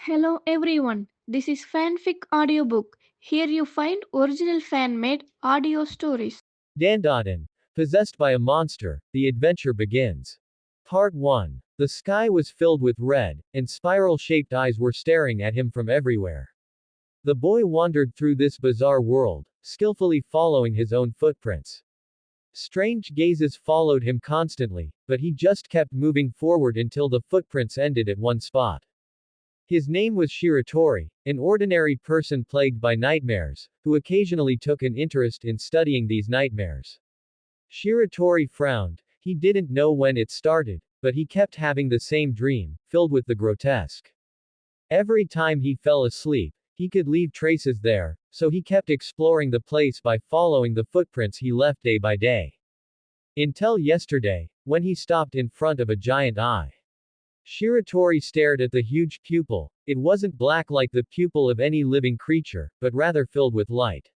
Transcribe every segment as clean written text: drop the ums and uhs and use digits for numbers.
Hello everyone, this is Fanfic Audiobook. Here you find original fan made audio stories. Dandadan. Possessed by a monster, the adventure begins. Part 1. The sky was filled with red, and spiral shaped eyes were staring at him from everywhere. The boy wandered through this bizarre world, skillfully following his own footprints. Strange gazes followed him constantly, but he just kept moving forward until the footprints ended at one spot. His name was Shiratori, an ordinary person plagued by nightmares, who occasionally took an interest in studying these nightmares. Shiratori frowned. He didn't know when it started, but he kept having the same dream, filled with the grotesque. Every time he fell asleep, he could leave traces there, so he kept exploring the place by following the footprints he left day by day. Until yesterday, when he stopped in front of a giant eye. Shiratori stared at the huge pupil. It wasn't black like the pupil of any living creature, but rather filled with light.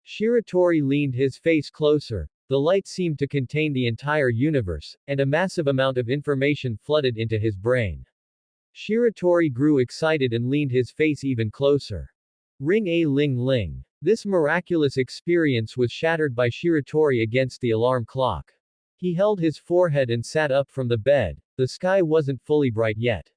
Shiratori leaned his face closer. The light seemed to contain the entire universe, and a massive amount of information flooded into his brain. Shiratori grew excited and leaned his face even closer. Ring a ling ling. This miraculous experience was shattered by Shiratori against the alarm clock. He held his forehead and sat up from the bed. The sky wasn't fully bright yet.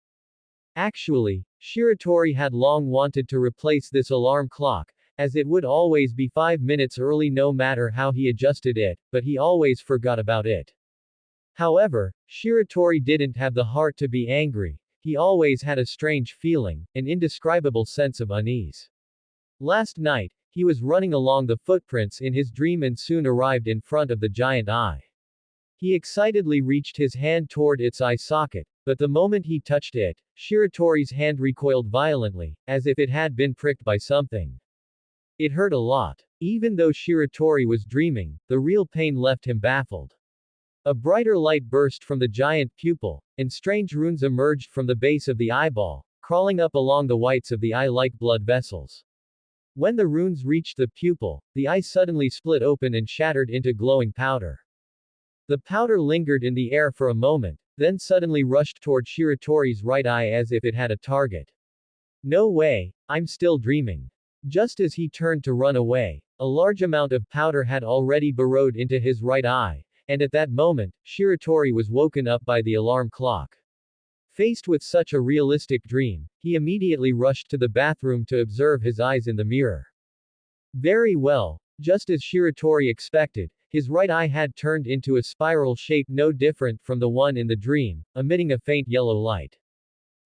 Actually, Shiratori had long wanted to replace this alarm clock, as it would always be 5 minutes early no matter how he adjusted it, but he always forgot about it. However, Shiratori didn't have the heart to be angry. He always had a strange feeling, an indescribable sense of unease. Last night, he was running along the footprints in his dream and soon arrived in front of the giant eye. He excitedly reached his hand toward its eye socket, but the moment he touched it, Shiratori's hand recoiled violently, as if it had been pricked by something. It hurt a lot. Even though Shiratori was dreaming, the real pain left him baffled. A brighter light burst from the giant pupil, and strange runes emerged from the base of the eyeball, crawling up along the whites of the eye like blood vessels. When the runes reached the pupil, the eye suddenly split open and shattered into glowing powder. The powder lingered in the air for a moment, then suddenly rushed toward Shiratori's right eye as if it had a target. No way, I'm still dreaming. Just as he turned to run away, a large amount of powder had already burrowed into his right eye, and at that moment, Shiratori was woken up by the alarm clock. Faced with such a realistic dream, he immediately rushed to the bathroom to observe his eyes in the mirror. Very well, just as Shiratori expected, his right eye had turned into a spiral shape no different from the one in the dream, emitting a faint yellow light.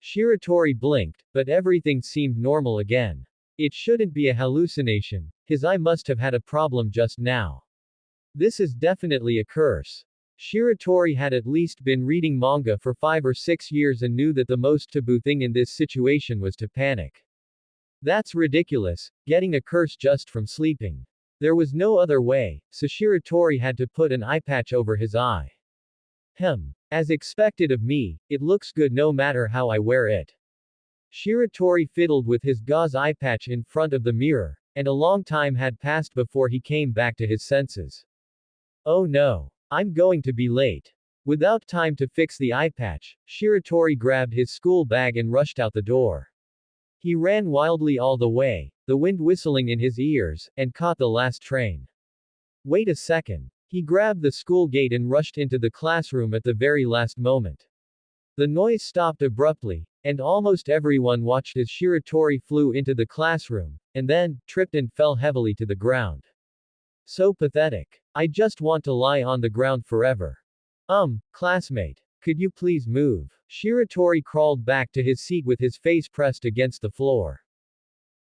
Shiratori blinked, but everything seemed normal again. It shouldn't be a hallucination. His eye must have had a problem just now. This is definitely a curse. Shiratori had at least been reading manga for 5 or 6 years and knew that the most taboo thing in this situation was to panic. That's ridiculous, getting a curse just from sleeping. There was no other way, so Shiratori had to put an eye patch over his eye. As expected of me, it looks good no matter how I wear it. Shiratori fiddled with his gauze eye patch in front of the mirror, and a long time had passed before he came back to his senses. Oh no. I'm going to be late. Without time to fix the eye patch, Shiratori grabbed his school bag and rushed out the door. He ran wildly all the way, the wind whistling in his ears, and caught the last train. Wait a second. He grabbed the school gate and rushed into the classroom at the very last moment. The noise stopped abruptly, and almost everyone watched as Shiratori flew into the classroom, and then, tripped and fell heavily to the ground. So pathetic. I just want to lie on the ground forever. Classmate. Could you please move? Shiratori crawled back to his seat with his face pressed against the floor.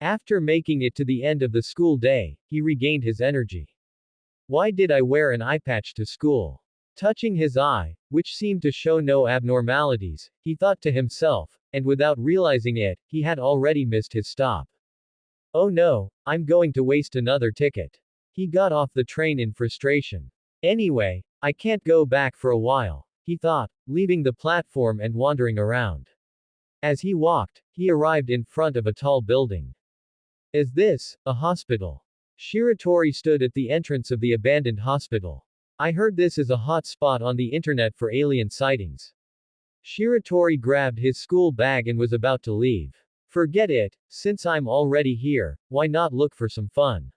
After making it to the end of the school day, he regained his energy. Why did I wear an eye patch to school? Touching his eye, which seemed to show no abnormalities, he thought to himself, and without realizing it, he had already missed his stop. Oh no, I'm going to waste another ticket. He got off the train in frustration. Anyway, I can't go back for a while, he thought, leaving the platform and wandering around. As he walked, he arrived in front of a tall building. Is this a hospital? Shiratori stood at the entrance of the abandoned hospital. I heard this is a hot spot on the internet for alien sightings. Shiratori grabbed his school bag and was about to leave. Forget it, since I'm already here, why not look for some fun?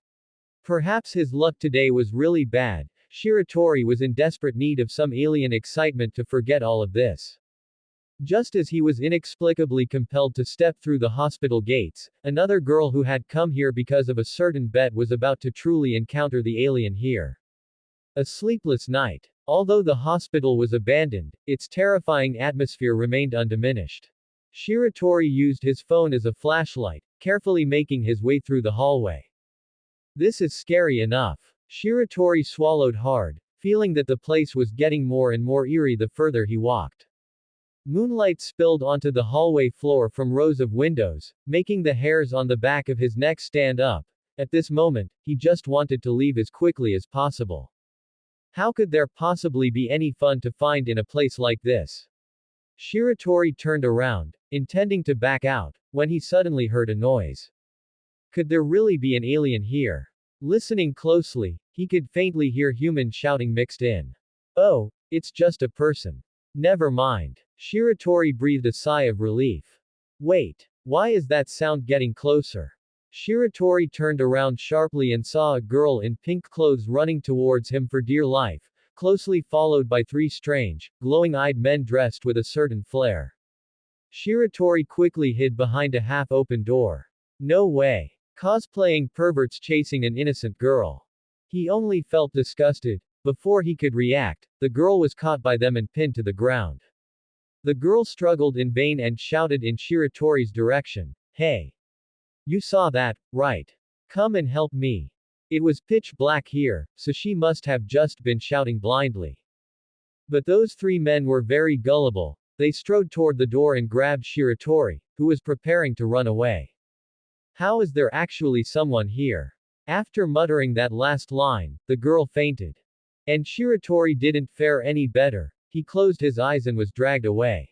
Perhaps his luck today was really bad. Shiratori was in desperate need of some alien excitement to forget all of this. Just as he was inexplicably compelled to step through the hospital gates, another girl who had come here because of a certain bet was about to truly encounter the alien here. A sleepless night. Although the hospital was abandoned, its terrifying atmosphere remained undiminished. Shiratori used his phone as a flashlight, carefully making his way through the hallway. This is scary enough. Shiratori swallowed hard, feeling that the place was getting more and more eerie the further he walked. Moonlight spilled onto the hallway floor from rows of windows, making the hairs on the back of his neck stand up. At this moment, he just wanted to leave as quickly as possible. How could there possibly be any fun to find in a place like this? Shiratori turned around, intending to back out, when he suddenly heard a noise. Could there really be an alien here? Listening closely, he could faintly hear human shouting mixed in. Oh, it's just a person. Never mind. Shiratori breathed a sigh of relief. Wait, why is that sound getting closer? Shiratori turned around sharply and saw a girl in pink clothes running towards him for dear life, closely followed by three strange, glowing-eyed men dressed with a certain flair. Shiratori quickly hid behind a half-open door. No way. Cosplaying perverts chasing an innocent girl. He only felt disgusted. Before he could react, the girl was caught by them and pinned to the ground. The girl struggled in vain and shouted in Shiratori's direction, "Hey! You saw that, right? Come and help me." It was pitch black here, so she must have just been shouting blindly. But those three men were very gullible. They strode toward the door and grabbed Shiratori, who was preparing to run away. How is there actually someone here? After muttering that last line, the girl fainted. And Shiratori didn't fare any better. He closed his eyes and was dragged away.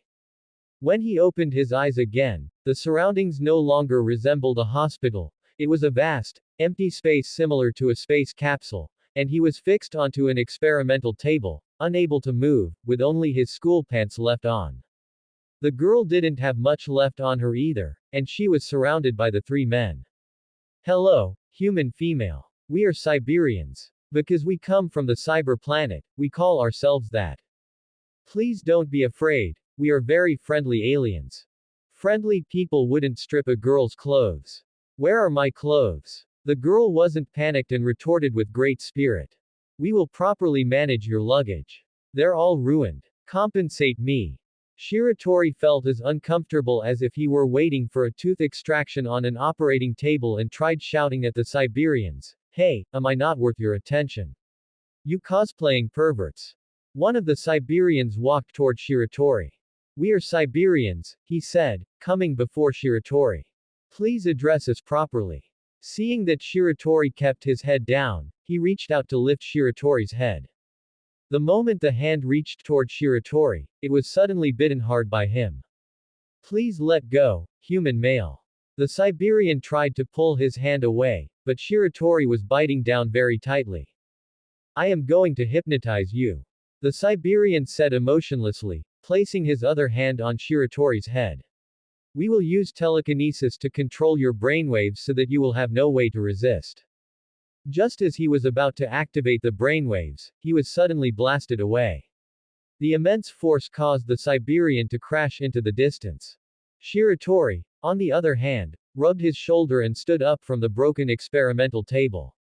When he opened his eyes again, the surroundings no longer resembled a hospital. It was a vast, empty space similar to a space capsule, and he was fixed onto an experimental table, unable to move, with only his school pants left on. The girl didn't have much left on her either, and she was surrounded by the three men. Hello, human female. We are Siberians. Because we come from the cyber planet, we call ourselves that. Please don't be afraid, we are very friendly aliens. Friendly people wouldn't strip a girl's clothes. Where are my clothes? The girl wasn't panicked and retorted with great spirit. We will properly manage your luggage. They're all ruined. Compensate me. Shiratori felt as uncomfortable as if he were waiting for a tooth extraction on an operating table and tried shouting at the Siberians, "Hey, am I not worth your attention? You cosplaying perverts." One of the Siberians walked toward Shiratori. We are Siberians, he said, coming before Shiratori. Please address us properly. Seeing that Shiratori kept his head down, he reached out to lift Shiratori's head. The moment the hand reached toward Shiratori, it was suddenly bitten hard by him. Please let go, human male. The Siberian tried to pull his hand away, but Shiratori was biting down very tightly. I am going to hypnotize you. The Siberian said emotionlessly, placing his other hand on Shiratori's head. We will use telekinesis to control your brainwaves so that you will have no way to resist. Just as he was about to activate the brainwaves, he was suddenly blasted away. The immense force caused the Siberian to crash into the distance. Shiratori, on the other hand, rubbed his shoulder and stood up from the broken experimental table.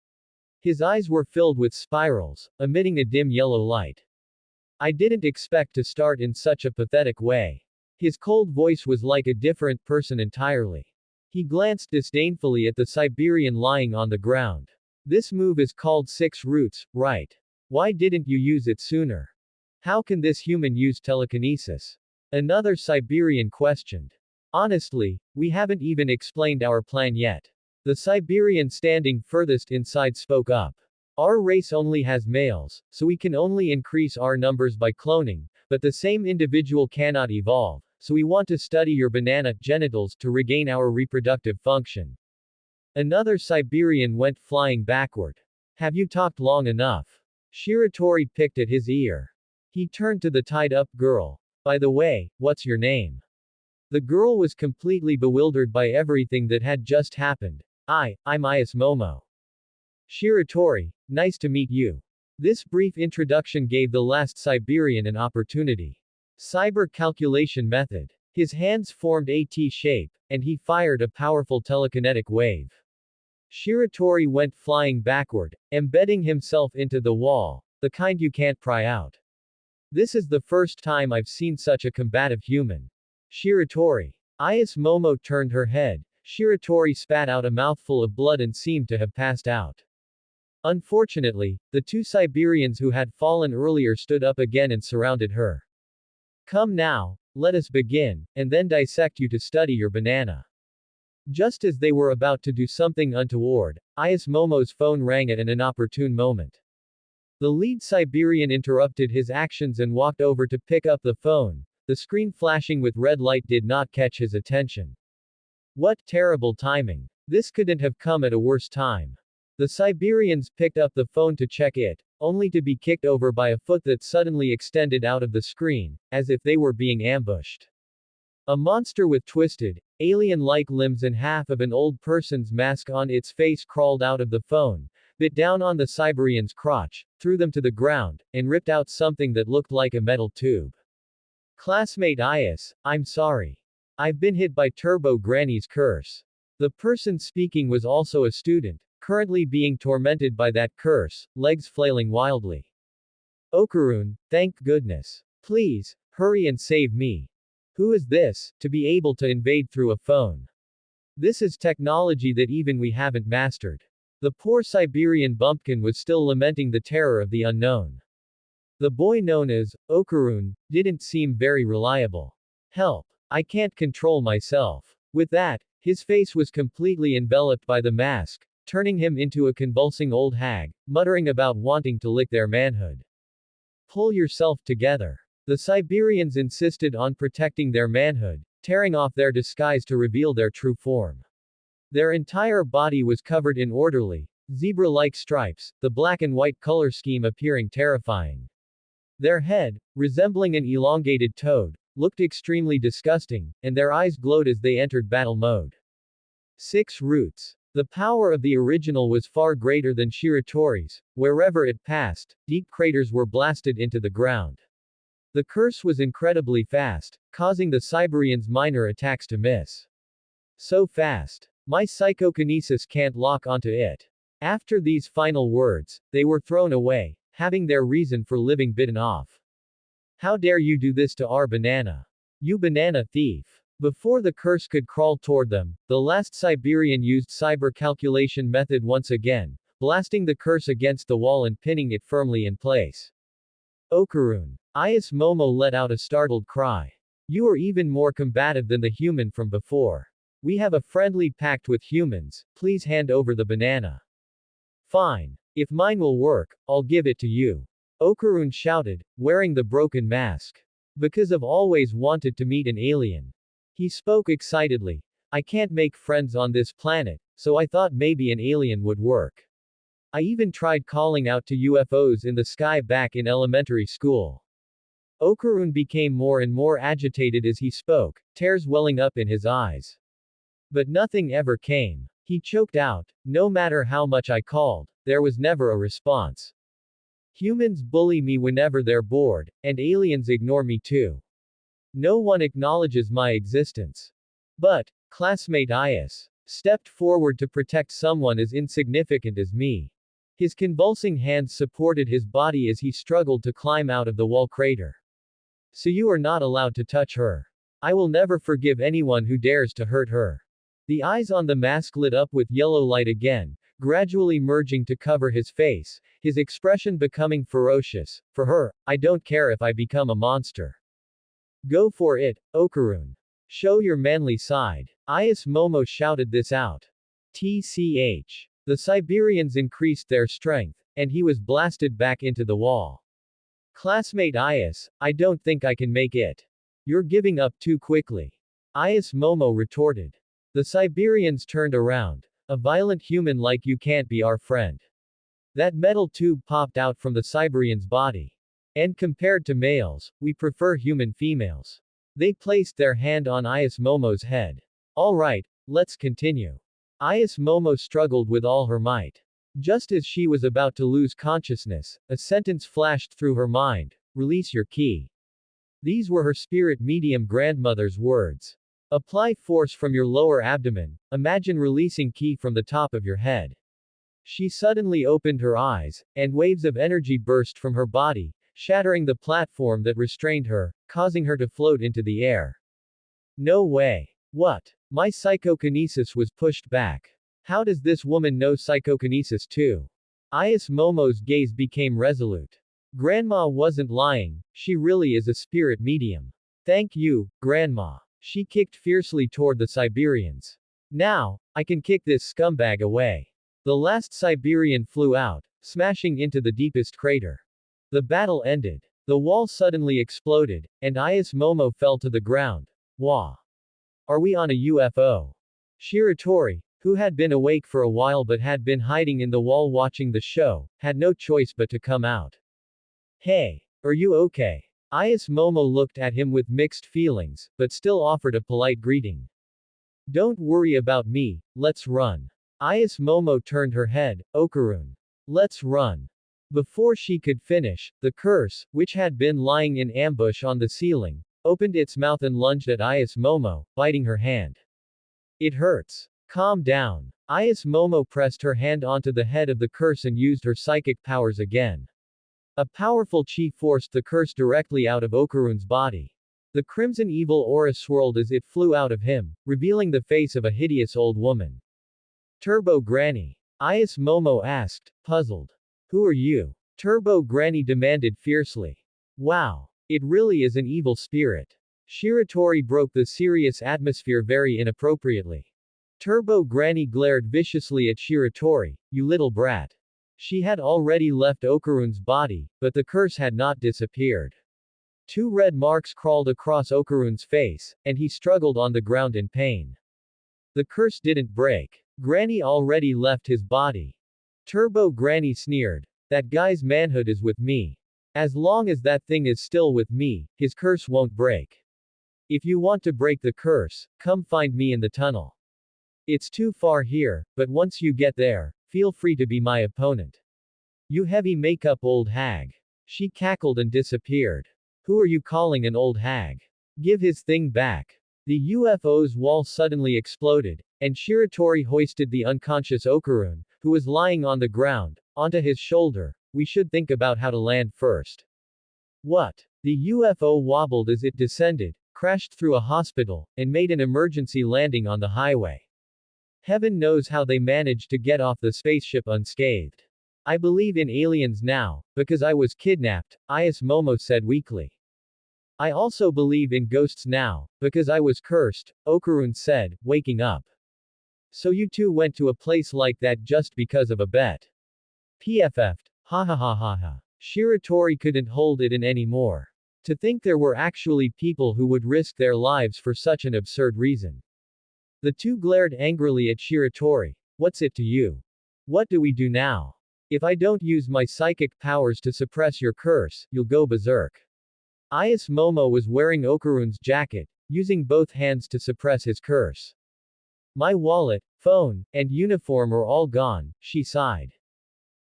His eyes were filled with spirals, emitting a dim yellow light. I didn't expect to start in such a pathetic way. His cold voice was like a different person entirely. He glanced disdainfully at the Siberian lying on the ground. This move is called Six Roots, right? Why didn't you use it sooner? How can this human use telekinesis? Another Siberian questioned. Honestly, we haven't even explained our plan yet. The Siberian standing furthest inside spoke up. Our race only has males, so we can only increase our numbers by cloning, but the same individual cannot evolve, so we want to study your banana genitals to regain our reproductive function. Another Siberian went flying backward. Have you talked long enough? Shiratori picked at his ear. He turned to the tied-up girl. By the way, what's your name? The girl was completely bewildered by everything that had just happened. I'm Is Momo. Shiratori, nice to meet you. This brief introduction gave the last Siberian an opportunity. Cyber calculation method. His hands formed a T shape, and he fired a powerful telekinetic wave. Shiratori went flying backward, embedding himself into the wall, the kind you can't pry out. This is the first time I've seen such a combative human. Shiratori. Is Momo turned her head. Shiratori spat out a mouthful of blood and seemed to have passed out. Unfortunately, the two Siberians who had fallen earlier stood up again and surrounded her. Come now, let us begin, and then dissect you to study your banana. Just as they were about to do something untoward, Is Momo's phone rang at an inopportune moment. The lead Siberian interrupted his actions and walked over to pick up the phone. The screen flashing with red light did not catch his attention. What terrible timing. This couldn't have come at a worse time. The Siberians picked up the phone to check it, only to be kicked over by a foot that suddenly extended out of the screen, as if they were being ambushed. A monster with twisted, alien-like limbs and half of an old person's mask on its face crawled out of the phone, bit down on the Siberian's crotch, threw them to the ground, and ripped out something that looked like a metal tube. Classmate Is, I'm sorry. I've been hit by Turbo Granny's curse. The person speaking was also a student, currently being tormented by that curse, legs flailing wildly. Okarun, thank goodness. Please, hurry and save me. Who is this, to be able to invade through a phone? This is technology that even we haven't mastered. The poor Siberian bumpkin was still lamenting the terror of the unknown. The boy known as Okarun didn't seem very reliable. Help. I can't control myself. With that, his face was completely enveloped by the mask, turning him into a convulsing old hag, muttering about wanting to lick their manhood. Pull yourself together. The Siberians insisted on protecting their manhood, tearing off their disguise to reveal their true form. Their entire body was covered in orderly, zebra-like stripes, the black and white color scheme appearing terrifying. Their head, resembling an elongated toad, looked extremely disgusting, and their eyes glowed as they entered battle mode. 6 roots. The power of the original was far greater than Shiratori's. Wherever it passed, deep craters were blasted into the ground. The curse was incredibly fast, causing the Siberians' minor attacks to miss. So fast. My psychokinesis can't lock onto it. After these final words, they were thrown away, having their reason for living bitten off. How dare you do this to our banana? You banana thief. Before the curse could crawl toward them, the last Siberian used cyber calculation method once again, blasting the curse against the wall and pinning it firmly in place. Okarun. Is Momo let out a startled cry. You are even more combative than the human from before. We have a friendly pact with humans, please hand over the banana. Fine. If mine will work, I'll give it to you. Okarun shouted, wearing the broken mask. Because I've always wanted to meet an alien. He spoke excitedly. I can't make friends on this planet, so I thought maybe an alien would work. I even tried calling out to UFOs in the sky back in elementary school. Okarun became more and more agitated as he spoke, tears welling up in his eyes. But nothing ever came. He choked out, no matter how much I called, there was never a response. Humans bully me whenever they're bored, and aliens ignore me too. No one acknowledges my existence. But, classmate Is stepped forward to protect someone as insignificant as me. His convulsing hands supported his body as he struggled to climb out of the wall crater. So you are not allowed to touch her. I will never forgive anyone who dares to hurt her. The eyes on the mask lit up with yellow light again, gradually merging to cover his face, his expression becoming ferocious. For her, I don't care if I become a monster. Go for it, Okarun. Show your manly side. Is Momo shouted this out. TCH. The Siberians increased their strength, and he was blasted back into the wall. Classmate Is, I don't think I can make it. You're giving up too quickly. Is Momo retorted. The Siberians turned around. A violent human like you can't be our friend. That metal tube popped out from the Siberian's body. And compared to males, we prefer human females. They placed their hand on Ayas Momo's head. Alright, let's continue. Ayas Momo struggled with all her might. Just as she was about to lose consciousness, a sentence flashed through her mind: release your ki. These were her spirit medium grandmother's words. Apply force from your lower abdomen, imagine releasing ki from the top of your head. She suddenly opened her eyes, and waves of energy burst from her body, shattering the platform that restrained her, causing her to float into the air. No way. What? My psychokinesis was pushed back. How does this woman know psychokinesis too? Ayas Momo's gaze became resolute. Grandma wasn't lying, she really is a spirit medium. Thank you, Grandma. She kicked fiercely toward the Siberians. Now, I can kick this scumbag away. The last Siberian flew out, smashing into the deepest crater. The battle ended. The wall suddenly exploded, and Ayas Momo fell to the ground. Wah! Are we on a UFO? Shiratori, who had been awake for a while but had been hiding in the wall watching the show, had no choice but to come out. Hey, are you okay? Ayas Momo looked at him with mixed feelings, but still offered a polite greeting. Don't worry about me, let's run. Ayas Momo turned her head. Okarun. Let's run. Before she could finish, the curse, which had been lying in ambush on the ceiling, opened its mouth and lunged at Ayas Momo, biting her hand. It hurts. Calm down. Ayas Momo pressed her hand onto the head of the curse and used her psychic powers again. A powerful chi forced the curse directly out of Okarun's body. The crimson evil aura swirled as it flew out of him, revealing the face of a hideous old woman. Turbo Granny. Ayas Momo asked, puzzled. Who are you? Turbo Granny demanded fiercely. Wow. It really is an evil spirit. Shiratori broke the serious atmosphere very inappropriately. Turbo Granny glared viciously at Shiratori. You little brat. She had already left Okarun's body, but the curse had not disappeared. 2 red marks crawled across Okarun's face, and he struggled on the ground in pain. The curse didn't break. Granny already left his body. Turbo Granny sneered. That guy's manhood is with me. As long as that thing is still with me, his curse won't break. If you want to break the curse, come find me in the tunnel. It's too far here, but once you get there, feel free to be my opponent. You heavy makeup old hag. She cackled and disappeared. Who are you calling an old hag? Give his thing back. The UFO's wall suddenly exploded, and Shiratori hoisted the unconscious Okarun, who was lying on the ground, onto his shoulder. We should think about how to land first. What? The UFO wobbled as it descended, crashed through a hospital, and made an emergency landing on the highway. Heaven knows how they managed to get off the spaceship unscathed. I believe in aliens now, because I was kidnapped, Ayas Momo said weakly. I also believe in ghosts now, because I was cursed, Okarun said, waking up. So you two went to a place like that just because of a bet. PFF'd. Ha ha ha ha ha. Shiratori couldn't hold it in anymore. To think there were actually people who would risk their lives for such an absurd reason. The two glared angrily at Shiratori. What's it to you? What do we do now? If I don't use my psychic powers to suppress your curse, you'll go berserk. Ayas Momo was wearing Okarun's jacket, using both hands to suppress his curse. My wallet, phone, and uniform are all gone, she sighed.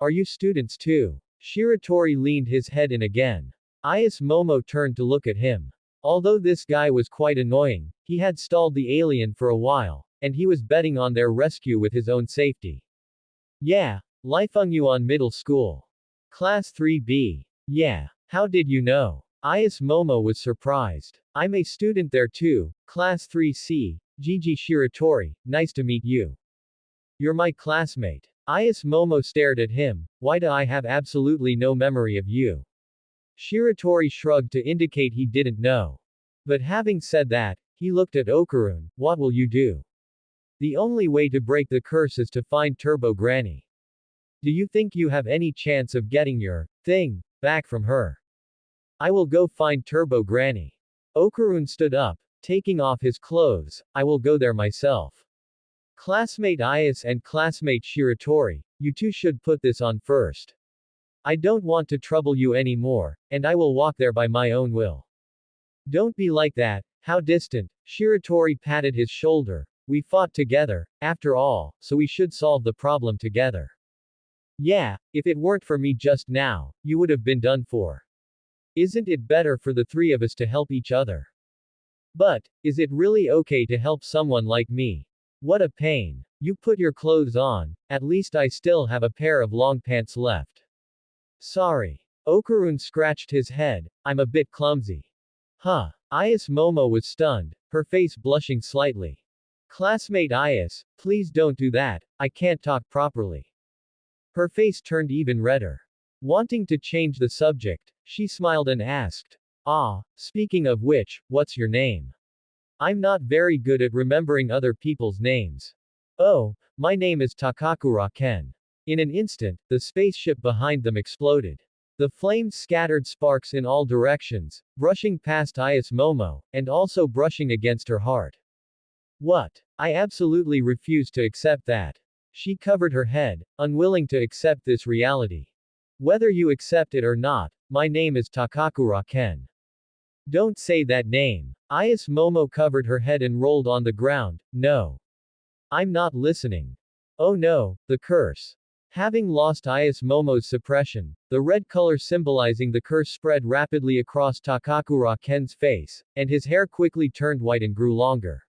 Are you students too? Shiratori leaned his head in again. Ayas Momo turned to look at him. Although this guy was quite annoying, he had stalled the alien for a while, and he was betting on their rescue with his own safety. Yeah, Lifungyuan Middle School. Class 3B. Yeah. How did you know? Ayas Momo was surprised. I'm a student there too, Class 3C, Gigi Shiratori, nice to meet you. You're my classmate. Ayas Momo stared at him. Why do I have absolutely no memory of you? Shiratori shrugged to indicate he didn't know. But having said that, he looked at Okarun. What will you do? The only way to break the curse is to find Turbo Granny. Do you think you have any chance of getting your thing back from her? I will go find Turbo Granny. Okarun stood up, taking off his clothes. I will go there myself. Classmate Ayas and classmate Shiratori, you two should put this on first. I don't want to trouble you anymore, and I will walk there by my own will. Don't be like that, How distant. Shiratori patted his shoulder. We fought together, after all, so we should solve the problem together. Yeah, if it weren't for me just now, you would have been done for. Isn't it better for the three of us to help each other? But, is it really okay to help someone like me? What a pain. You put your clothes on, at least I still have a pair of long pants left. Sorry. Okarun scratched his head, I'm a bit clumsy. Huh. Ayas Momo was stunned, her face blushing slightly. Classmate Ayas, please don't do that, I can't talk properly. Her face turned even redder. Wanting to change the subject, she smiled and asked, ah, speaking of which, what's your name? I'm not very good at remembering other people's names. Oh, my name is Takakura Ken. In an instant, the spaceship behind them exploded. The flames scattered sparks in all directions, brushing past Ayas Momo, and also brushing against her heart. What? I absolutely refuse to accept that. She covered her head, unwilling to accept this reality. Whether you accept it or not, my name is Takakura Ken. Don't say that name. Ayas Momo covered her head and rolled on the ground. No. I'm not listening. Oh no, the curse. Having lost Ayas Momo's suppression, the red color symbolizing the curse spread rapidly across Takakura Ken's face, and his hair quickly turned white and grew longer.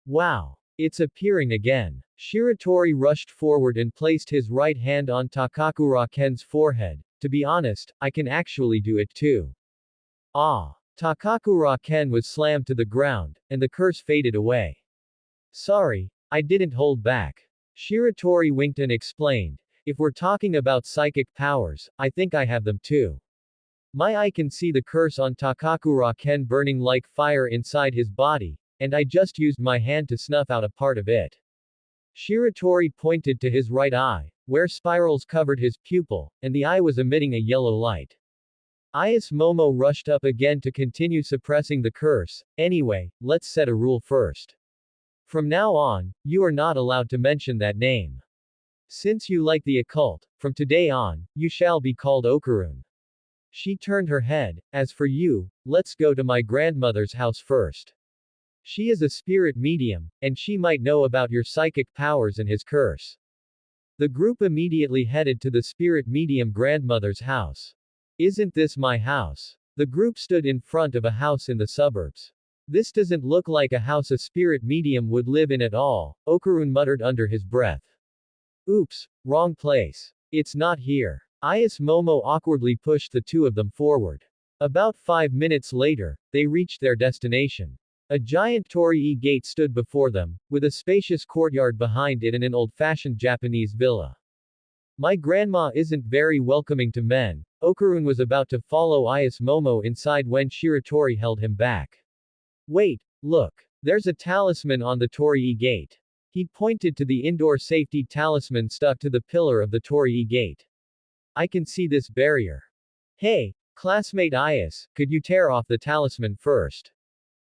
Wow. It's appearing again. Shiratori rushed forward and placed his right hand on Takakura Ken's forehead. To be honest, I can actually do it too. Ah. Takakura Ken was slammed to the ground, and the curse faded away. Sorry, I didn't hold back. Shiratori winked and explained, if we're talking about psychic powers, I think I have them too. My eye can see the curse on Takakura Ken burning like fire inside his body, and I just used my hand to snuff out a part of it. Shiratori pointed to his right eye, where spirals covered his pupil, and the eye was emitting a yellow light. Ayas Momo rushed up again to continue suppressing the curse. Anyway, let's set a rule first. From now on, you are not allowed to mention that name. Since you like the occult, from today on, you shall be called Okarun. She turned her head. As for you, let's go to my grandmother's house first. She is a spirit medium, and she might know about your psychic powers and his curse. The group immediately headed to the spirit medium grandmother's house. Isn't this my house? The group stood in front of a house in the suburbs. This doesn't look like a house a spirit medium would live in at all, Okarun muttered under his breath. Oops, wrong place. It's not here. Ayas Momo awkwardly pushed the two of them forward. About 5 minutes later, they reached their destination. A giant torii gate stood before them, with a spacious courtyard behind it and an old-fashioned Japanese villa. My grandma isn't very welcoming to men. Okarun was about to follow Ayas Momo inside when Shiratori held him back. Wait, look. There's a talisman on the torii gate. He pointed to the indoor safety talisman stuck to the pillar of the torii gate. I can see this barrier. Hey, classmate Ayas, could you tear off the talisman first?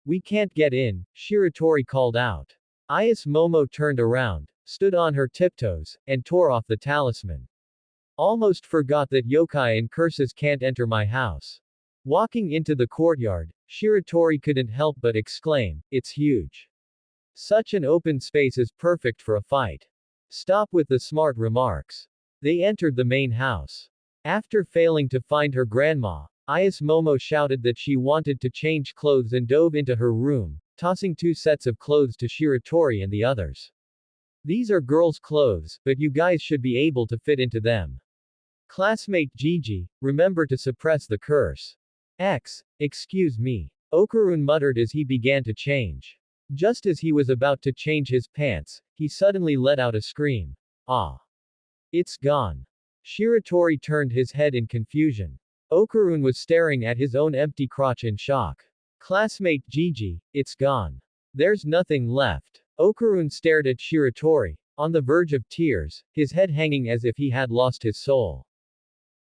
We can't get in, Shiratori called out. Ayas Momo turned around, stood on her tiptoes, and tore off the talisman. Almost forgot that yokai and curses can't enter my house. Walking into the courtyard, Shiratori couldn't help but exclaim, it's huge. Such an open space is perfect for a fight. Stop with the smart remarks. They entered the main house. After failing to find her grandma, Ayas Momo shouted that she wanted to change clothes and dove into her room, tossing 2 sets of clothes to Shiratori and the others. These are girls' clothes, but you guys should be able to fit into them. Classmate Gigi, remember to suppress the curse. Excuse me. Okarun muttered as he began to change. Just as he was about to change his pants, he suddenly let out a scream. Ah! It's gone. Shiratori turned his head in confusion. Okarun was staring at his own empty crotch in shock. Classmate Gigi, it's gone. There's nothing left. Okarun stared at Shiratori, on the verge of tears, his head hanging as if he had lost his soul.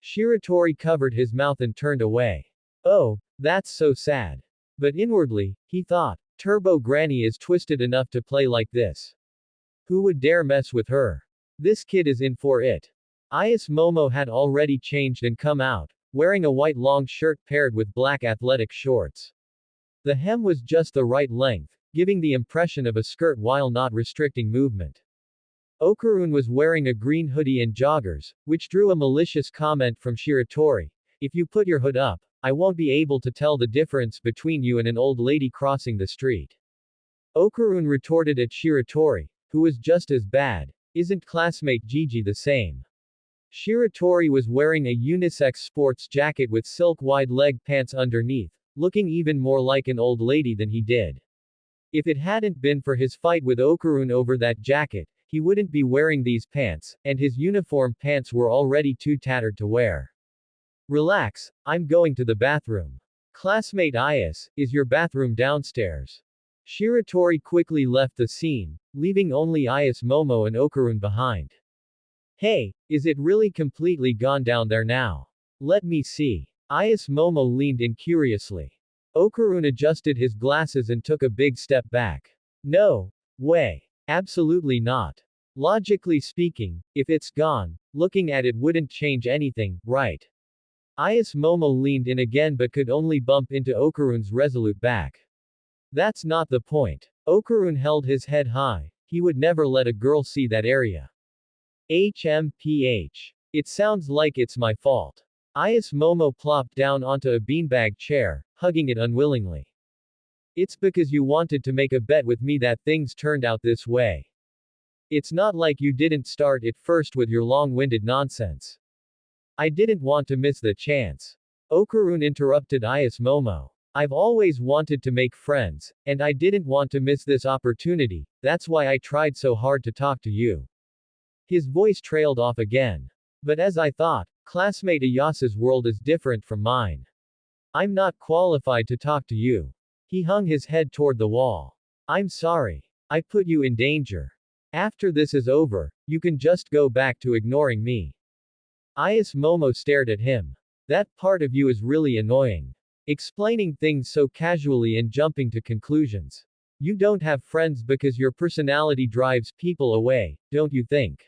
Shiratori covered his mouth and turned away. Oh, that's so sad. But inwardly, he thought, Turbo Granny is twisted enough to play like this. Who would dare mess with her? This kid is in for it. Ayas Momo had already changed and come out, wearing a white long shirt paired with black athletic shorts. The hem was just the right length, giving the impression of a skirt while not restricting movement. Okarun was wearing a green hoodie and joggers, which drew a malicious comment from Shiratori. If you put your hood up, I won't be able to tell the difference between you and an old lady crossing the street. Okarun retorted at Shiratori, who was just as bad. Isn't classmate Gigi the same? Shiratori was wearing a unisex sports jacket with silk wide leg pants underneath, looking even more like an old lady than he did. If it hadn't been for his fight with Okarun over that jacket, he wouldn't be wearing these pants, and his uniform pants were already too tattered to wear. Relax, I'm going to the bathroom. Classmate Ayas, is your bathroom downstairs? Shiratori quickly left the scene, leaving only Ayas Momo and Okarun behind. Hey, is it really completely gone down there now? Let me see. Ayas Momo leaned in curiously. Okarun adjusted his glasses and took a big step back. No way. Absolutely not. Logically speaking, if it's gone, looking at it wouldn't change anything, right? Ayas Momo leaned in again but could only bump into Okarun's resolute back. That's not the point. Okarun held his head high. He would never let a girl see that area. HMPH. It sounds like it's my fault. Ayas Momo plopped down onto a beanbag chair, hugging it unwillingly. It's because you wanted to make a bet with me that things turned out this way. It's not like you didn't start it first with your long-winded nonsense. I didn't want to miss the chance. Okarun interrupted Ayas Momo. I've always wanted to make friends, and I didn't want to miss this opportunity, that's why I tried so hard to talk to you. His voice trailed off again. But as I thought, classmate Ayasa's world is different from mine. I'm not qualified to talk to you. He hung his head toward the wall. I'm sorry. I put you in danger. After this is over, you can just go back to ignoring me. Ayas Momo stared at him. That part of you is really annoying. Explaining things so casually and jumping to conclusions. You don't have friends because your personality drives people away, don't you think?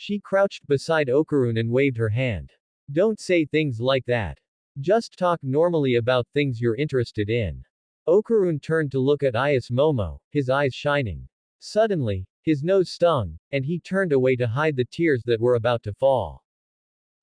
She crouched beside Okarun and waved her hand. Don't say things like that. Just talk normally about things you're interested in. Okarun turned to look at Ayas Momo, his eyes shining. Suddenly, his nose stung, and he turned away to hide the tears that were about to fall.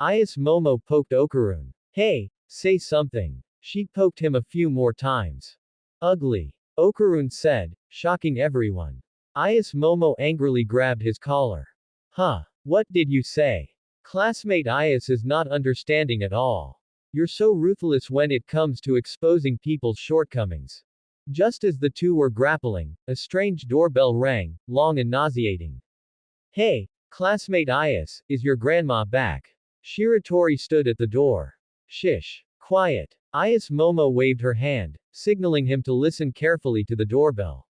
Ayas Momo poked Okarun. Hey, say something. She poked him a few more times. Ugly. Okarun said, shocking everyone. Ayas Momo angrily grabbed his collar. Huh. What did you say? Classmate Ayas is not understanding at all. You're so ruthless when it comes to exposing people's shortcomings. Just as the two were grappling, a strange doorbell rang, long and nauseating. Hey, classmate Ayas, is your grandma back? Shiratori stood at the door. Shish. Quiet. Ayas Momo waved her hand, signaling him to listen carefully to the doorbell.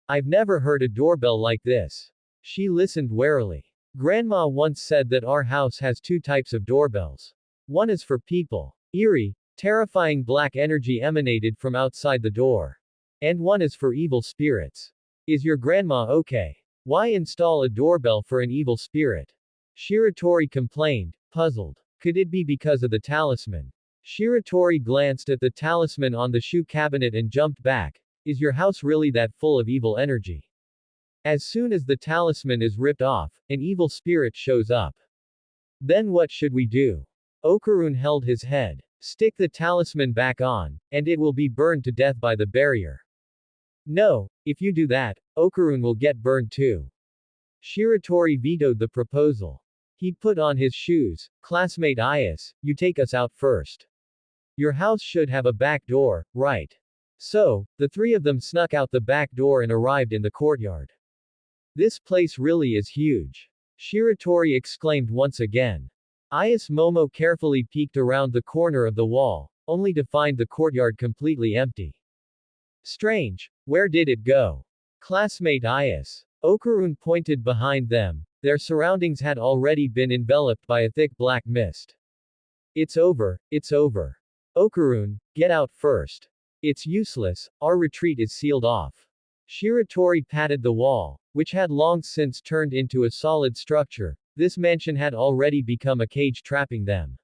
I've never heard a doorbell like this. She listened warily. Grandma once said that our house has two types of doorbells. One is for people. Eerie, terrifying black energy emanated from outside the door. And one is for evil spirits. Is your grandma okay? Why install a doorbell for an evil spirit? Shiratori complained, puzzled. Could it be because of the talisman? Shiratori glanced at the talisman on the shoe cabinet and jumped back. Is your house really that full of evil energy? As soon as the talisman is ripped off, an evil spirit shows up. Then what should we do? Okarun held his head. Stick the talisman back on, and it will be burned to death by the barrier. No, if you do that, Okarun will get burned too. Shiratori vetoed the proposal. He put on his shoes. Classmate Ayas, you take us out first. Your house should have a back door, right? So, the three of them snuck out the back door and arrived in the courtyard. This place really is huge. Shiratori exclaimed once again. Ayas Momo carefully peeked around the corner of the wall, only to find the courtyard completely empty. Strange, where did it go? Classmate Ayas. Okarun pointed behind them. Their surroundings had already been enveloped by a thick black mist. It's over, it's over. Okarun, get out first. It's useless, our retreat is sealed off. Shiratori patted the wall, which had long since turned into a solid structure. This mansion had already become a cage trapping them.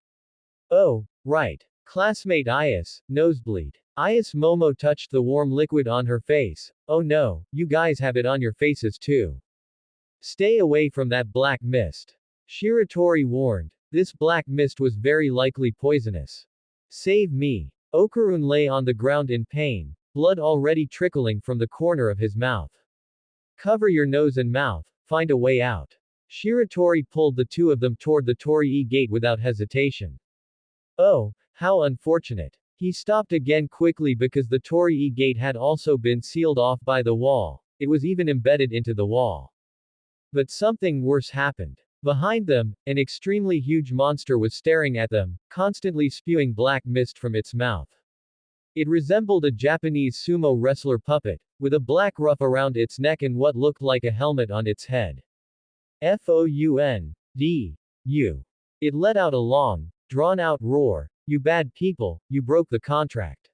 Oh, right. Classmate Ayas, nosebleed. Ayas Momo touched the warm liquid on her face. Oh no, you guys have it on your faces too. Stay away from that black mist. Shiratori warned. This black mist was very likely poisonous. Save me. Okarun lay on the ground in pain, blood already trickling from the corner of his mouth. Cover your nose and mouth, find a way out. Shiratori pulled the two of them toward the Torii gate without hesitation. Oh, how unfortunate. He stopped again quickly because the Torii gate had also been sealed off by the wall. It was even embedded into the wall. But something worse happened. Behind them, an extremely huge monster was staring at them, constantly spewing black mist from its mouth. It resembled a Japanese sumo wrestler puppet, with a black ruff around its neck and what looked like a helmet on its head. Found. It let out a long, drawn-out roar. You bad people, you broke the contract.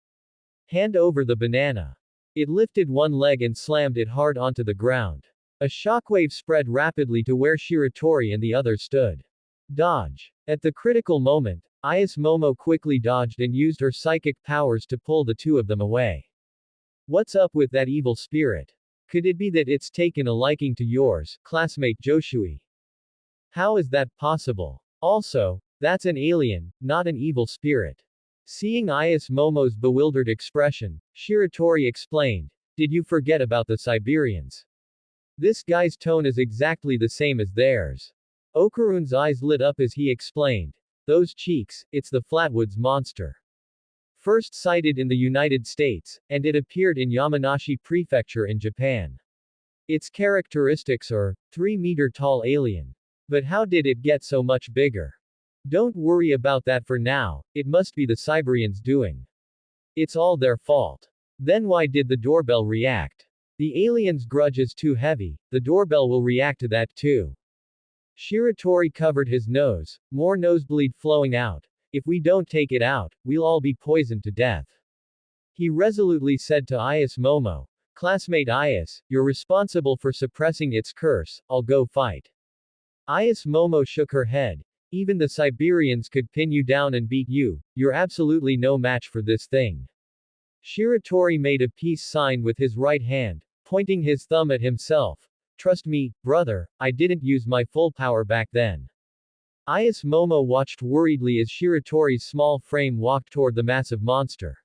Hand over the banana. It lifted one leg and slammed it hard onto the ground. A shockwave spread rapidly to where Shiratori and the others stood. Dodge. At the critical moment, Ayas Momo quickly dodged and used her psychic powers to pull the two of them away. What's up with that evil spirit? Could it be that it's taken a liking to yours, classmate Joshui? How is that possible? Also, that's an alien, not an evil spirit. Seeing Ayas Momo's bewildered expression, Shiratori explained, did you forget about the Siberians? This guy's tone is exactly the same as theirs. Okarun's eyes lit up as he explained. Those cheeks, it's the Flatwoods monster. First sighted in the United States, and it appeared in Yamanashi Prefecture in Japan. Its characteristics are 3-meter-tall alien. But how did it get so much bigger? Don't worry about that for now, it must be the Siberians' doing. It's all their fault. Then why did the doorbell react? The alien's grudge is too heavy, the doorbell will react to that too. Shiratori covered his nose, more nosebleed flowing out. If we don't take it out, we'll all be poisoned to death. He resolutely said to Ayas Momo, classmate Ayas, you're responsible for suppressing its curse, I'll go fight. Ayas Momo shook her head. Even the Siberians could pin you down and beat you, you're absolutely no match for this thing. Shiratori made a peace sign with his right hand, pointing his thumb at himself. Trust me, brother, I didn't use my full power back then. Ayas Momo watched worriedly as Shiratori's small frame walked toward the massive monster.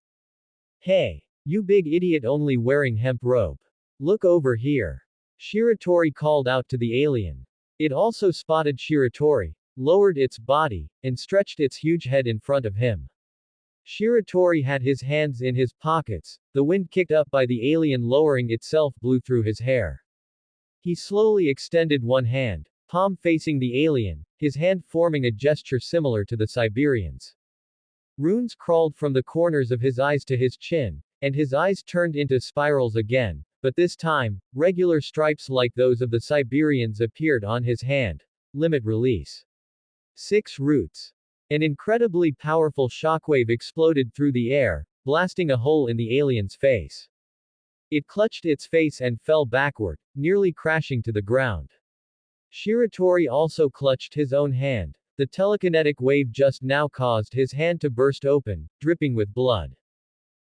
Hey! You big idiot only wearing hemp rope. Look over here. Shiratori called out to the alien. It also spotted Shiratori, lowered its body, and stretched its huge head in front of him. Shiratori had his hands in his pockets, the wind kicked up by the alien lowering itself blew through his hair. He slowly extended one hand, palm facing the alien, his hand forming a gesture similar to the Siberians. Runes crawled from the corners of his eyes to his chin, and his eyes turned into spirals again, but this time, regular stripes like those of the Siberians appeared on his hand. Limit release. 6 roots. An incredibly powerful shockwave exploded through the air, blasting a hole in the alien's face. It clutched its face and fell backward, nearly crashing to the ground. Shiratori also clutched his own hand. The telekinetic wave just now caused his hand to burst open, dripping with blood.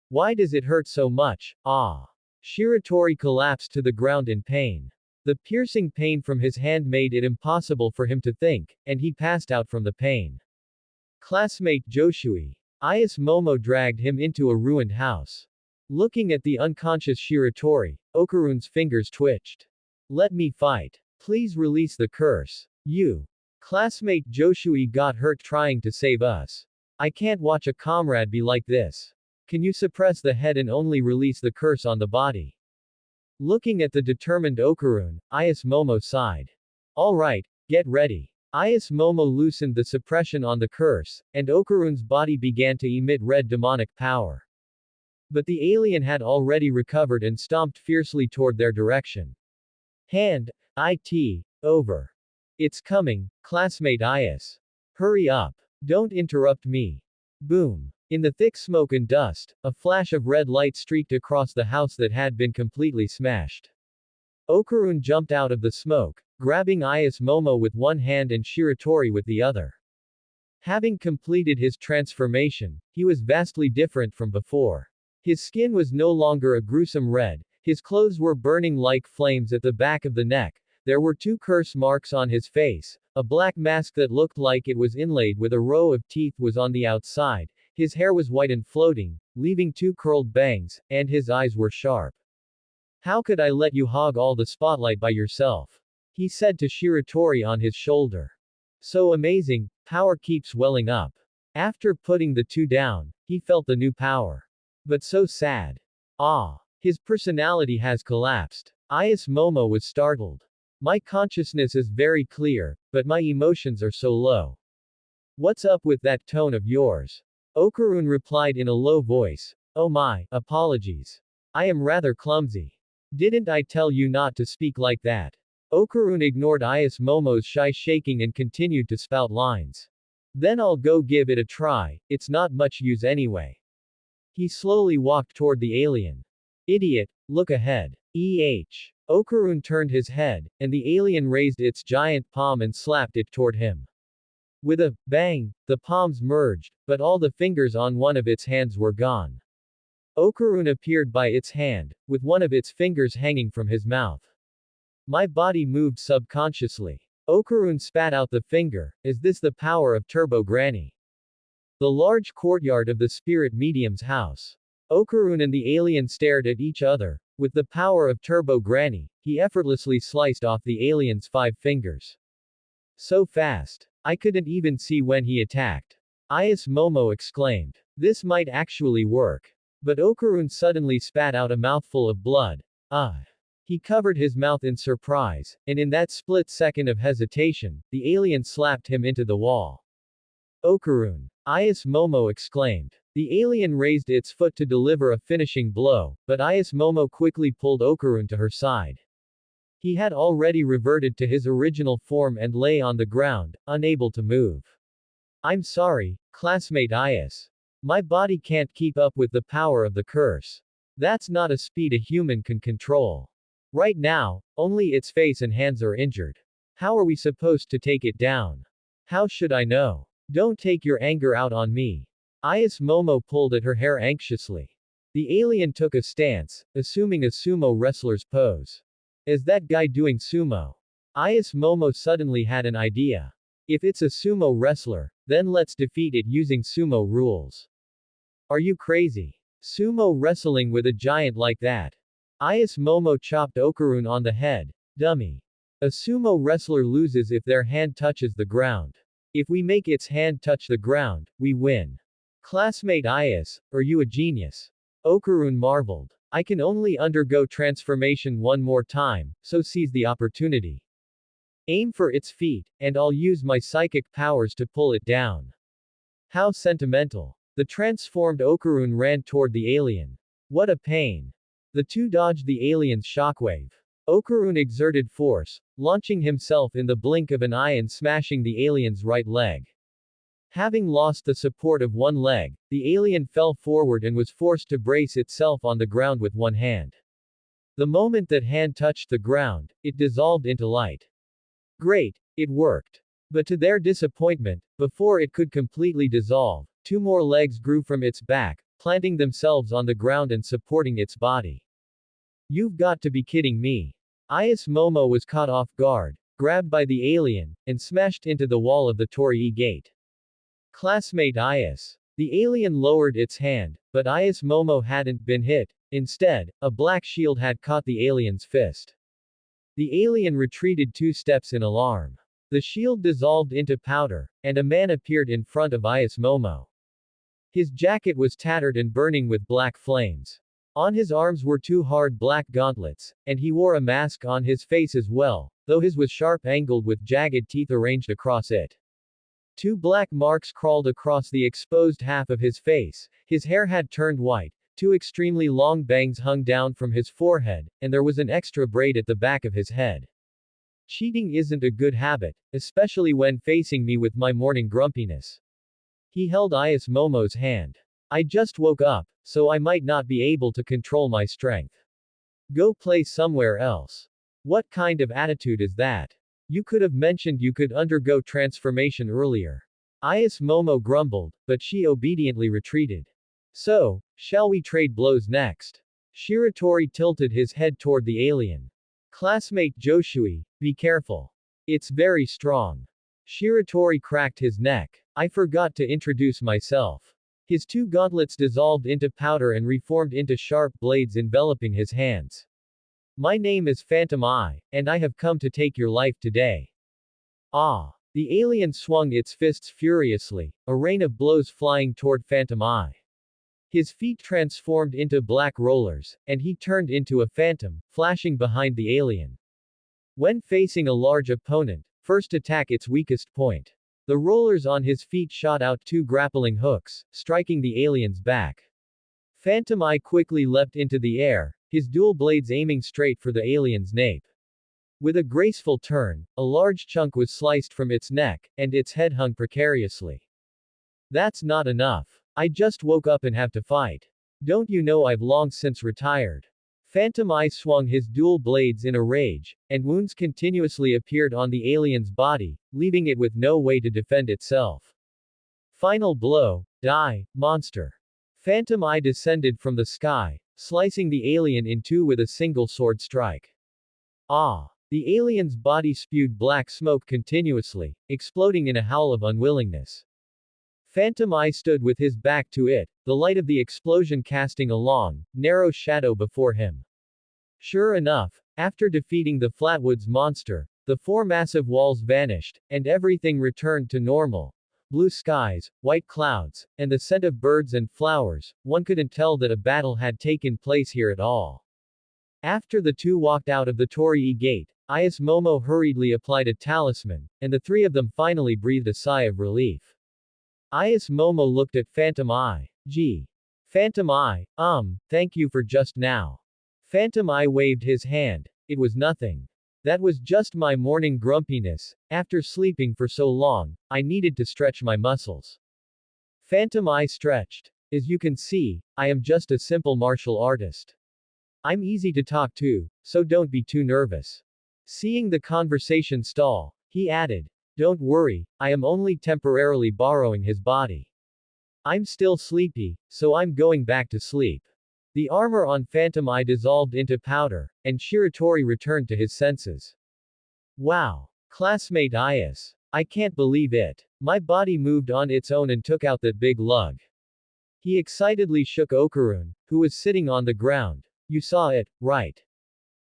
Why does it hurt so much? Ah! Shiratori collapsed to the ground in pain. The piercing pain from his hand made it impossible for him to think, and he passed out from the pain. Classmate Joshui. Ayas Momo dragged him into a ruined house. Looking at the unconscious Shiratori, Okarun's fingers twitched. Let me fight. Please release the curse. You. Classmate Joshui got hurt trying to save us. I can't watch a comrade be like this. Can you suppress the head and only release the curse on the body? Looking at the determined Okarun, Ayas Momo sighed. Alright, get ready. Ayas Momo loosened the suppression on the curse, and Okarun's body began to emit red demonic power. But the alien had already recovered and stomped fiercely toward their direction. Hand, over. It's coming, classmate Ayas. Hurry up. Don't interrupt me. Boom. In the thick smoke and dust, a flash of red light streaked across the house that had been completely smashed. Okarun jumped out of the smoke, grabbing Ayas Momo with one hand and Shiratori with the other. Having completed his transformation, he was vastly different from before. His skin was no longer a gruesome red, his clothes were burning like flames at the back of the neck, there were two curse marks on his face, a black mask that looked like it was inlaid with a row of teeth was on the outside, his hair was white and floating, leaving two curled bangs, and his eyes were sharp. How could I let you hog all the spotlight by yourself? He said to Shiratori on his shoulder. So amazing, power keeps welling up. After putting the two down, he felt the new power. But so sad. Ah. His personality has collapsed. Ayas Momo was startled. My consciousness is very clear, but my emotions are so low. What's up with that tone of yours? Okarun replied in a low voice. Oh my, apologies. I am rather clumsy. Didn't I tell you not to speak like that? Okarun ignored Ayas Momo's shy shaking and continued to spout lines. Then I'll go give it a try, it's not much use anyway. He slowly walked toward the alien. Idiot, look ahead. Okarun turned his head, and the alien raised its giant palm and slapped it toward him. With a bang, the palms merged, but all the fingers on one of its hands were gone. Okarun appeared by its hand, with one of its fingers hanging from his mouth. My body moved subconsciously. Okarun spat out the finger. Is this the power of Turbo Granny? The large courtyard of the spirit medium's house. Okarun and the alien stared at each other. With the power of Turbo Granny, he effortlessly sliced off the alien's 5 fingers. So fast. I couldn't even see when he attacked. Ayas Momo exclaimed. This might actually work. But Okarun suddenly spat out a mouthful of blood. He covered his mouth in surprise, and in that split second of hesitation, the alien slapped him into the wall. Okarun. Ayas Momo exclaimed. The alien raised its foot to deliver a finishing blow, but Ayas Momo quickly pulled Okarun to her side. He had already reverted to his original form and lay on the ground, unable to move. I'm sorry, classmate Ayas. My body can't keep up with the power of the curse. That's not a speed a human can control. Right now, only its face and hands are injured. How are we supposed to take it down? How should I know? Don't take your anger out on me. Ayas Momo pulled at her hair anxiously. The alien took a stance, assuming a sumo wrestler's pose. Is that guy doing sumo? Ayas Momo suddenly had an idea. If it's a sumo wrestler, then let's defeat it using sumo rules. Are you crazy? Sumo wrestling with a giant like that? Ayas Momo chopped Okarun on the head. Dummy. A sumo wrestler loses if their hand touches the ground. If we make its hand touch the ground, we win. Classmate Ayas, are you a genius? Okarun marveled. I can only undergo transformation one more time, so seize the opportunity. Aim for its feet, and I'll use my psychic powers to pull it down. How sentimental. The transformed Okarun ran toward the alien. What a pain. The two dodged the alien's shockwave. Okarun exerted force, launching himself in the blink of an eye and smashing the alien's right leg. Having lost the support of one leg, the alien fell forward and was forced to brace itself on the ground with one hand. The moment that hand touched the ground, it dissolved into light. Great, it worked. But to their disappointment, before it could completely dissolve, 2 more legs grew from its back, planting themselves on the ground and supporting its body. You've got to be kidding me. Ayas Momo was caught off guard, grabbed by the alien, and smashed into the wall of the Torii gate. Classmate Ayas. The alien lowered its hand, but Ayas Momo hadn't been hit. Instead, a black shield had caught the alien's fist. The alien retreated 2 steps in alarm. The shield dissolved into powder, and a man appeared in front of Ayas Momo. His jacket was tattered and burning with black flames. On his arms were 2 hard black gauntlets, and he wore a mask on his face as well, though his was sharp-angled with jagged teeth arranged across it. 2 black marks crawled across the exposed half of his face, his hair had turned white, 2 extremely long bangs hung down from his forehead, and there was an extra braid at the back of his head. Cheating isn't a good habit, especially when facing me with my morning grumpiness. He held Ayas Momo's hand. I just woke up, so I might not be able to control my strength. Go play somewhere else. What kind of attitude is that? You could have mentioned you could undergo transformation earlier. Ayas Momo grumbled, but she obediently retreated. So, shall we trade blows next? Shiratori tilted his head toward the alien. Classmate Joshui, be careful. It's very strong. Shiratori cracked his neck. I forgot to introduce myself. His two gauntlets dissolved into powder and reformed into sharp blades enveloping his hands. My name is Phantom Eye, and I have come to take your life today. Ah! The alien swung its fists furiously, a rain of blows flying toward Phantom Eye. His feet transformed into black rollers, and he turned into a phantom, flashing behind the alien. When facing a large opponent, first attack its weakest point. The rollers on his feet shot out two grappling hooks, striking the alien's back. Phantom Eye quickly leapt into the air, his dual blades aiming straight for the alien's nape. With a graceful turn, a large chunk was sliced from its neck, and its head hung precariously. That's not enough. I just woke up and have to fight. Don't you know I've long since retired? Phantom Eye swung his dual blades in a rage, and wounds continuously appeared on the alien's body, leaving it with no way to defend itself. Final blow, die, monster. Phantom Eye descended from the sky, slicing the alien in two with a single sword strike. Ah! The alien's body spewed black smoke continuously, exploding in a howl of unwillingness. Phantom Eye stood with his back to it, the light of the explosion casting a long, narrow shadow before him. Sure enough, after defeating the Flatwoods monster, the four massive walls vanished, and everything returned to normal. Blue skies, white clouds, and the scent of birds and flowers, one couldn't tell that a battle had taken place here at all. After the two walked out of the Torii gate, Ayas Momo hurriedly applied a talisman, and the three of them finally breathed a sigh of relief. Ayas Momo looked at Phantom Eye. Gee. Phantom Eye, thank you for just now. Phantom Eye waved his hand. It was nothing. That was just my morning grumpiness. After sleeping for so long, I needed to stretch my muscles. Phantom Eye stretched. As you can see, I am just a simple martial artist. I'm easy to talk to, so don't be too nervous. Seeing the conversation stall, he added, don't worry, I am only temporarily borrowing his body. I'm still sleepy, so I'm going back to sleep. The armor on Phantom Eye dissolved into powder, and Shiratori returned to his senses. Wow! Classmate Ayas. I can't believe it. My body moved on its own and took out that big lug. He excitedly shook Okarun, who was sitting on the ground. You saw it, right?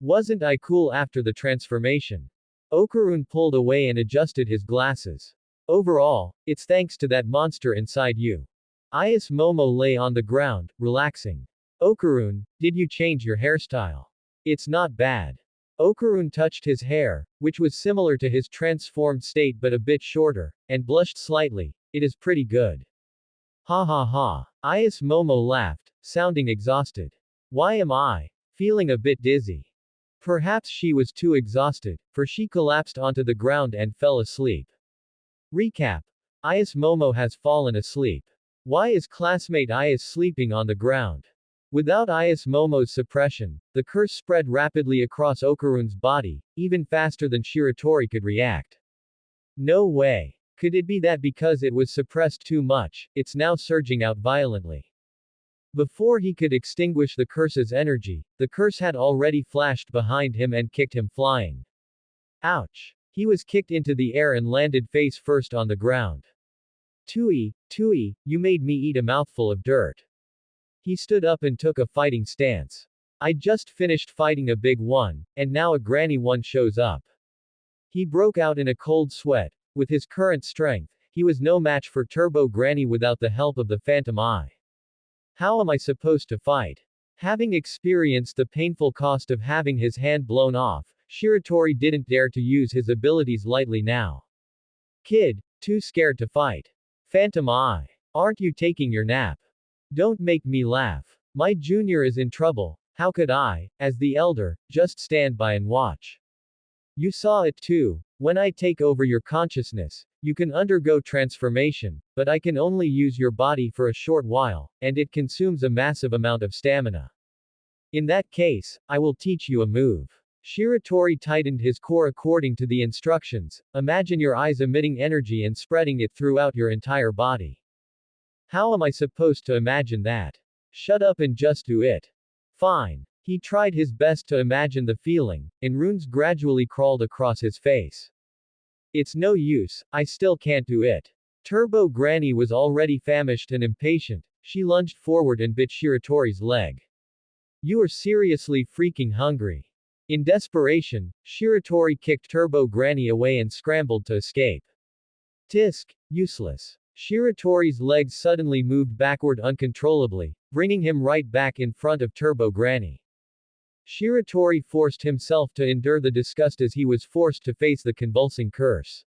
Wasn't I cool after the transformation? Okarun pulled away and adjusted his glasses. Overall, it's thanks to that monster inside you. Ayas Momo lay on the ground, relaxing. Okarun, did you change your hairstyle? It's not bad. Okarun touched his hair, which was similar to his transformed state but a bit shorter, and blushed slightly. It is pretty good. Ha ha ha. Ayas Momo laughed, sounding exhausted. Why am I feeling a bit dizzy? Perhaps she was too exhausted, for she collapsed onto the ground and fell asleep. Recap. Ayas Momo has fallen asleep. Why is classmate Ayas sleeping on the ground? Without Ayas Momo's suppression, the curse spread rapidly across Okarun's body, even faster than Shiratori could react. No way. Could it be that because it was suppressed too much, it's now surging out violently? Before he could extinguish the curse's energy, the curse had already flashed behind him and kicked him flying. Ouch! He was kicked into the air and landed face first on the ground. Tui, you made me eat a mouthful of dirt. He stood up and took a fighting stance. I just finished fighting a big one, and now a granny one shows up. He broke out in a cold sweat. With his current strength, he was no match for Turbo Granny without the help of the Phantom Eye. How am I supposed to fight? Having experienced the painful cost of having his hand blown off, Shiratori didn't dare to use his abilities lightly now. Kid, too scared to fight. Phantom Eye. Aren't you taking your nap? Don't make me laugh. My junior is in trouble. How could I, as the elder, just stand by and watch? You saw it too. When I take over your consciousness, you can undergo transformation, but I can only use your body for a short while, and it consumes a massive amount of stamina. In that case, I will teach you a move. Shiratori tightened his core according to the instructions. Imagine your eyes emitting energy and spreading it throughout your entire body. How am I supposed to imagine that? Shut up and just do it. Fine. He tried his best to imagine the feeling, and runes gradually crawled across his face. It's no use, I still can't do it. Turbo Granny was already famished and impatient. She lunged forward and bit Shiratori's leg. You are seriously freaking hungry. In desperation, Shiratori kicked Turbo Granny away and scrambled to escape. Tisk, useless. Shiratori's legs suddenly moved backward uncontrollably, bringing him right back in front of Turbo Granny. Shiratori forced himself to endure the disgust as he was forced to face the convulsing curse.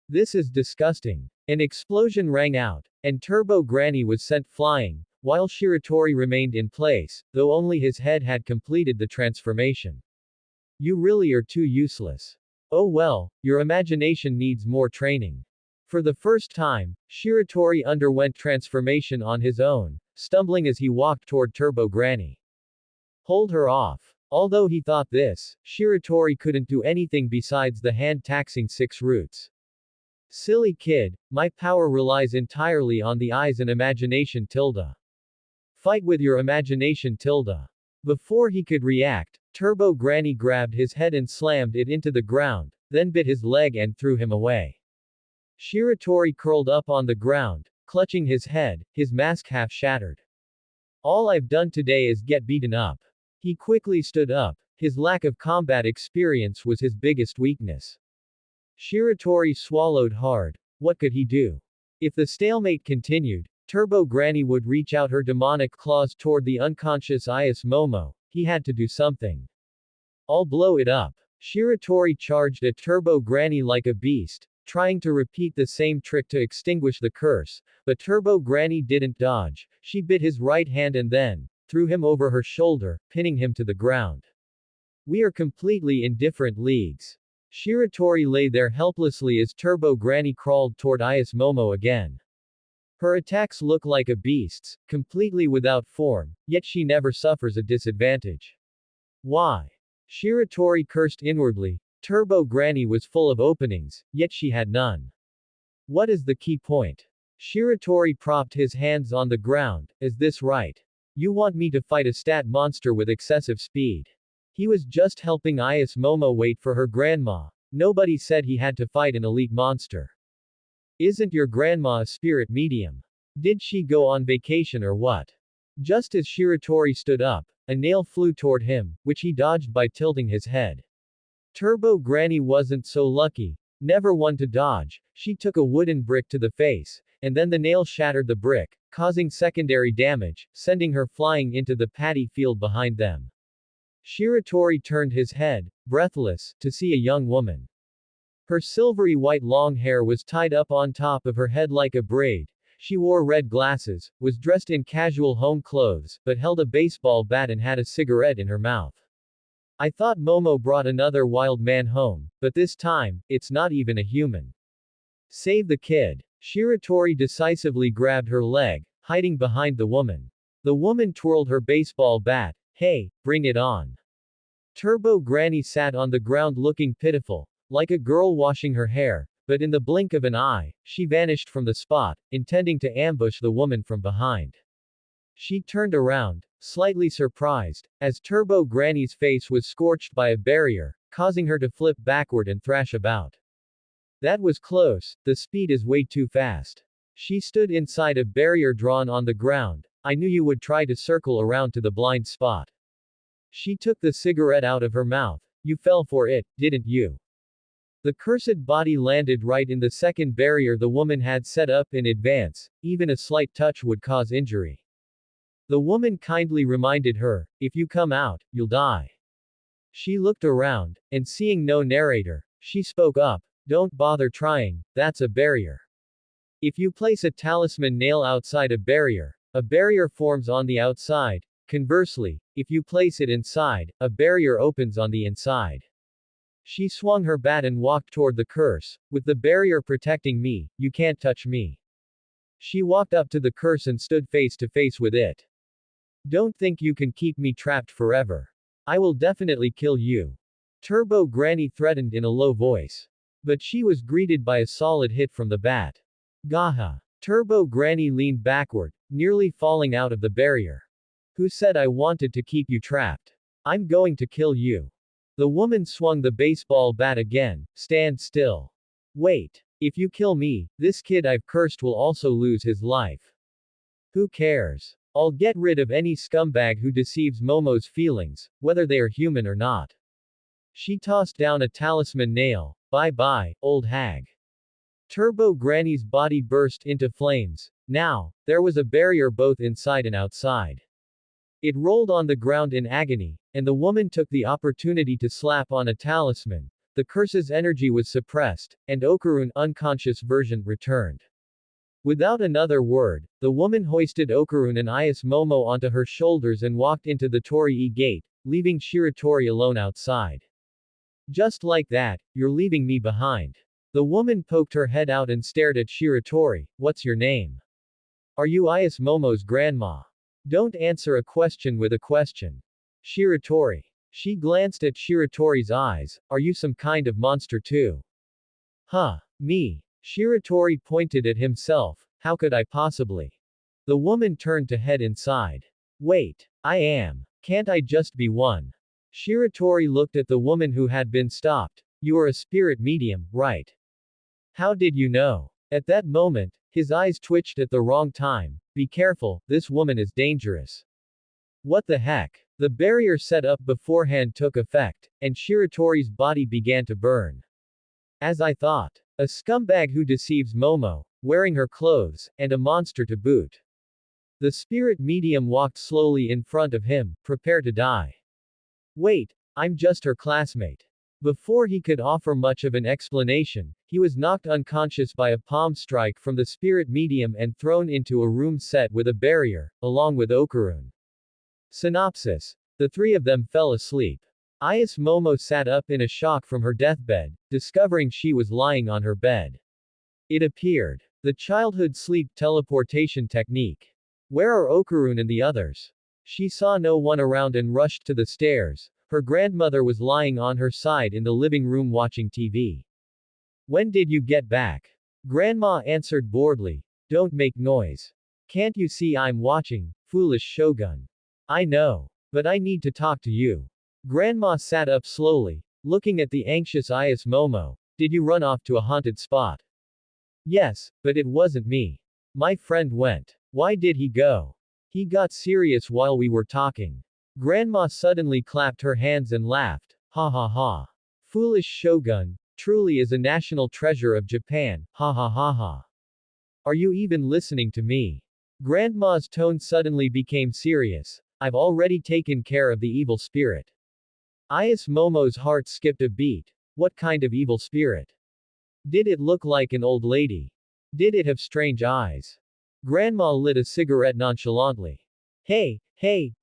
This is disgusting. An explosion rang out, and Turbo Granny was sent flying, while Shiratori remained in place, though only his head had completed the transformation. You really are too useless. Oh well, your imagination needs more training. For the first time, Shiratori underwent transformation on his own, stumbling as he walked toward Turbo Granny. Hold her off. Although he thought this, Shiratori couldn't do anything besides the hand-taxing 6 roots. Silly kid, my power relies entirely on the eyes and imagination tilde. Fight with your imagination tilde. Before he could react, Turbo Granny grabbed his head and slammed it into the ground, then bit his leg and threw him away. Shiratori curled up on the ground, clutching his head, his mask half shattered. All I've done today is get beaten up. He quickly stood up. His lack of combat experience was his biggest weakness. Shiratori swallowed hard. What could he do? If the stalemate continued, Turbo Granny would reach out her demonic claws toward the unconscious Ayas Momo. He had to do something. I'll blow it up. Shiratori charged at Turbo Granny like a beast, trying to repeat the same trick to extinguish the curse, but Turbo Granny didn't dodge. She bit his right hand and then threw him over her shoulder, pinning him to the ground. We are completely in different leagues. Shiratori lay there helplessly as Turbo Granny crawled toward Ayas Momo again. Her attacks look like a beast's, completely without form, yet she never suffers a disadvantage. Why? Shiratori cursed inwardly. Turbo Granny was full of openings, yet she had none. What is the key point? Shiratori propped his hands on the ground. Is this right? You want me to fight a stat monster with excessive speed? He was just helping Ayas Momo wait for her grandma. Nobody said he had to fight an elite monster. Isn't your grandma a spirit medium? Did she go on vacation or what? Just as Shiratori stood up, a nail flew toward him, which he dodged by tilting his head. Turbo Granny wasn't so lucky. Never one to dodge. She took a wooden brick to the face, and then the nail shattered the brick, causing secondary damage, sending her flying into the paddy field behind them. Shiratori turned his head, breathless, to see a young woman. Her silvery white long hair was tied up on top of her head like a braid. She wore red glasses, was dressed in casual home clothes, but held a baseball bat and had a cigarette in her mouth. I thought Momo brought another wild man home, but this time, it's not even a human. Save the kid. Shiratori decisively grabbed her leg, hiding behind the woman. The woman twirled her baseball bat. Hey, bring it on. Turbo Granny sat on the ground looking pitiful, like a girl washing her hair, but in the blink of an eye, she vanished from the spot, intending to ambush the woman from behind. She turned around, slightly surprised, as Turbo Granny's face was scorched by a barrier, causing her to flip backward and thrash about. That was close, the speed is way too fast. She stood inside a barrier drawn on the ground. I knew you would try to circle around to the blind spot. She took the cigarette out of her mouth. You fell for it, didn't you? The cursed body landed right in the second barrier the woman had set up in advance. Even a slight touch would cause injury. The woman kindly reminded her, if you come out, you'll die. She looked around, and seeing no narrator, she spoke up. Don't bother trying, that's a barrier. If you place a talisman nail outside a barrier forms on the outside. Conversely, if you place it inside, a barrier opens on the inside. She swung her bat and walked toward the curse. With the barrier protecting me, you can't touch me. She walked up to the curse and stood face to face with it. Don't think you can keep me trapped forever. I will definitely kill you. Turbo Granny threatened in a low voice. But she was greeted by a solid hit from the bat. Gaha. Turbo Granny leaned backward, nearly falling out of the barrier. Who said I wanted to keep you trapped? I'm going to kill you. The woman swung the baseball bat again. Stand still. Wait. If you kill me, this kid I've cursed will also lose his life. Who cares? I'll get rid of any scumbag who deceives Momo's feelings, whether they are human or not. She tossed down a talisman nail. Bye bye, old hag. Turbo Granny's body burst into flames. Now, there was a barrier both inside and outside. It rolled on the ground in agony, and the woman took the opportunity to slap on a talisman. The curse's energy was suppressed, and Okarun unconscious version returned. Without another word, the woman hoisted Okarun and Ayase Momo onto her shoulders and walked into the Torii gate, leaving Shiratori alone outside. Just like that, you're leaving me behind. The woman poked her head out and stared at Shiratori. What's your name? Are you Ayase Momo's grandma? Don't answer a question with a question. Shiratori. She glanced at Shiratori's eyes. Are you some kind of monster too? Huh. Me. Shiratori pointed at himself. How could I possibly? The woman turned to head inside. Wait. I am. Can't I just be one? Shiratori looked at the woman who had been stopped. You are a spirit medium, right? How did you know? At that moment, his eyes twitched at the wrong time. Be careful, this woman is dangerous. What the heck? The barrier set up beforehand took effect, and Shiratori's body began to burn. As I thought. A scumbag who deceives Momo, wearing her clothes, and a monster to boot. The spirit medium walked slowly in front of him, prepare to die. Wait, I'm just her classmate. Before he could offer much of an explanation, he was knocked unconscious by a palm strike from the spirit medium and thrown into a room set with a barrier, along with Okarun. Synopsis. The three of them fell asleep. Ayase Momo sat up in a shock from her deathbed, discovering she was lying on her bed. It appeared. The childhood sleep teleportation technique. Where are Okarun and the others? She saw no one around and rushed to the stairs. Her grandmother was lying on her side in the living room watching TV. When did you get back? Grandma answered boredly. Don't make noise. Can't you see I'm watching, foolish shogun? I know. But I need to talk to you. Grandma sat up slowly, looking at the anxious Ayase Momo. Did you run off to a haunted spot? Yes, but it wasn't me. My friend went. Why did he go? He got serious while we were talking. Grandma suddenly clapped her hands and laughed. Ha ha ha. Foolish shogun, truly is a national treasure of Japan. Ha ha ha ha. Are you even listening to me? Grandma's tone suddenly became serious. I've already taken care of the evil spirit. Ayase Momo's heart skipped a beat. What kind of evil spirit? Did it look like an old lady? Did it have strange eyes? Grandma lit a cigarette nonchalantly. Hey,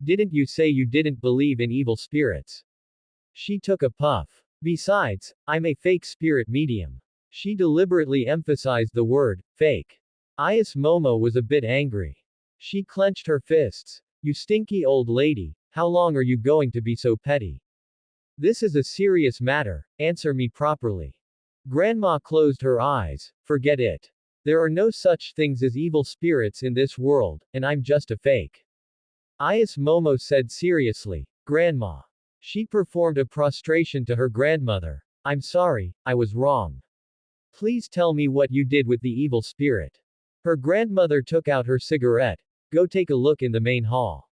didn't you say you didn't believe in evil spirits? She took a puff. Besides, I'm a fake spirit medium. She deliberately emphasized the word, fake. Ayase Momo was a bit angry. She clenched her fists. You stinky old lady, how long are you going to be so petty? This is a serious matter, answer me properly. Grandma closed her eyes. Forget it. There are no such things as evil spirits in this world, and I'm just a fake. Ayase Momo said seriously. Grandma. She performed a prostration to her grandmother. I'm sorry, I was wrong. Please tell me what you did with the evil spirit. Her grandmother took out her cigarette. Go take a look in the main hall.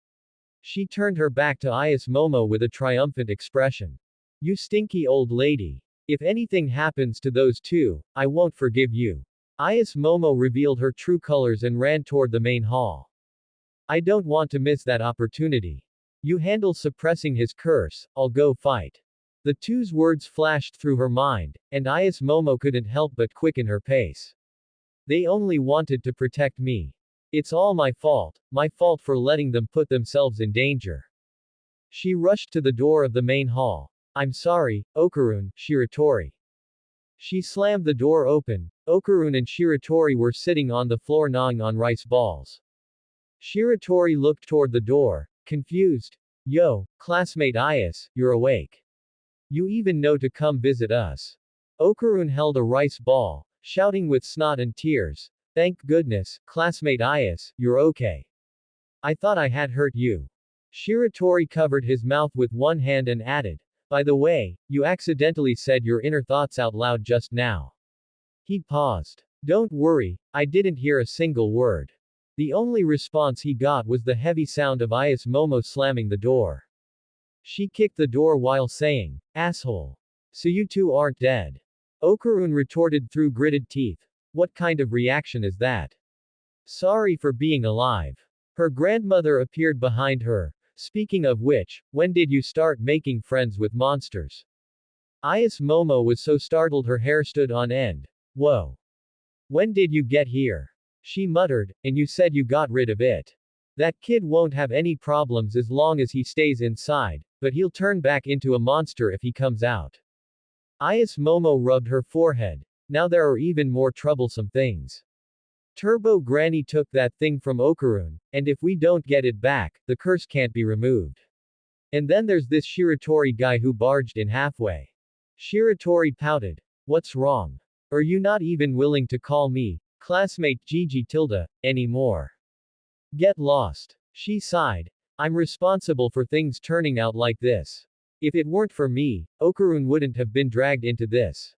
She turned her back to Ayase Momo with a triumphant expression. You stinky old lady. If anything happens to those two, I won't forgive you. Ayase Momo revealed her true colors and ran toward the main hall. I don't want to miss that opportunity. You handle suppressing his curse, I'll go fight. The two's words flashed through her mind, and Ayase Momo couldn't help but quicken her pace. They only wanted to protect me. It's all my fault for letting them put themselves in danger. She rushed to the door of the main hall. I'm sorry, Okarun, Shiratori. She slammed the door open. Okarun and Shiratori were sitting on the floor gnawing on rice balls. Shiratori looked toward the door, confused. Yo, classmate Ayase, you're awake. You even know to come visit us. Okarun held a rice ball, shouting with snot and tears. Thank goodness, classmate Ias, you're okay. I thought I had hurt you. Shiratori covered his mouth with one hand and added, by the way, you accidentally said your inner thoughts out loud just now. He paused. Don't worry, I didn't hear a single word. The only response he got was the heavy sound of Ayas Momo slamming the door. She kicked the door while saying, asshole. So you two aren't dead. Okarun retorted through gritted teeth. What kind of reaction is that? Sorry for being alive. Her grandmother appeared behind her. Speaking of which, when did you start making friends with monsters? Ayas Momo was so startled her hair stood on end. Whoa. When did you get here? She muttered, and you said you got rid of it. That kid won't have any problems as long as he stays inside, but he'll turn back into a monster if he comes out. Ayas Momo rubbed her forehead. Now there are even more troublesome things. Turbo Granny took that thing from Okarun, and if we don't get it back, the curse can't be removed. And then there's this Shiratori guy who barged in halfway. Shiratori pouted. What's wrong? Are you not even willing to call me, classmate Gigi Tilda, anymore? Get lost. She sighed. I'm responsible for things turning out like this. If it weren't for me, Okarun wouldn't have been dragged into this.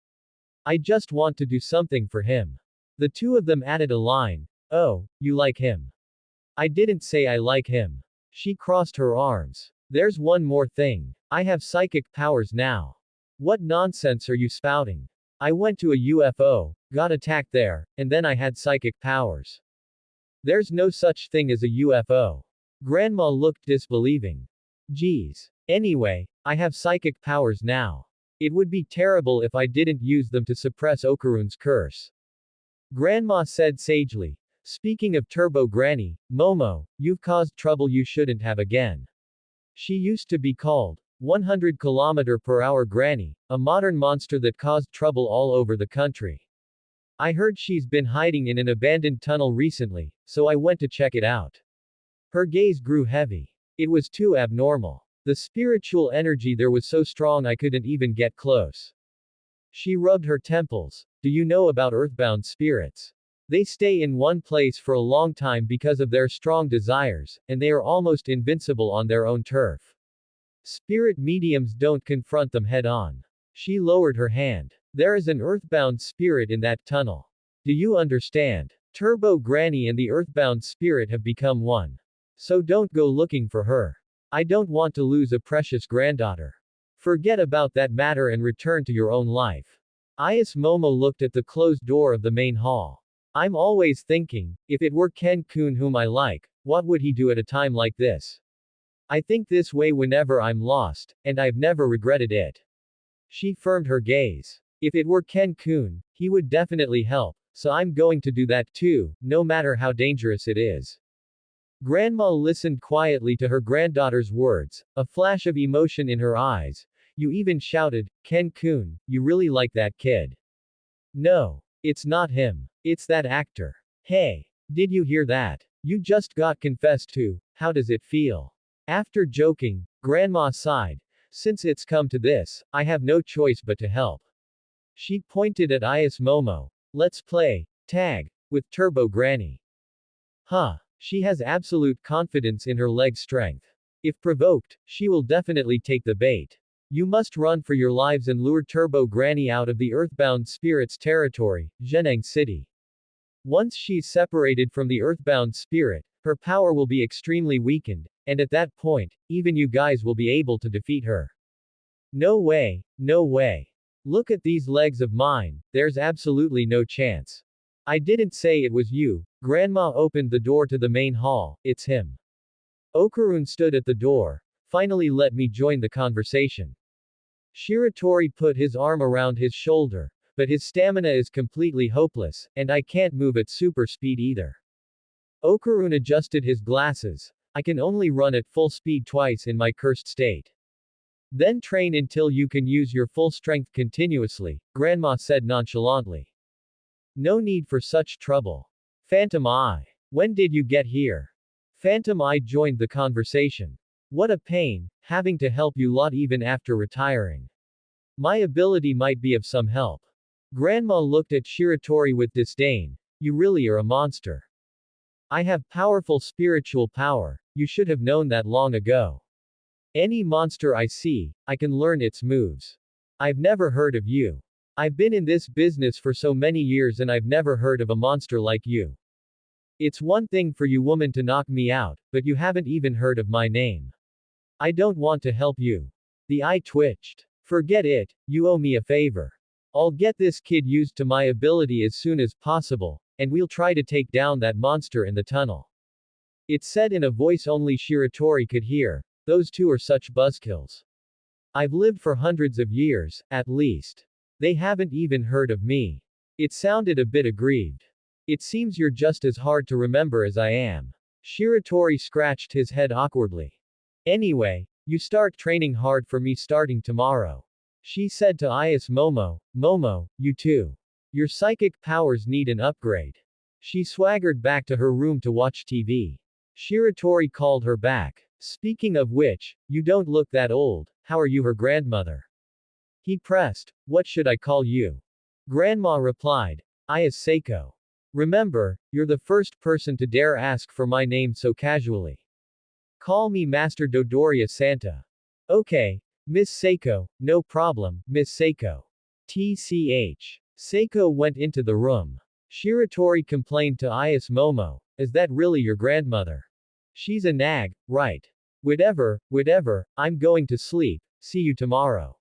I just want to do something for him. The two of them added a line. Oh, you like him. I didn't say I like him. She crossed her arms. There's one more thing. I have psychic powers now. What nonsense are you spouting? I went to a UFO, got attacked there, and then I had psychic powers. There's no such thing as a UFO. Grandma looked disbelieving. Geez. Anyway, I have psychic powers now. It would be terrible if I didn't use them to suppress Okarun's curse. Grandma said sagely. Speaking of Turbo Granny, Momo, you've caused trouble you shouldn't have again. She used to be called 100 km/h Granny, a modern monster that caused trouble all over the country. I heard she's been hiding in an abandoned tunnel recently, so I went to check it out. Her gaze grew heavy. It was too abnormal. The spiritual energy there was so strong I couldn't even get close. She rubbed her temples. Do you know about earthbound spirits? They stay in one place for a long time because of their strong desires, and they are almost invincible on their own turf. Spirit mediums don't confront them head on. She lowered her hand. There is an earthbound spirit in that tunnel. Do you understand? Turbo Granny and the earthbound spirit have become one. So don't go looking for her. I don't want to lose a precious granddaughter. Forget about that matter and return to your own life. Ayas Momo looked at the closed door of the main hall. I'm always thinking, if it were Ken-kun whom I like, what would he do at a time like this? I think this way whenever I'm lost, and I've never regretted it. She firmed her gaze. If it were Ken-kun, he would definitely help, so I'm going to do that too, no matter how dangerous it is. Grandma listened quietly to her granddaughter's words, a flash of emotion in her eyes. You even shouted, Ken-kun, you really like that kid. No. It's not him. It's that actor. Hey. Did you hear that? You just got confessed to. How does it feel? After joking, Grandma sighed. Since it's come to this, I have no choice but to help. She pointed at Ayas Momo. Let's play tag with Turbo Granny. Huh. She has absolute confidence in her leg strength. If provoked, she will definitely take the bait. You must run for your lives and lure Turbo Granny out of the earthbound spirit's territory, Zheneng City. Once she's separated from the earthbound spirit, her power will be extremely weakened, and at that point, even you guys will be able to defeat her. No way, no way. Look at these legs of mine, there's absolutely no chance. I didn't say it was you. Grandma opened the door to the main hall. It's him. Okarun stood at the door. Finally let me join the conversation. Shiratori put his arm around his shoulder, but his stamina is completely hopeless, and I can't move at super speed either. Okarun adjusted his glasses. I can only run at full speed twice in my cursed state. Then train until you can use your full strength continuously, Grandma said nonchalantly. No need for such trouble. Phantom Eye. When did you get here? Phantom Eye joined the conversation. What a pain, having to help you lot even after retiring. My ability might be of some help. Grandma looked at Shiratori with disdain. You really are a monster. I have powerful spiritual power. You should have known that long ago. Any monster I see, I can learn its moves. I've never heard of you. I've been in this business for so many years and I've never heard of a monster like you. It's one thing for you woman to knock me out, but you haven't even heard of my name. I don't want to help you. The eye twitched. Forget it, you owe me a favor. I'll get this kid used to my ability as soon as possible, and we'll try to take down that monster in the tunnel. It said in a voice only Shiratori could hear. Those two are such buzzkills. I've lived for hundreds of years, at least. They haven't even heard of me. It sounded a bit aggrieved. It seems you're just as hard to remember as I am. Shiratori scratched his head awkwardly. Anyway, you start training hard for me starting tomorrow. She said to Ayas Momo, Momo, you too. Your psychic powers need an upgrade. She swaggered back to her room to watch TV. Shiratori called her back. Speaking of which, you don't look that old, how are you her grandmother? He pressed, what should I call you? Grandma replied, Ayas Seiko. Remember, you're the first person to dare ask for my name so casually. Call me Master Dodoria Santa. Okay, Miss Seiko, no problem, Miss Seiko. TCH. Seiko went into the room. Shiratori complained to Ayas Momo, is that really your grandmother? She's a nag, right? Whatever, I'm going to sleep, see you tomorrow.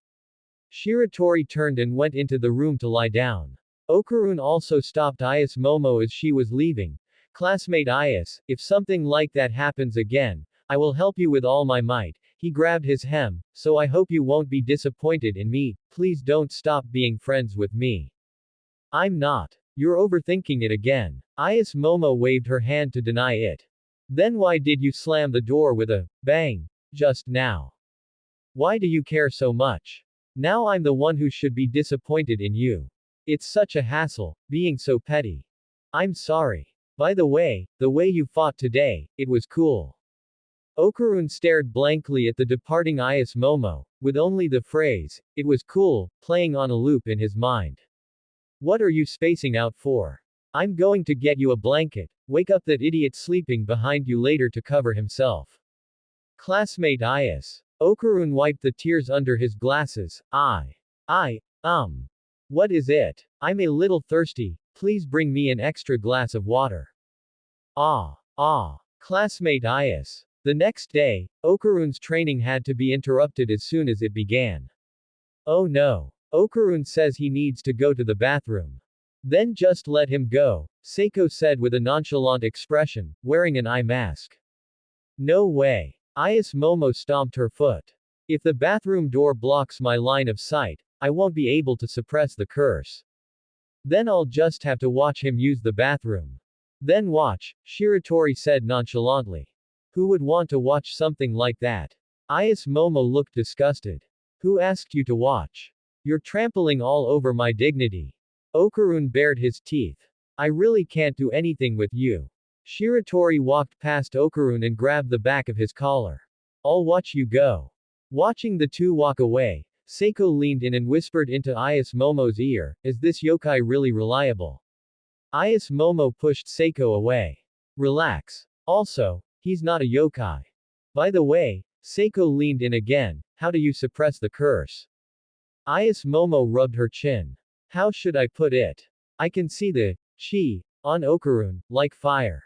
Shiratori turned and went into the room to lie down. Okarun also stopped Ayas Momo as she was leaving. Classmate Ayas, if something like that happens again, I will help you with all my might. He grabbed his hem, so I hope you won't be disappointed in me, please don't stop being friends with me. I'm not. You're overthinking it again. Ayas Momo waved her hand to deny it. Then why did you slam the door with a bang just now? Why do you care so much? Now I'm the one who should be disappointed in you. It's such a hassle, being so petty. I'm sorry. By the way you fought today, it was cool. Okarun stared blankly at the departing Ayas Momo, with only the phrase, it was cool, playing on a loop in his mind. What are you spacing out for? I'm going to get you a blanket. Wake up that idiot sleeping behind you later to cover himself. Classmate Ayas. Okarun wiped the tears under his glasses. What is it? I'm a little thirsty, please bring me an extra glass of water. Classmate Ayas. The next day, Okarun's training had to be interrupted as soon as it began. Oh no. Okarun says he needs to go to the bathroom. Then just let him go, Seiko said with a nonchalant expression, wearing an eye mask. No way. Ayas Momo stomped her foot. If the bathroom door blocks my line of sight, I won't be able to suppress the curse. Then I'll just have to watch him use the bathroom. Then watch, Shiratori said nonchalantly. Who would want to watch something like that? Ayas Momo looked disgusted. Who asked you to watch? You're trampling all over my dignity. Okarun bared his teeth. I really can't do anything with you. Shiratori walked past Okarun and grabbed the back of his collar. I'll watch you go. Watching the two walk away, Seiko leaned in and whispered into Ayas Momo's ear, is this yokai really reliable? Ayas Momo pushed Seiko away. Relax. Also, he's not a yokai. By the way, Seiko leaned in again, how do you suppress the curse? Ayas Momo rubbed her chin. How should I put it? I can see the chi on Okarun, like fire.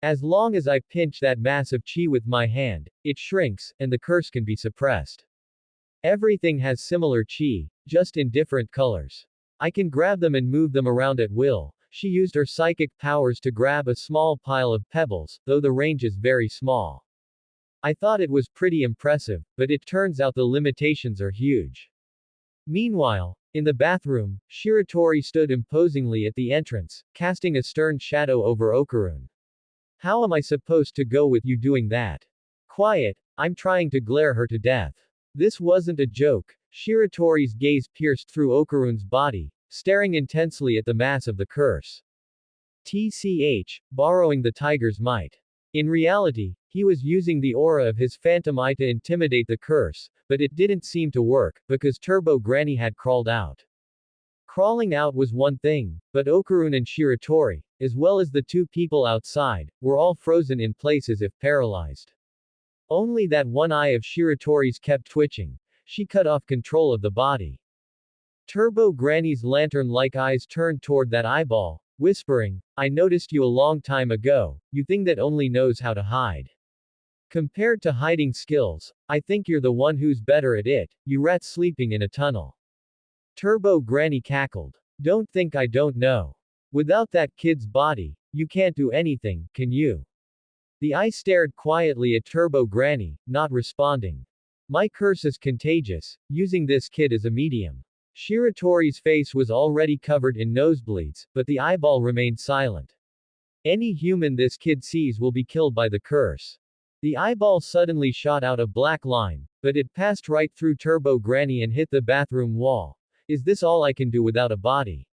As long as I pinch that mass of chi with my hand, it shrinks, and the curse can be suppressed. Everything has similar chi, just in different colors. I can grab them and move them around at will. She used her psychic powers to grab a small pile of pebbles, though the range is very small. I thought it was pretty impressive, but it turns out the limitations are huge. Meanwhile, in the bathroom, Shiratori stood imposingly at the entrance, casting a stern shadow over Okarun. How am I supposed to go with you doing that? Quiet, I'm trying to glare her to death. This wasn't a joke. Shiratori's gaze pierced through Okarun's body, staring intensely at the mass of the curse. TCH, borrowing the tiger's might. In reality, he was using the aura of his phantom eye to intimidate the curse, but it didn't seem to work, because Turbo Granny had crawled out. Crawling out was one thing, but Okarun and Shiratori, as well as the two people outside, were all frozen in place as if paralyzed. Only that one eye of Shiratori's kept twitching. She cut off control of the body. Turbo Granny's lantern-like eyes turned toward that eyeball, whispering, "I noticed you a long time ago, you thing that only knows how to hide. Compared to hiding skills, I think you're the one who's better at it, you rat sleeping in a tunnel." Turbo Granny cackled. "Don't think I don't know. Without that kid's body, you can't do anything, can you?" The eye stared quietly at Turbo Granny, not responding. "My curse is contagious, using this kid as a medium." Shiratori's face was already covered in nosebleeds, but the eyeball remained silent. "Any human this kid sees will be killed by the curse." The eyeball suddenly shot out a black line, but it passed right through Turbo Granny and hit the bathroom wall. "Is this all I can do without a body?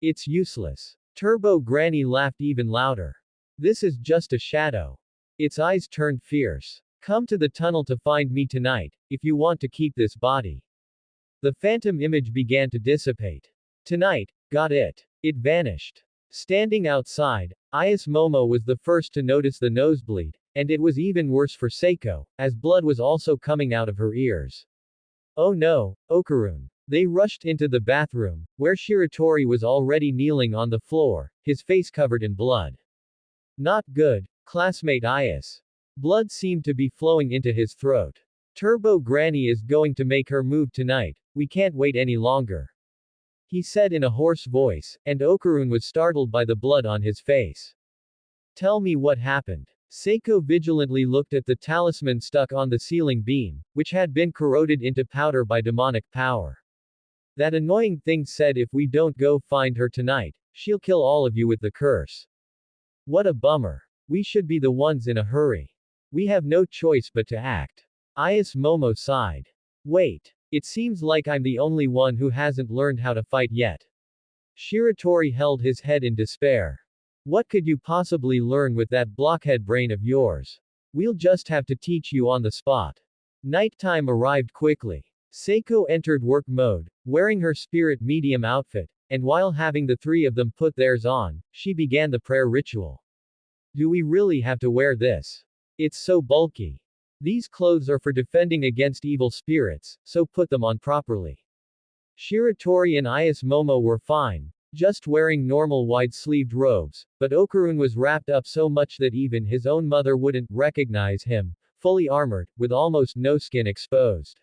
It's useless." Turbo Granny laughed even louder. "This is just a shadow." Its eyes turned fierce. "Come to the tunnel to find me tonight, if you want to keep this body." The phantom image began to dissipate. "Tonight, got it." It vanished. Standing outside, Ayas Momo was the first to notice the nosebleed, and it was even worse for Seiko, as blood was also coming out of her ears. "Oh no, Okarun." They rushed into the bathroom, where Shiratori was already kneeling on the floor, his face covered in blood. "Not good, classmate Ayas." Blood seemed to be flowing into his throat. "Turbo Granny is going to make her move tonight, we can't wait any longer," he said in a hoarse voice, and Okarun was startled by the blood on his face. "Tell me what happened." Seiko vigilantly looked at the talisman stuck on the ceiling beam, which had been corroded into powder by demonic power. "That annoying thing said if we don't go find her tonight, she'll kill all of you with the curse. What a bummer. We should be the ones in a hurry. We have no choice but to act." Ayas Momo sighed. "Wait. It seems like I'm the only one who hasn't learned how to fight yet." Shiratori held his head in despair. "What could you possibly learn with that blockhead brain of yours? We'll just have to teach you on the spot." Nighttime arrived quickly. Seiko entered work mode, wearing her spirit medium outfit, and while having the three of them put theirs on, she began the prayer ritual. "Do we really have to wear this? It's so bulky. These clothes are for defending against evil spirits, so put them on properly." Shiratori and Ayas Momo were fine, just wearing normal wide-sleeved robes, but Okarun was wrapped up so much that even his own mother wouldn't recognize him, fully armored, with almost no skin exposed.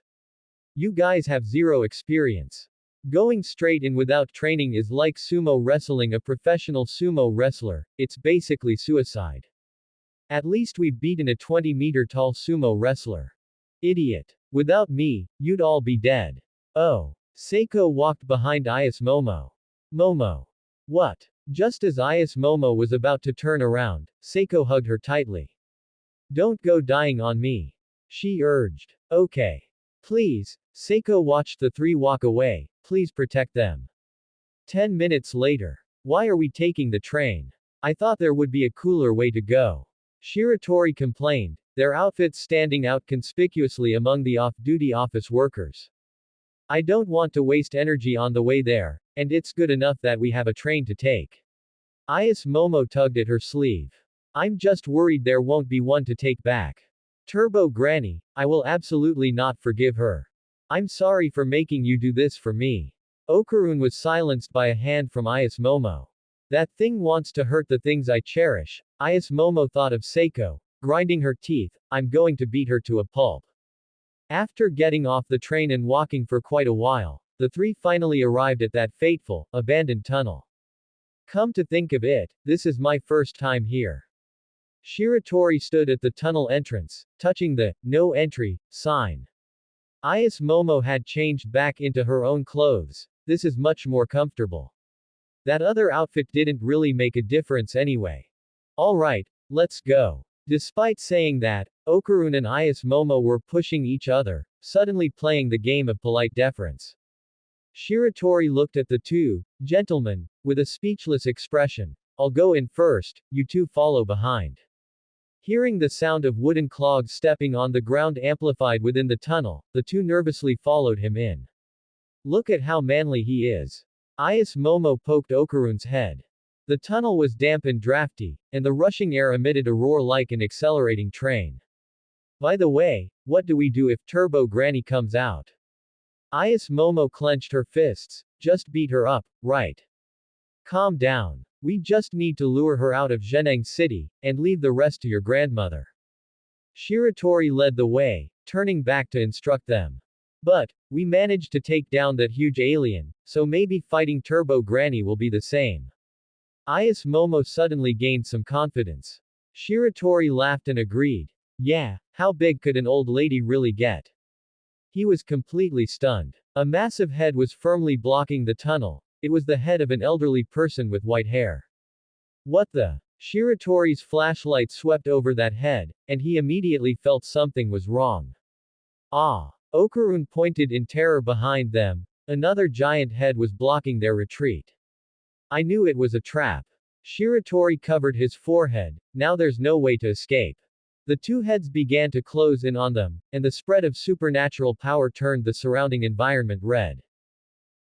"You guys have zero experience. Going straight in without training is like sumo wrestling a professional sumo wrestler, it's basically suicide. At least we've beaten a 20-meter tall sumo wrestler. Idiot. Without me, you'd all be dead." "Oh." Seiko walked behind Ayas Momo. "Momo." "What?" Just as Ayas Momo was about to turn around, Seiko hugged her tightly. "Don't go dying on me," she urged. "Okay. Please." Seiko watched the three walk away. "Please protect them." 10 minutes later. "Why are we taking the train? I thought there would be a cooler way to go." Shiratori complained, their outfits standing out conspicuously among the off-duty office workers. "I don't want to waste energy on the way there, and it's good enough that we have a train to take." Ayas Momo tugged at her sleeve. "I'm just worried there won't be one to take back. Turbo Granny, I will absolutely not forgive her. I'm sorry for making you do this for me." Okarun was silenced by a hand from Ayas Momo. "That thing wants to hurt the things I cherish." Ayas Momo thought of Seiko, grinding her teeth. "I'm going to beat her to a pulp." After getting off the train and walking for quite a while, the three finally arrived at that fateful, abandoned tunnel. "Come to think of it, this is my first time here." Shiratori stood at the tunnel entrance, touching the "No Entry" sign. Ayas Momo had changed back into her own clothes. "This is much more comfortable. That other outfit didn't really make a difference anyway. Alright, let's go." Despite saying that, Okarun and Ayas Momo were pushing each other, suddenly playing the game of polite deference. Shiratori looked at the two gentlemen with a speechless expression. "I'll go in first, you two follow behind." Hearing the sound of wooden clogs stepping on the ground amplified within the tunnel, the two nervously followed him in. Look at how manly he is. Ayas Momo poked Okarun's head. The tunnel was damp and drafty, and the rushing air emitted a roar like an accelerating train. By the way, what do we do if Turbo Granny comes out? Ayas Momo clenched her fists. Just beat her up, right? Calm down. We just need to lure her out of Zheneng City, and leave the rest to your grandmother. Shiratori led the way, turning back to instruct them. But, we managed to take down that huge alien, so maybe fighting Turbo Granny will be the same. Ayas Momo suddenly gained some confidence. Shiratori laughed and agreed. Yeah, how big could an old lady really get? He was completely stunned. A massive head was firmly blocking the tunnel. It was the head of an elderly person with white hair. What the? Shiratori's flashlight swept over that head, and he immediately felt something was wrong. Ah! Okarun pointed in terror behind them. Another giant head was blocking their retreat. I knew it was a trap. Shiratori covered his forehead. Now there's no way to escape. The two heads began to close in on them, and the spread of supernatural power turned the surrounding environment red.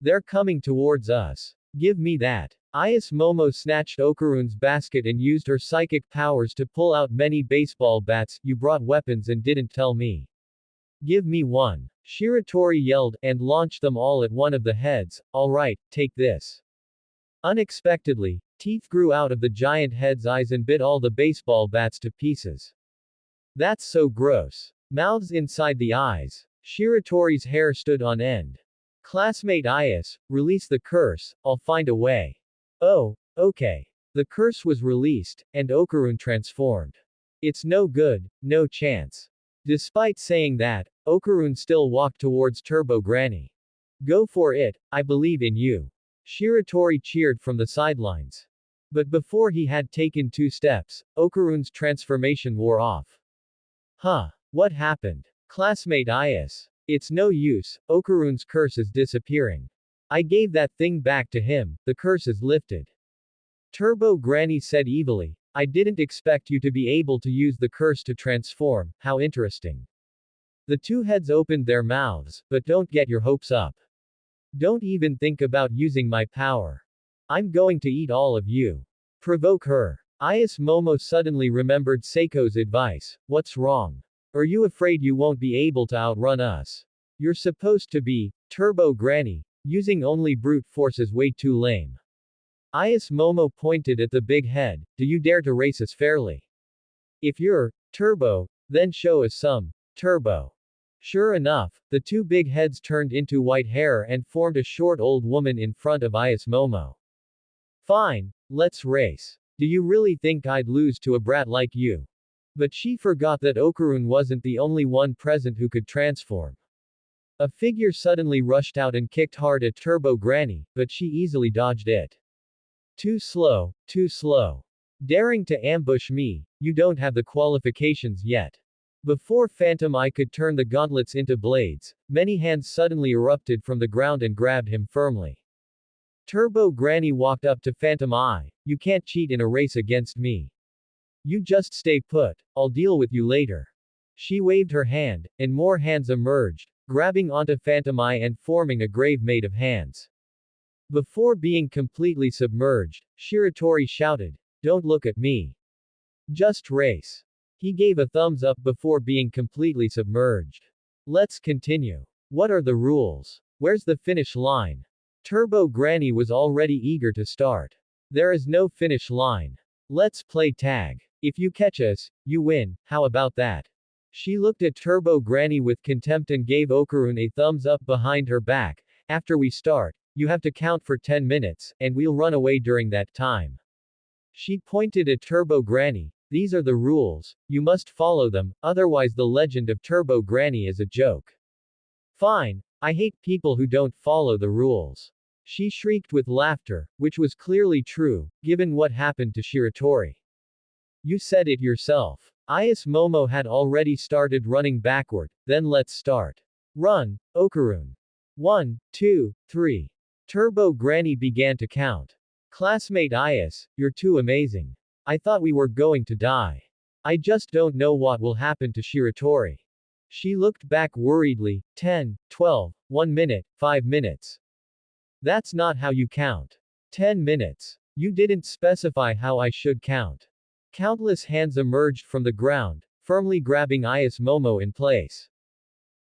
They're coming towards us. Give me that. Ayas Momo snatched Okarun's basket and used her psychic powers to pull out many baseball bats. You brought weapons and didn't tell me. Give me one. Shiratori yelled, and launched them all at one of the heads. Alright, take this. Unexpectedly, teeth grew out of the giant head's eyes and bit all the baseball bats to pieces. That's so gross. Mouths inside the eyes. Shiratori's hair stood on end. Classmate Ayas, release the curse, I'll find a way. Oh, okay. The curse was released, and Okarun transformed. It's no good, no chance. Despite saying that, Okarun still walked towards Turbo Granny. Go for it, I believe in you. Shiratori cheered from the sidelines. But before he had taken 2 steps, Okarun's transformation wore off. Huh, what happened? Classmate Ayas. It's no use, Okarun's curse is disappearing. I gave that thing back to him, the curse is lifted. Turbo Granny said evilly, I didn't expect you to be able to use the curse to transform, how interesting. The two heads opened their mouths, but don't get your hopes up. Don't even think about using my power. I'm going to eat all of you. Provoke her. Ayas Momo suddenly remembered Seiko's advice. What's wrong? Are you afraid you won't be able to outrun us? You're supposed to be, Turbo Granny. Using only brute force is way too lame. Ayas Momo pointed at the big head. Do you dare to race us fairly? If you're, Turbo, then show us some, Turbo. Sure enough, the two big heads turned into white hair and formed a short old woman in front of Ayas Momo. Fine, let's race. Do you really think I'd lose to a brat like you? But she forgot that Okarun wasn't the only one present who could transform. A figure suddenly rushed out and kicked hard at Turbo Granny, but she easily dodged it. Too slow, too slow. Daring to ambush me, you don't have the qualifications yet. Before Phantom Eye could turn the gauntlets into blades, many hands suddenly erupted from the ground and grabbed him firmly. Turbo Granny walked up to Phantom Eye. You can't cheat in a race against me. You just stay put, I'll deal with you later. She waved her hand, and more hands emerged, grabbing onto Phantom Eye and forming a grave made of hands. Before being completely submerged, Shiratori shouted, Don't look at me. Just race. He gave a thumbs up before being completely submerged. Let's continue. What are the rules? Where's the finish line? Turbo Granny was already eager to start. There is no finish line. Let's play tag. If you catch us, you win, how about that? She looked at Turbo Granny with contempt and gave Okarun a thumbs up behind her back. After we start, you have to count for 10 minutes, and we'll run away during that time. She pointed at Turbo Granny. These are the rules, you must follow them, otherwise the legend of Turbo Granny is a joke. Fine, I hate people who don't follow the rules. She shrieked with laughter, which was clearly true, given what happened to Shiratori. You said it yourself. Ayas Momo had already started running backward, then let's start. Run, Okarun. 1, 2, 3. Turbo Granny began to count. Classmate Ayas, you're too amazing. I thought we were going to die. I just don't know what will happen to Shiratori. She looked back worriedly. 10, 12, 1 minute, 5 minutes. That's not how you count. 10 minutes. You didn't specify how I should count. Countless hands emerged from the ground, firmly grabbing Ayas Momo in place.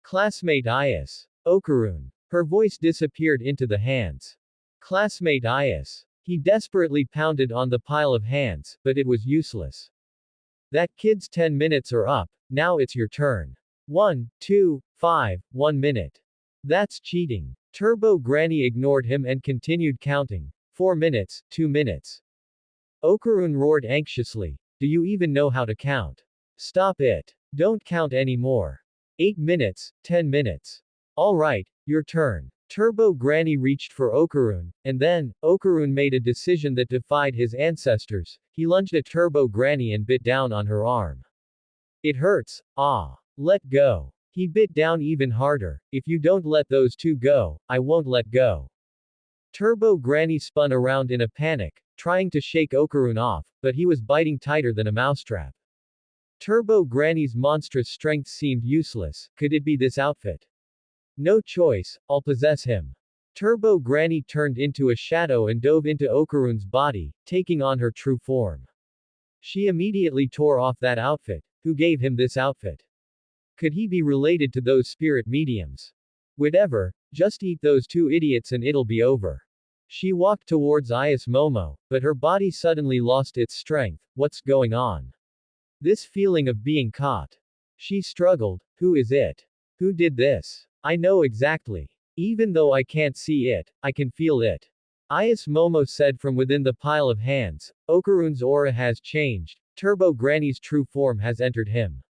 Classmate Ayas. Okarun. Her voice disappeared into the hands. Classmate Ayas. He desperately pounded on the pile of hands, but it was useless. That kid's 10 minutes are up, now it's your turn. 1, 2, 5, 1 minute. That's cheating. Turbo Granny ignored him and continued counting. 4 minutes, 2 minutes. Okarun roared anxiously. Do you even know how to count? Stop it. Don't count anymore. 8 minutes, 10 minutes. Alright, your turn. Turbo Granny reached for Okarun, and then, Okarun made a decision that defied his ancestors. He lunged at Turbo Granny and bit down on her arm. It hurts. Ah. Let go. He bit down even harder. If you don't let those two go, I won't let go. Turbo Granny spun around in a panic, trying to shake Okarun off, but he was biting tighter than a mousetrap. Turbo Granny's monstrous strength seemed useless. Could it be this outfit? No choice, I'll possess him. Turbo Granny turned into a shadow and dove into Okarun's body, taking on her true form. She immediately tore off that outfit. Who gave him this outfit? Could he be related to those spirit mediums? Whatever, just eat those two idiots and it'll be over. She walked towards Ayas Momo, but her body suddenly lost its strength. What's going on? This feeling of being caught. She struggled. Who is it? Who did this? I know exactly. Even though I can't see it, I can feel it. Ayas Momo said from within the pile of hands. Okarun's aura has changed. Turbo Granny's true form has entered him.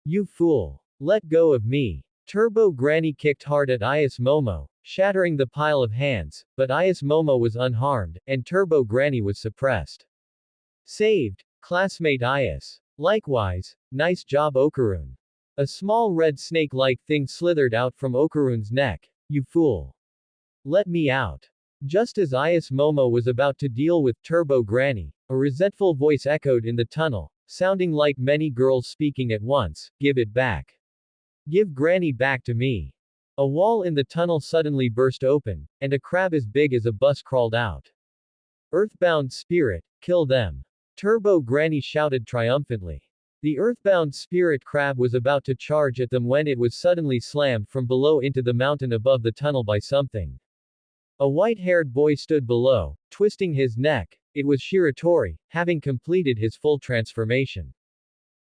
You fool. Let go of me. Turbo Granny kicked hard at Ayas Momo, shattering the pile of hands, but Ayas Momo was unharmed, and Turbo Granny was suppressed. Saved. Classmate Ayas. Likewise, nice job Okarun. A small red snake-like thing slithered out from Okarun's neck. You fool. Let me out. Just as Ayas Momo was about to deal with Turbo Granny, a resentful voice echoed in the tunnel, sounding like many girls speaking at once. Give it back. Give Granny back to me. A wall in the tunnel suddenly burst open, and a crab as big as a bus crawled out. Earthbound spirit, kill them. Turbo Granny shouted triumphantly. The earthbound spirit crab was about to charge at them when it was suddenly slammed from below into the mountain above the tunnel by something. A white-haired boy stood below, twisting his neck. It was Shiratori, having completed his full transformation.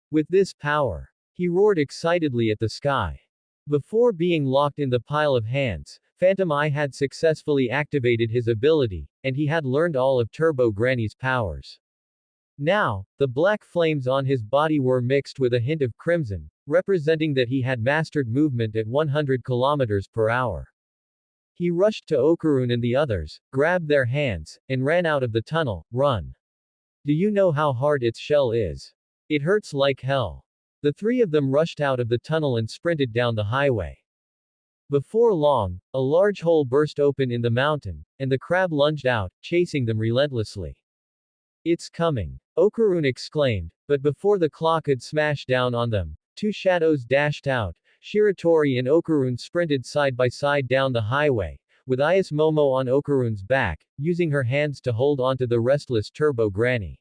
With this power, he roared excitedly at the sky. Before being locked in the pile of hands, Phantom Eye had successfully activated his ability, and he had learned all of Turbo Granny's powers. Now, the black flames on his body were mixed with a hint of crimson, representing that he had mastered movement at 100 kilometers per hour. He rushed to Okarun and the others, grabbed their hands, and ran out of the tunnel. Run. Do you know how hard its shell is? It hurts like hell. The three of them rushed out of the tunnel and sprinted down the highway. Before long, a large hole burst open in the mountain, and the crab lunged out, chasing them relentlessly. It's coming. Okarun exclaimed, but before the claw could smash down on them, two shadows dashed out. Shiratori and Okarun sprinted side by side down the highway, with Ayas Momo on Okarun's back, using her hands to hold onto the restless Turbo Granny.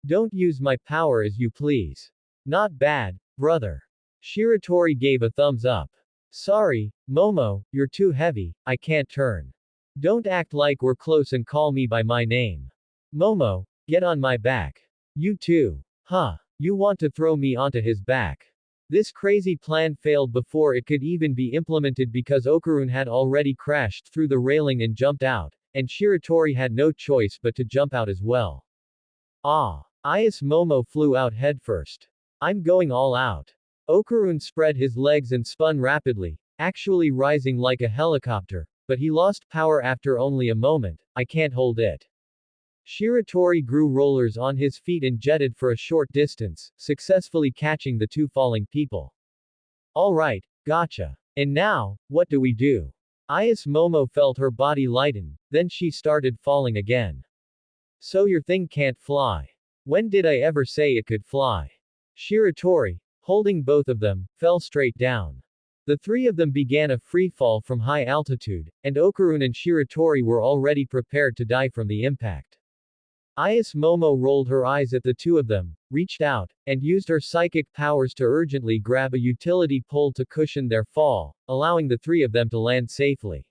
Don't use my power as you please. Not bad, brother. Shiratori gave a thumbs up. Sorry, Momo, you're too heavy, I can't turn. Don't act like we're close and call me by my name. Momo, get on my back. You too. Huh. You want to throw me onto his back. This crazy plan failed before it could even be implemented because Okarun had already crashed through the railing and jumped out, and Shiratori had no choice but to jump out as well. Ah! Ayas Momo flew out headfirst. I'm going all out. Okarun spread his legs and spun rapidly, actually rising like a helicopter, but he lost power after only a moment. I can't hold it. Shiratori grew rollers on his feet and jetted for a short distance, successfully catching the two falling people. Alright, gotcha. And now, what do we do? Ayas Momo felt her body lighten, then she started falling again. So your thing can't fly. When did I ever say it could fly? Shiratori, holding both of them, fell straight down. The three of them began a free fall from high altitude, and Okarun and Shiratori were already prepared to die from the impact. Ayase Momo rolled her eyes at the two of them, reached out, and used her psychic powers to urgently grab a utility pole to cushion their fall, allowing the three of them to land safely.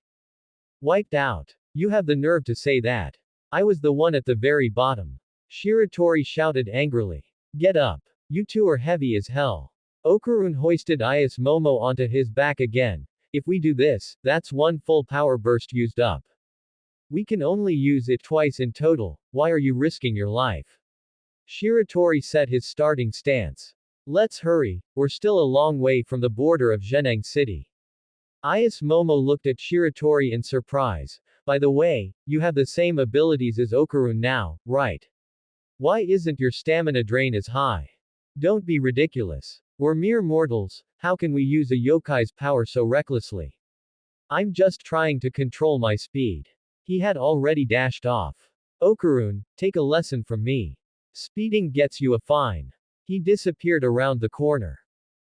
Wiped out. You have the nerve to say that. I was the one at the very bottom. Shiratori shouted angrily. Get up. You two are heavy as hell. Okarun hoisted Ayase Momo onto his back again. If we do this, that's one full power burst used up. We can only use it twice in total, why are you risking your life? Shiratori set his starting stance. Let's hurry, we're still a long way from the border of Zheneng City. Ayase Momo looked at Shiratori in surprise. By the way, you have the same abilities as Okarun now, right? Why isn't your stamina drain as high? Don't be ridiculous. We're mere mortals, how can we use a yokai's power so recklessly? I'm just trying to control my speed. He had already dashed off. Okarun, take a lesson from me. Speeding gets you a fine. He disappeared around the corner.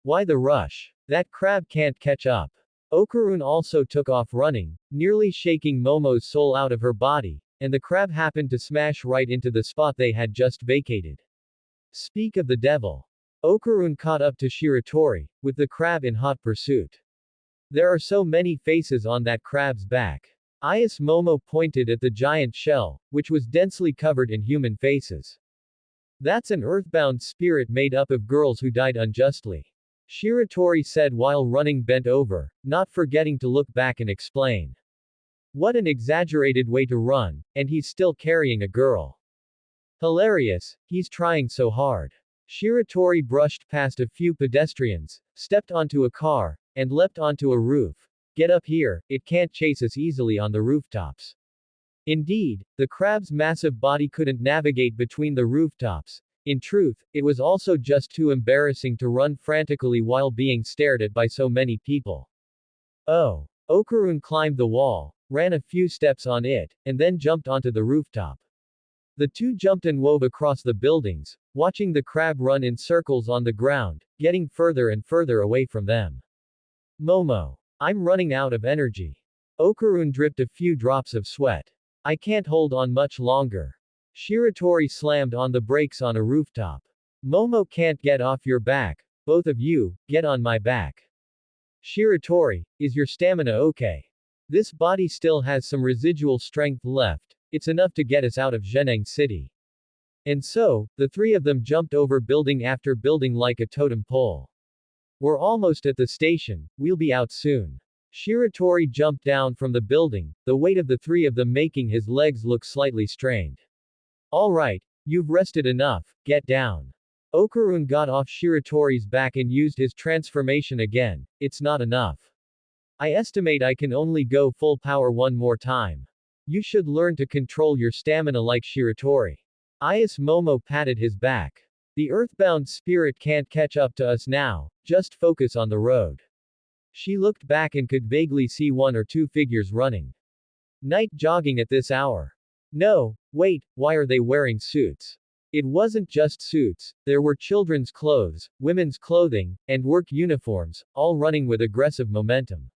Why the rush? That crab can't catch up. Okarun also took off running, nearly shaking Momo's soul out of her body, and the crab happened to smash right into the spot they had just vacated. Speak of the devil. Okarun caught up to Shiratori, with the crab in hot pursuit. There are so many faces on that crab's back. Ayase Momo pointed at the giant shell, which was densely covered in human faces. That's an earthbound spirit made up of girls who died unjustly. Shiratori said while running bent over, not forgetting to look back and explain. What an exaggerated way to run, and he's still carrying a girl. Hilarious, he's trying so hard. Shiratori brushed past a few pedestrians, stepped onto a car, and leapt onto a roof. Get up here, it can't chase us easily on the rooftops. Indeed, the crab's massive body couldn't navigate between the rooftops. In truth, it was also just too embarrassing to run frantically while being stared at by so many people. Oh. Okarun climbed the wall, ran a few steps on it, and then jumped onto the rooftop. The two jumped and wove across the buildings, watching the crab run in circles on the ground, getting further and further away from them. Momo. I'm running out of energy. Okarun dripped a few drops of sweat. I can't hold on much longer. Shiratori slammed on the brakes on a rooftop. Momo can't get off your back. Both of you, get on my back. Shiratori, is your stamina okay? This body still has some residual strength left. It's enough to get us out of Zheneng City. And so, the three of them jumped over building after building like a totem pole. We're almost at the station, we'll be out soon. Shiratori jumped down from the building, the weight of the three of them making his legs look slightly strained. Alright, you've rested enough, get down. Okarun got off Shiratori's back and used his transformation again. It's not enough. I estimate I can only go full power one more time. You should learn to control your stamina like Shiratori. Ayase Momo patted his back. The earthbound spirit can't catch up to us now, just focus on the road. She looked back and could vaguely see one or two figures running. Night jogging at this hour. No, wait, why are they wearing suits? It wasn't just suits, there were children's clothes, women's clothing, and work uniforms, all running with aggressive momentum.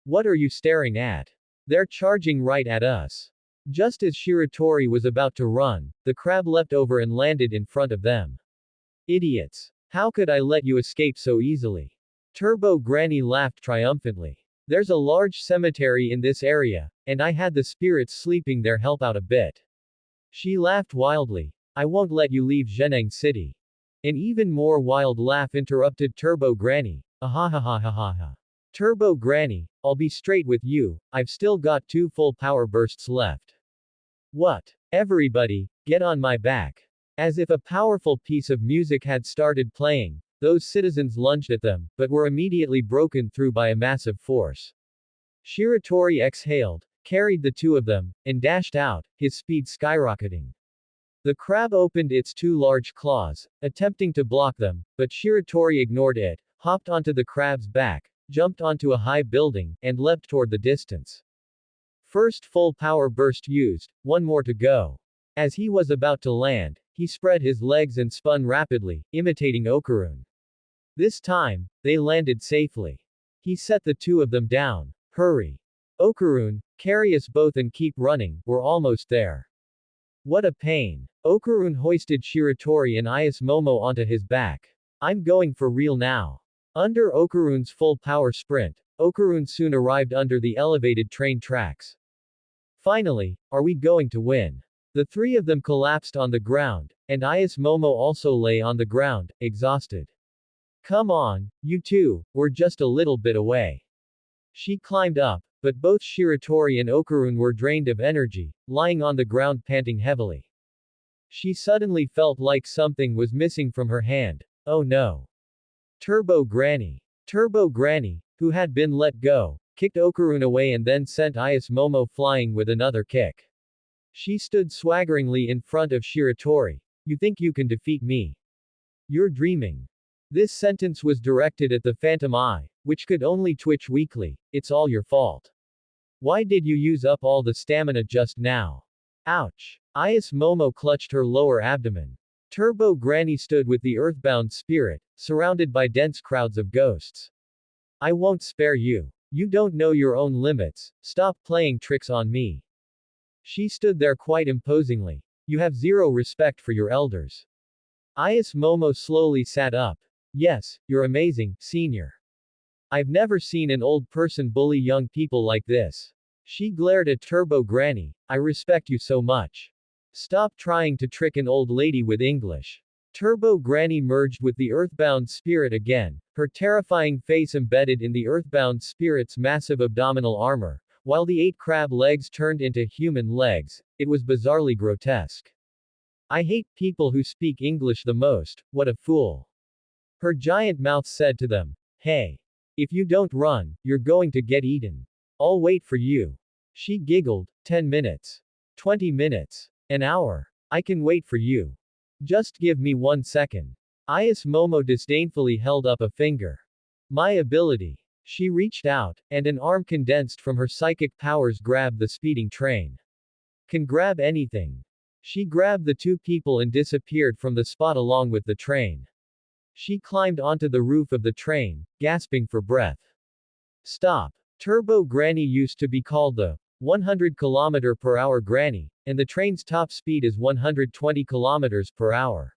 What are you staring at? They're charging right at us. Just as Shiratori was about to run, the crab leapt over and landed in front of them. Idiots. How could I let you escape so easily? Turbo Granny laughed triumphantly. There's a large cemetery in this area, and I had the spirits sleeping there help out a bit. She laughed wildly. I won't let you leave Zheneng City. An even more wild laugh interrupted Turbo Granny. Ahahahahaha. Turbo Granny, I'll be straight with you, I've still got 2 full power bursts left. What? Everybody, get on my back. As if a powerful piece of music had started playing, those citizens lunged at them, but were immediately broken through by a massive force. Shiratori exhaled, carried the two of them, and dashed out, his speed skyrocketing. The crab opened its 2 large claws, attempting to block them, but Shiratori ignored it, hopped onto the crab's back, jumped onto a high building, and leapt toward the distance. First full power burst used, one more to go. As he was about to land, He spread his legs and spun rapidly, imitating Okarun. This time, they landed safely. He set the two of them down. Hurry. Okarun, carry us both and keep running, we're almost there. What a pain. Okarun hoisted Shiratori and Ayas Momo onto his back. I'm going for real now. Under Okarun's full power sprint, Okarun soon arrived under the elevated train tracks. Finally, are we going to win? The three of them collapsed on the ground, and Ayas Momo also lay on the ground, exhausted. Come on, you two, we're just a little bit away. She climbed up, but both Shiratori and Okarun were drained of energy, lying on the ground panting heavily. She suddenly felt like something was missing from her hand. Oh no. Turbo Granny. Turbo Granny, who had been let go, kicked Okarun away and then sent Ayas Momo flying with another kick. She stood swaggeringly in front of Shiratori. You think you can defeat me? You're dreaming. This sentence was directed at the phantom eye, which could only twitch weakly. It's all your fault. Why did you use up all the stamina just now? Ouch. Ayas Momo clutched her lower abdomen. Turbo Granny stood with the earthbound spirit, surrounded by dense crowds of ghosts. I won't spare you. You don't know your own limits, stop playing tricks on me. She stood there quite imposingly. You have zero respect for your elders. Ayas Momo slowly sat up. Yes, you're amazing, senior. I've never seen an old person bully young people like this. She glared at Turbo Granny. I respect you so much. Stop trying to trick an old lady with English. Turbo Granny merged with the earthbound spirit again, her terrifying face embedded in the earthbound spirit's massive abdominal armor, while the 8 crab legs turned into human legs. It was bizarrely grotesque. I hate people who speak English the most, what a fool. Her giant mouth said to them, hey. If you don't run, you're going to get eaten. I'll wait for you. She giggled, 10 minutes. 20 minutes. An hour. I can wait for you. Just give me 1 second. Ayas Momo disdainfully held up a finger. My ability. She reached out, and an arm condensed from her psychic powers grabbed the speeding train. Can grab anything. She grabbed the two people and disappeared from the spot along with the train. She climbed onto the roof of the train, gasping for breath. Stop. Turbo Granny used to be called the 100 km per hour Granny, and the train's top speed is 120 km per hour.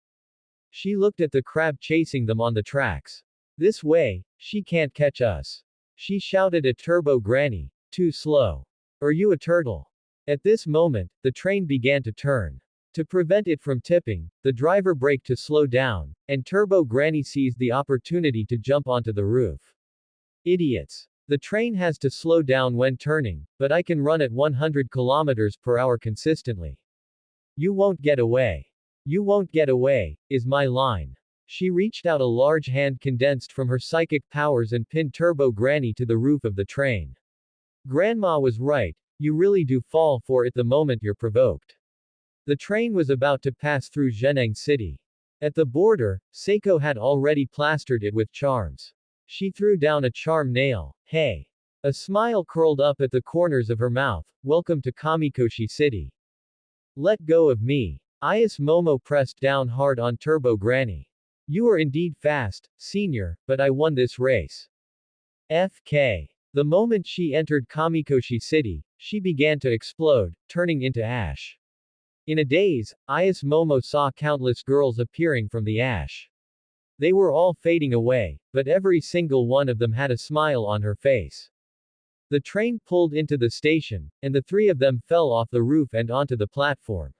She looked at the crab chasing them on the tracks. This way, she can't catch us. She shouted at Turbo Granny, too slow. Are you a turtle? At this moment, the train began to turn. To prevent it from tipping, the driver braked to slow down, and Turbo Granny seized the opportunity to jump onto the roof. Idiots. The train has to slow down when turning, but I can run at 100 km per hour consistently. You won't get away. You won't get away, is my line. She reached out a large hand condensed from her psychic powers and pinned Turbo Granny to the roof of the train. Grandma was right, you really do fall for it the moment you're provoked. The train was about to pass through Zheneng City. At the border, Seiko had already plastered it with charms. She threw down a charm nail. Hey! A smile curled up at the corners of her mouth. Welcome to Kamikoshi City. Let go of me. Ayas Momo pressed down hard on Turbo Granny. You are indeed fast, senior, but I won this race. FK. The moment she entered Kamikoshi City, she began to explode, turning into ash. In a daze, Ayas Momo saw countless girls appearing from the ash. They were all fading away, but every single one of them had a smile on her face. The train pulled into the station, and the three of them fell off the roof and onto the platform.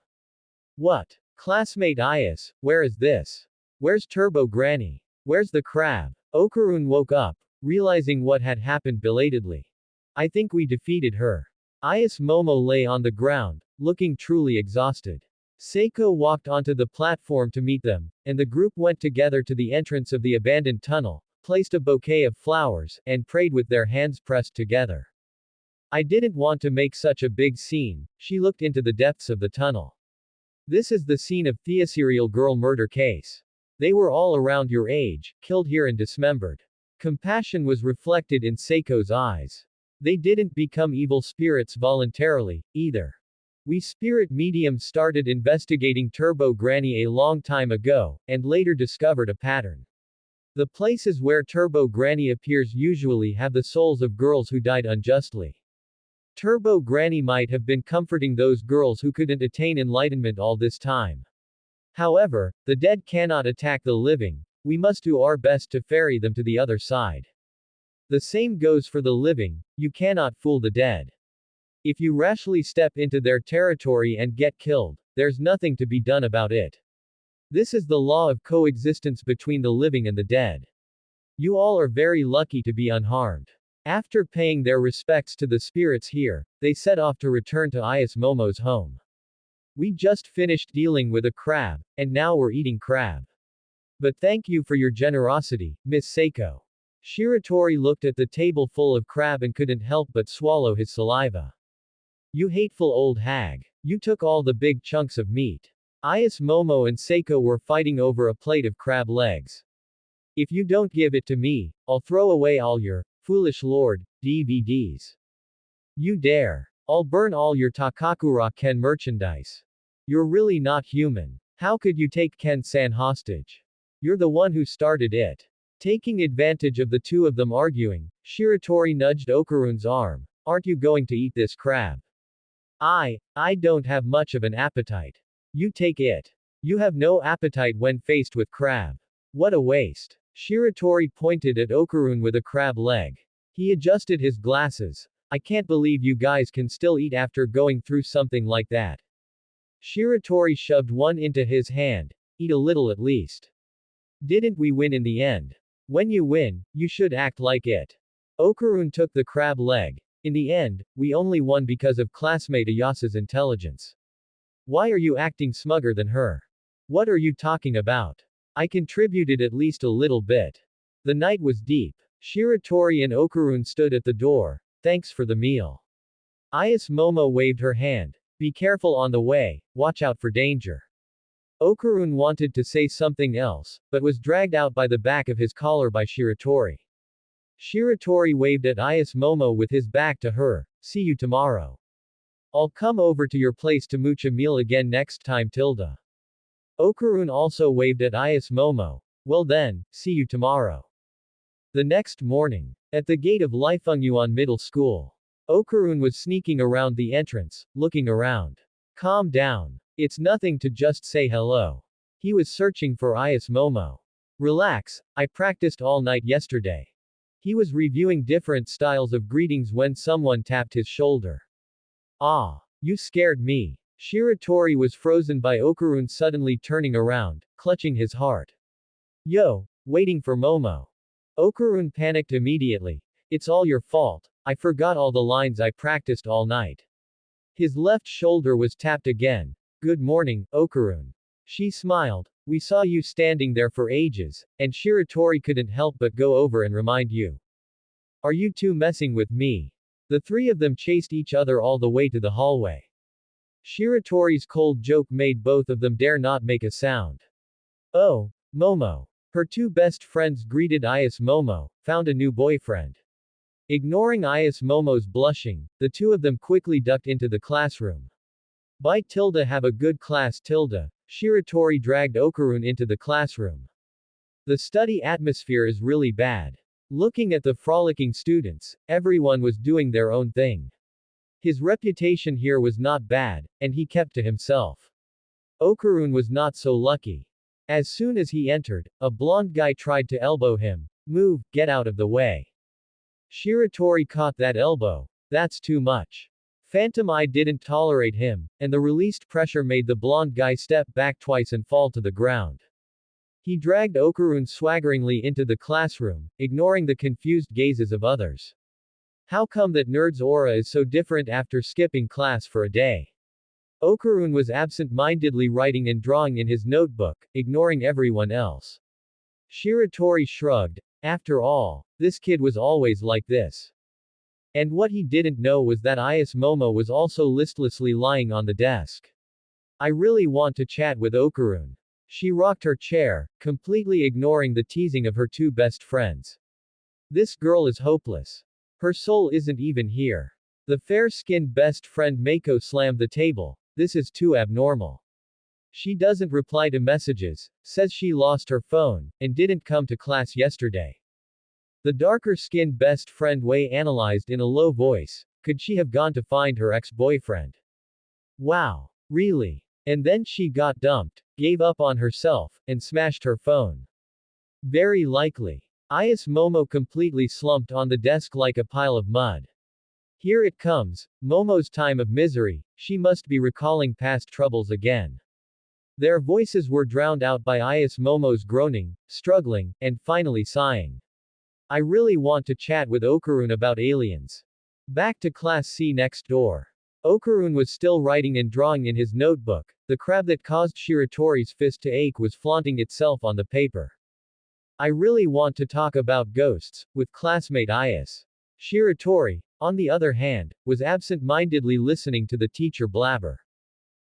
What? Classmate Ayas, where is this? Where's Turbo Granny? Where's the crab? Okarun woke up, realizing what had happened belatedly. I think we defeated her. Ayas Momo lay on the ground, looking truly exhausted. Seiko walked onto the platform to meet them, and the group went together to the entrance of the abandoned tunnel, placed a bouquet of flowers, and prayed with their hands pressed together. I didn't want to make such a big scene. She looked into the depths of the tunnel. This is the scene of Thea serial girl murder case. They were all around your age, killed here and dismembered. Compassion was reflected in Seiko's eyes. They didn't become evil spirits voluntarily, either. We spirit mediums started investigating Turbo Granny a long time ago, and later discovered a pattern. The places where Turbo Granny appears usually have the souls of girls who died unjustly. Turbo Granny might have been comforting those girls who couldn't attain enlightenment all this time. However, the dead cannot attack the living, we must do our best to ferry them to the other side. The same goes for the living, you cannot fool the dead. If you rashly step into their territory and get killed, there's nothing to be done about it. This is the law of coexistence between the living and the dead. You all are very lucky to be unharmed. After paying their respects to the spirits here, they set off to return to Ayas Momo's home. We just finished dealing with a crab, and now we're eating crab. But thank you for your generosity, Miss Seiko. Shiratori looked at the table full of crab and couldn't help but swallow his saliva. You hateful old hag. You took all the big chunks of meat. Ayas Momo and Seiko were fighting over a plate of crab legs. If you don't give it to me, I'll throw away all your foolish lord DVDs. You dare. I'll burn all your Takakura Ken merchandise. You're really not human. How could you take Ken-san hostage? You're the one who started it. Taking advantage of the two of them arguing, Shiratori nudged Okarun's arm. Aren't you going to eat this crab? I don't have much of an appetite. You take it. You have no appetite when faced with crab. What a waste. Shiratori pointed at Okarun with a crab leg. He adjusted his glasses. I can't believe you guys can still eat after going through something like that. Shiratori shoved one into his hand. Eat a little at least. Didn't we win in the end? When you win, you should act like it. Okarun took the crab leg. In the end, we only won because of classmate Ayasa's intelligence. Why are you acting smugger than her? What are you talking about? I contributed at least a little bit. The night was deep. Shiratori and Okarun stood at the door. Thanks for the meal. Ayas Momo waved her hand. Be careful on the way, watch out for danger. Okarun wanted to say something else, but was dragged out by the back of his collar by Shiratori. Shiratori waved at Ayas Momo with his back to her. See you tomorrow. I'll come over to your place to mooch a meal again next time tilde. Okarun also waved at Ayas Momo. Well then, see you tomorrow. The next morning, at the gate of Lifengyuan Middle School, Okarun was sneaking around the entrance, looking around. Calm down. It's nothing to just say hello. He was searching for Ayas Momo. Relax, I practiced all night yesterday. He was reviewing different styles of greetings when someone tapped his shoulder. Ah, you scared me. Shiratori was frozen by Okarun suddenly turning around, clutching his heart. Yo, waiting for Momo. Okarun panicked immediately. It's all your fault. I forgot all the lines I practiced all night. His left shoulder was tapped again. Good morning, Okarun. She smiled. We saw you standing there for ages, and Shiratori couldn't help but go over and remind you. Are you two messing with me? The three of them chased each other all the way to the hallway. Shiratori's cold joke made both of them dare not make a sound. Oh, Momo. Her two best friends greeted Ayas Momo, found a new boyfriend. Ignoring Ayas Momo's blushing, the two of them quickly ducked into the classroom. Bye tilde have a good class tilde. Shiratori dragged Okarun into the classroom. The study atmosphere is really bad. Looking at the frolicking students, everyone was doing their own thing. His reputation here was not bad, and he kept to himself. Okarun was not so lucky. As soon as he entered, a blonde guy tried to elbow him. Move, get out of the way. Shiratori caught that elbow. That's too much. Phantom Eye didn't tolerate him, and the released pressure made the blonde guy step back twice and fall to the ground. He dragged Okarun swaggeringly into the classroom, ignoring the confused gazes of others. How come that nerd's aura is so different after skipping class for a day? Okarun was absent-mindedly writing and drawing in his notebook, ignoring everyone else. Shiratori shrugged. After all, this kid was always like this. And what he didn't know was that Ayas Momo was also listlessly lying on the desk. I really want to chat with Okarun. She rocked her chair, completely ignoring the teasing of her two best friends. This girl is hopeless. Her soul isn't even here. The fair-skinned best friend Mako slammed the table. This is too abnormal. She doesn't reply to messages, says she lost her phone, and didn't come to class yesterday. The darker-skinned best friend Wei analyzed in a low voice. Could she have gone to find her ex-boyfriend? Wow. Really? And then she got dumped, gave up on herself, and smashed her phone. Very likely. Is Momo completely slumped on the desk like a pile of mud. Here it comes, Momo's time of misery, she must be recalling past troubles again. Their voices were drowned out by Is Momo's groaning, struggling, and finally sighing. I really want to chat with Okarun about aliens. Back to class C next door. Okarun was still writing and drawing in his notebook. The crab that caused Shiratori's fist to ache was flaunting itself on the paper. I really want to talk about ghosts, with classmate Is. Shiratori, on the other hand, was absent-mindedly listening to the teacher blabber.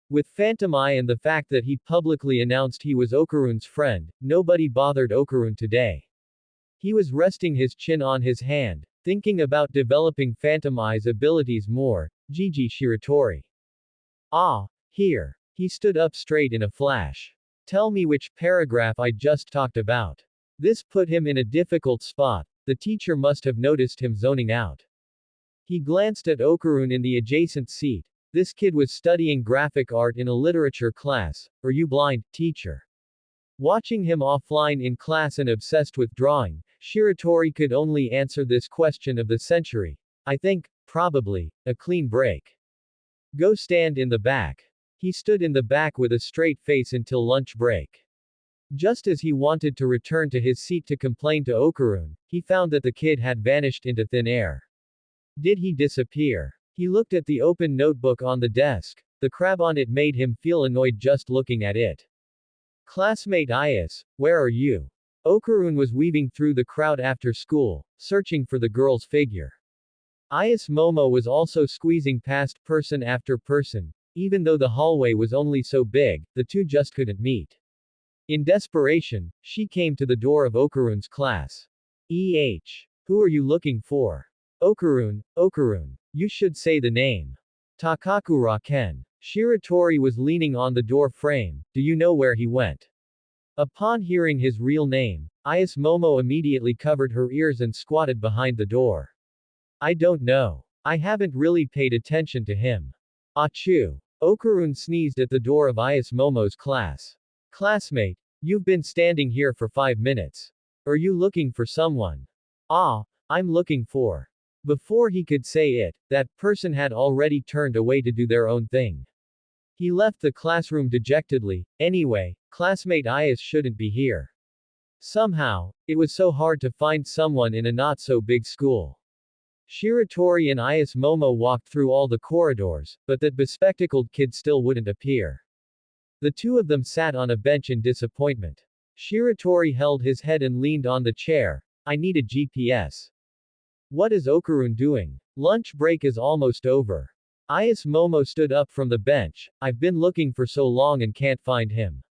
With Phantom Eye and the fact that he publicly announced he was Okarun's friend, nobody bothered Okarun today. He was resting his chin on his hand, thinking about developing Phantom Eye's abilities more. GG Shiratori. Ah, here. He stood up straight in a flash. Tell me which paragraph I just talked about. This put him in a difficult spot. The teacher must have noticed him zoning out. He glanced at Okarun in the adjacent seat. This kid was studying graphic art in a literature class. Are you blind, teacher? Watching him offline in class and obsessed with drawing, Shiratori could only answer this question of the century. I think, probably, a clean break. Go stand in the back. He stood in the back with a straight face until lunch break. Just as he wanted to return to his seat to complain to Okarun, he found that the kid had vanished into thin air. Did he disappear? He looked at the open notebook on the desk. The crab on it made him feel annoyed just looking at it. Classmate Is, where are you? Okarun was weaving through the crowd after school, searching for the girl's figure. Is Momo was also squeezing past person after person. Even though the hallway was only so big, the two just couldn't meet. In desperation, she came to the door of Okarun's class. Who are you looking for? Okarun. You should say the name. Takakura Ken. Shiratori was leaning on the door frame. Do you know where he went? Upon hearing his real name, Is Momo immediately covered her ears and squatted behind the door. I don't know. I haven't really paid attention to him. Achoo. Okarun sneezed at the door of Is Momo's class. Classmate, you've been standing here for 5 minutes. Are you looking for someone? I'm looking for. Before he could say it, that person had already turned away to do their own thing. He left the classroom dejectedly. Anyway, classmate Is shouldn't be here. Somehow, it was so hard to find someone in a not-so-big school. Shiratori and Is Momo walked through all the corridors, but that bespectacled kid still wouldn't appear. The two of them sat on a bench in disappointment. Shiratori held his head and leaned on the chair. I need a GPS. What is Okarun doing? Lunch break is almost over. Is Momo stood up from the bench. I've been looking for so long and can't find him.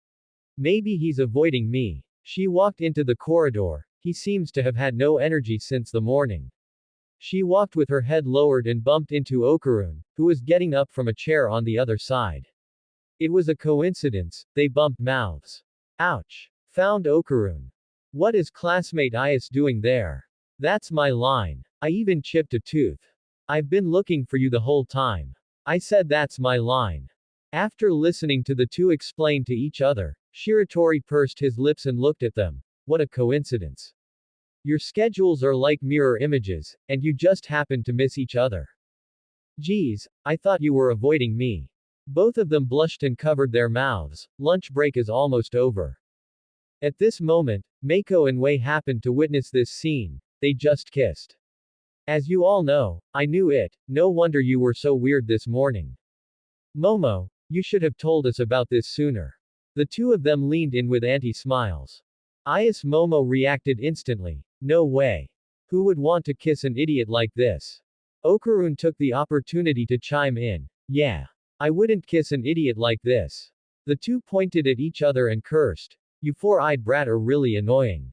Maybe he's avoiding me. She walked into the corridor. He seems to have had no energy since the morning. She walked with her head lowered and bumped into Okarun, who was getting up from a chair on the other side. It was a coincidence, they bumped mouths. Ouch. Found Okarun. What is classmate Is doing there? That's my line. I even chipped a tooth. I've been looking for you the whole time. I said that's my line. After listening to the two explain to each other, Shiratori pursed his lips and looked at them. What a coincidence. Your schedules are like mirror images, and you just happened to miss each other. Geez, I thought you were avoiding me. Both of them blushed and covered their mouths. Lunch break is almost over. At this moment, Mako and Wei happened to witness this scene. They just kissed. As you all know, I knew it. No wonder you were so weird this morning. Momo, you should have told us about this sooner. The two of them leaned in with anti-smiles. Is Momo reacted instantly. No way. Who would want to kiss an idiot like this? Okarun took the opportunity to chime in. Yeah. I wouldn't kiss an idiot like this. The two pointed at each other and cursed. You four-eyed brat are really annoying.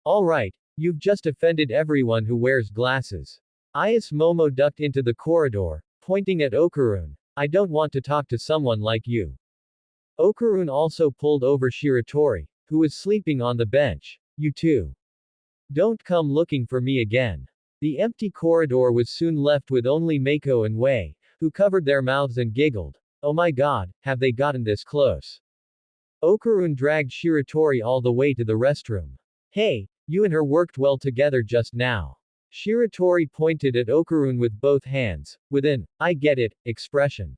Alright, you've just offended everyone who wears glasses. Is Momo ducked into the corridor, pointing at Okarun. I don't want to talk to someone like you. Okarun also pulled over Shiratori, who was sleeping on the bench. You too. Don't come looking for me again. The empty corridor was soon left with only Mako and Wei, who covered their mouths and giggled. Oh my god, have they gotten this close? Okarun dragged Shiratori all the way to the restroom. Hey, you and her worked well together just now. Shiratori pointed at Okarun with both hands, with an, I get it, expression.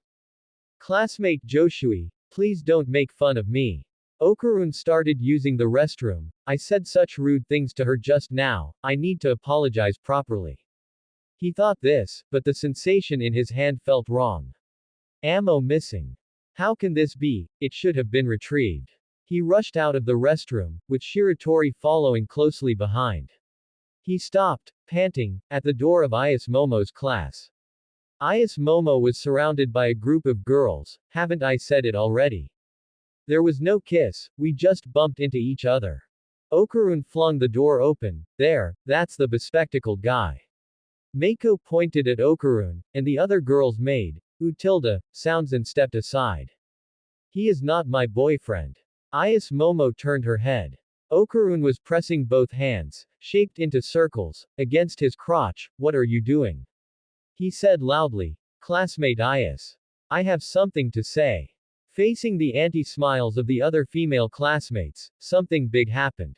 Classmate Joshui, please don't make fun of me. Okarun started using the restroom. I said such rude things to her just now, I need to apologize properly. He thought this, but the sensation in his hand felt wrong. Ammo missing. How can this be? It should have been retrieved. He rushed out of the restroom, with Shiratori following closely behind. He stopped, panting, at the door of Is Momo's class. Is Momo was surrounded by a group of girls, haven't I said it already? There was no kiss, we just bumped into each other. Okarun flung the door open. There, that's the bespectacled guy. Mako pointed at Okarun, and the other girls made, sounds and stepped aside. He is not my boyfriend. Is Momo turned her head. Okarun was pressing both hands, shaped into circles, against his crotch. What are you doing? He said loudly. Classmate Is. I have something to say. Facing the anti-smiles of the other female classmates, something big happened.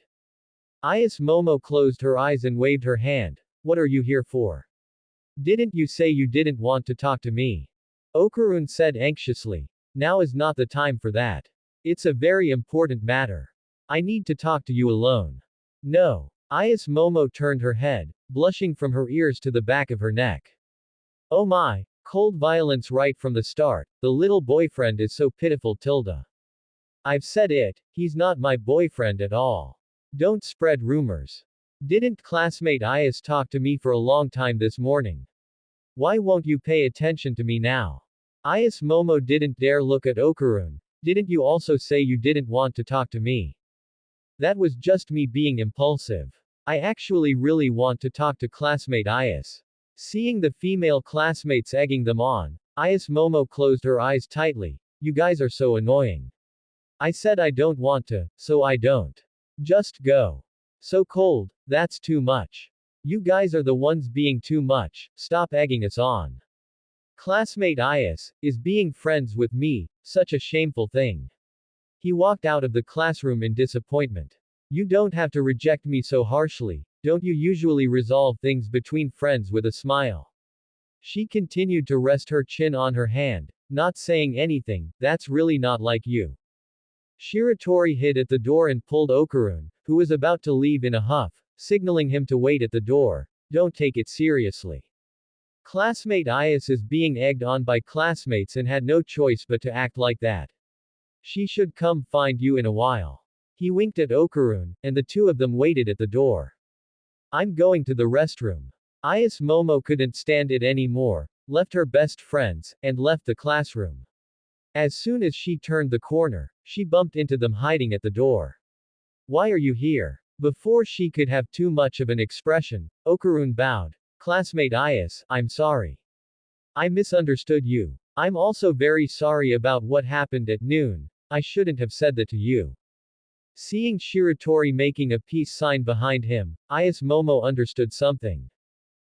Is Momo closed her eyes and waved her hand. What are you here for? Didn't you say you didn't want to talk to me? Okarun said anxiously. Now is not the time for that. It's a very important matter. I need to talk to you alone. No. Is Momo turned her head, blushing from her ears to the back of her neck. Oh my, cold violence right from the start, the little boyfriend is so pitiful. I've said it, he's not my boyfriend at all. Don't spread rumors. Didn't classmate Is talk to me for a long time this morning? Why won't you pay attention to me now? Is Momo didn't dare look at Okarun. Didn't you also say you didn't want to talk to me? That was just me being impulsive. I actually really want to talk to classmate Is. Seeing the female classmates egging them on, Is Momo closed her eyes tightly. You guys are so annoying. I said I don't want to, so I don't. Just go. So cold, that's too much. You guys are the ones being too much, stop egging us on. Classmate is being friends with me, such a shameful thing. He walked out of the classroom in disappointment. You don't have to reject me so harshly, don't you usually resolve things between friends with a smile? She continued to rest her chin on her hand, not saying anything, that's really not like you. Shiratori hid at the door and pulled Okarun, who was about to leave in a huff, signaling him to wait at the door. Don't take it seriously. Classmate Is is being egged on by classmates and had no choice but to act like that. She should come find you in a while. He winked at Okarun, and the two of them waited at the door. I'm going to the restroom. Is Momo couldn't stand it anymore, left her best friends, and left the classroom. As soon as she turned the corner, she bumped into them hiding at the door. Why are you here? Before she could have too much of an expression, Okarun bowed. Classmate Is, I'm sorry. I misunderstood you. I'm also very sorry about what happened at noon. I shouldn't have said that to you. Seeing Shiratori making a peace sign behind him, Is Momo understood something.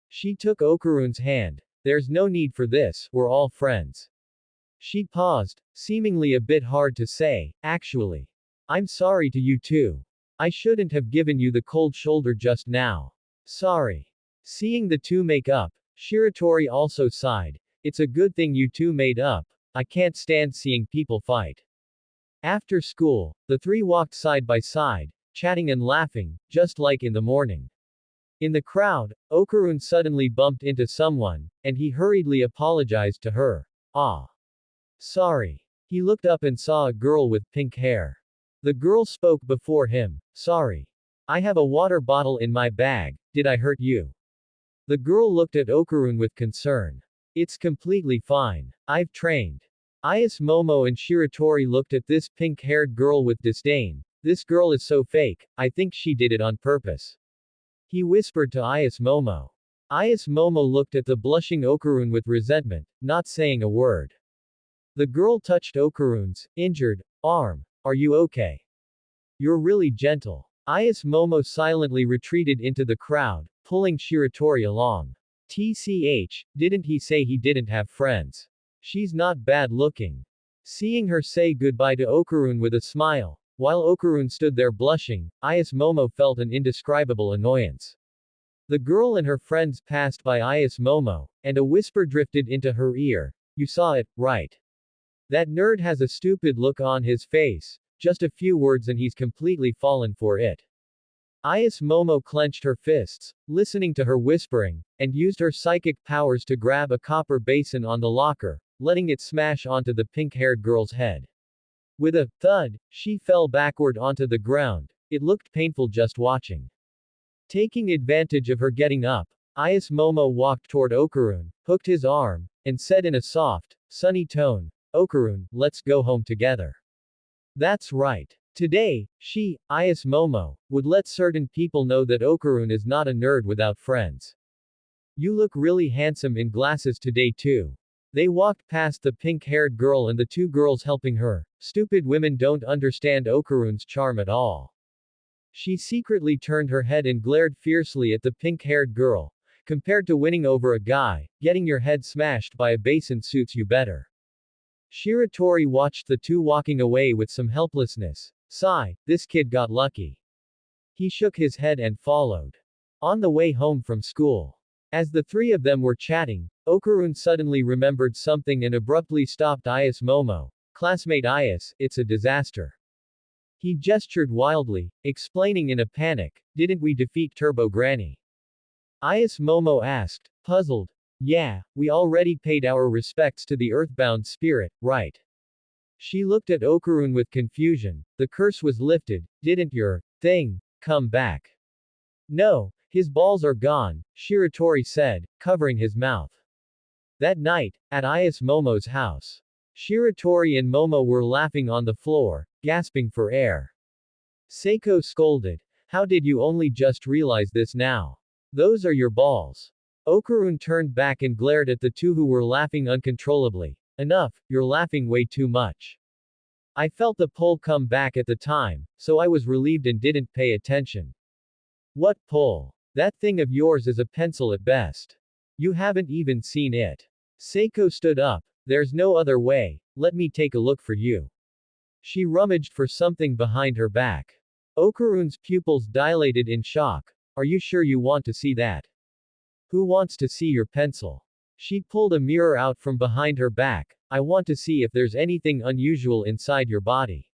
She took Okarun's hand. There's no need for this, we're all friends. She paused, seemingly a bit hard to say, actually. I'm sorry to you too. I shouldn't have given you the cold shoulder just now. Sorry. Seeing the two make up, Shiratori also sighed. It's a good thing you two made up. I can't stand seeing people fight. After school, the three walked side by side, chatting and laughing, just like in the morning. In the crowd, Okarun suddenly bumped into someone, and he hurriedly apologized to her. Ah. Sorry. He looked up and saw a girl with pink hair. The girl spoke before him. Sorry. I have a water bottle in my bag, did I hurt you? The girl looked at Okarun with concern. It's completely fine. I've trained. Is Momo and Shiratori looked at this pink-haired girl with disdain. This girl is so fake, I think she did it on purpose. He whispered to Is Momo. Ayas Momo looked at the blushing Okarun with resentment, not saying a word. The girl touched Okarun's injured arm. Are you okay? You're really gentle. Ayas Momo silently retreated into the crowd, pulling Shiratori along. TCH, didn't he say he didn't have friends? She's not bad looking. Seeing her say goodbye to Okarun with a smile, while Okarun stood there blushing, Ayas Momo felt an indescribable annoyance. The girl and her friends passed by Ayas Momo, and a whisper drifted into her ear. You saw it, right? That nerd has a stupid look on his face. Just a few words and he's completely fallen for it. Ayas Momo clenched her fists, listening to her whispering, and used her psychic powers to grab a copper basin on the locker, letting it smash onto the pink-haired girl's head. With a thud, she fell backward onto the ground. It looked painful just watching. Taking advantage of her getting up, Ayas Momo walked toward Okarun, hooked his arm, and said in a soft, sunny tone, Okarun, let's go home together. That's right. Today, she, Ayas Momo, would let certain people know that Okarun is not a nerd without friends. You look really handsome in glasses today too. They walked past the pink-haired girl and the two girls helping her. Stupid women don't understand Okarun's charm at all. She secretly turned her head and glared fiercely at the pink-haired girl. Compared to winning over a guy, getting your head smashed by a basin suits you better. Shiratori watched the two walking away with some helplessness. Sigh, this kid got lucky. He shook his head and followed. On the way home from school. As the three of them were chatting, Okarun suddenly remembered something and abruptly stopped Ayas Momo. Classmate Ayas, it's a disaster. He gestured wildly, explaining in a panic, didn't we defeat Turbo Granny? Ayas Momo asked, puzzled. Yeah, we already paid our respects to the earthbound spirit, right? She looked at Okarun with confusion. The curse was lifted, didn't your thing come back? No, his balls are gone, Shiratori said, covering his mouth. That night, at Ayas Momo's house, Shiratori and Momo were laughing on the floor, gasping for air. Seiko scolded. How did you only just realize this now? Those are your balls. Okarun turned back and glared at the two who were laughing uncontrollably. Enough, you're laughing way too much. I felt the pull come back at the time, so I was relieved and didn't pay attention. What pull? That thing of yours is a pencil at best. You haven't even seen it. Seiko stood up. There's no other way, let me take a look for you. She rummaged for something behind her back. Okarun's pupils dilated in shock. Are you sure you want to see that? Who wants to see your pencil? She pulled a mirror out from behind her back. I want to see if there's anything unusual inside your body.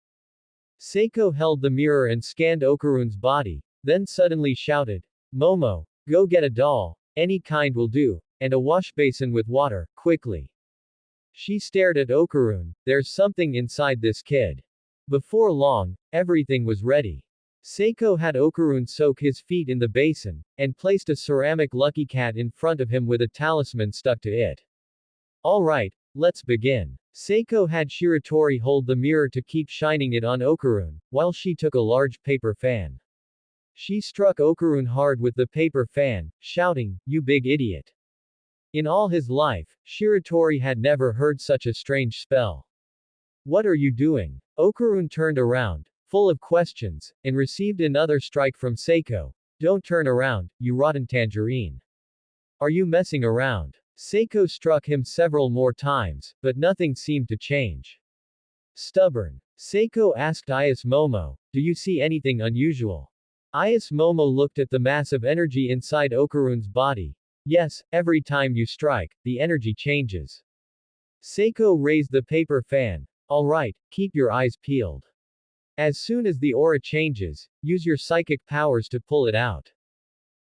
Seiko held the mirror and scanned Okarun's body, then suddenly shouted, Momo, go get a doll, any kind will do, and a wash basin with water, quickly. She stared at Okarun. There's something inside this kid. Before long, everything was ready. Seiko had Okarun soak his feet in the basin, and placed a ceramic lucky cat in front of him with a talisman stuck to it. Alright, let's begin. Seiko had Shiratori hold the mirror to keep shining it on Okarun, while she took a large paper fan. She struck Okarun hard with the paper fan, shouting, You big idiot. In all his life, Shiratori had never heard such a strange spell. What are you doing? Okarun turned around, full of questions, and received another strike from Seiko. Don't turn around, you rotten tangerine. Are you messing around? Seiko struck him several more times, but nothing seemed to change. Stubborn. Seiko asked Ayas Momo, do you see anything unusual? Ayas Momo looked at the mass of energy inside Okarun's body. Yes, every time you strike, the energy changes. Seiko raised the paper fan. Alright, keep your eyes peeled. As soon as the aura changes, use your psychic powers to pull it out.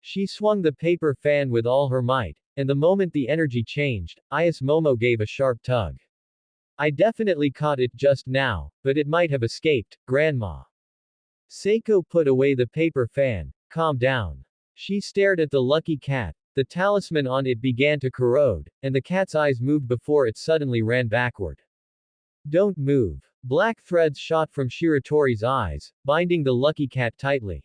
She swung the paper fan with all her might, and the moment the energy changed, Ayas Momo gave a sharp tug. I definitely caught it just now, but it might have escaped, Grandma. Seiko put away the paper fan. Calm down. She stared at the lucky cat. The talisman on it began to corrode, and the cat's eyes moved before it suddenly ran backward. Don't move. Black threads shot from Shiratori's eyes, binding the lucky cat tightly.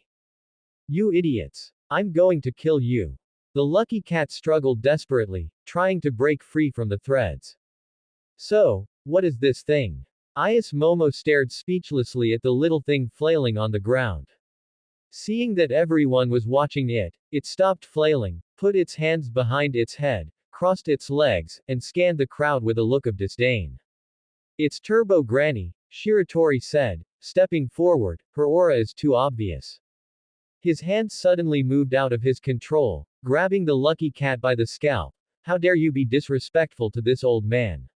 You idiots. I'm going to kill you. The lucky cat struggled desperately, trying to break free from the threads. So, what is this thing? Ayas Momo stared speechlessly at the little thing flailing on the ground. Seeing that everyone was watching it, it stopped flailing, put its hands behind its head, crossed its legs, and scanned the crowd with a look of disdain. It's Turbo Granny, Shiratori said, stepping forward, her aura is too obvious. His hand suddenly moved out of his control, grabbing the lucky cat by the scalp. How dare you be disrespectful to this old man?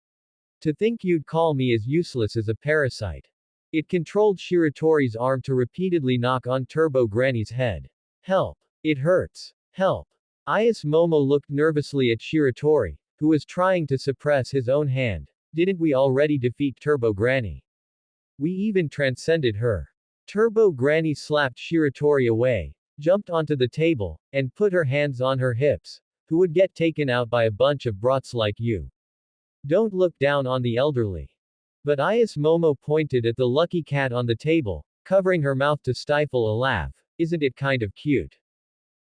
To think you'd call me as useless as a parasite. It controlled Shiratori's arm to repeatedly knock on Turbo Granny's head. Help! It hurts! Help! Ayas Momo looked nervously at Shiratori, who was trying to suppress his own hand. Didn't we already defeat Turbo Granny? We even transcended her. Turbo Granny slapped Shiratori away, jumped onto the table, and put her hands on her hips. Who would get taken out by a bunch of brats like you? Don't look down on the elderly. But Ayas Momo pointed at the lucky cat on the table, covering her mouth to stifle a laugh. Isn't it kind of cute?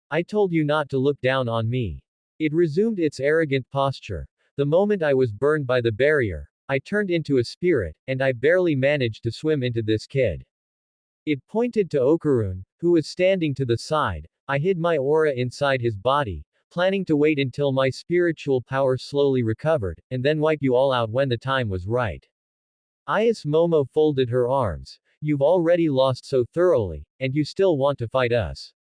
I told you not to look down on me. It resumed its arrogant posture. The moment I was burned by the barrier, I turned into a spirit, and I barely managed to swim into this kid. It pointed to Okarun, who was standing to the side. I hid my aura inside his body, planning to wait until my spiritual power slowly recovered, and then wipe you all out when the time was right. Ayas Momo folded her arms. You've already lost so thoroughly, and you still want to fight us.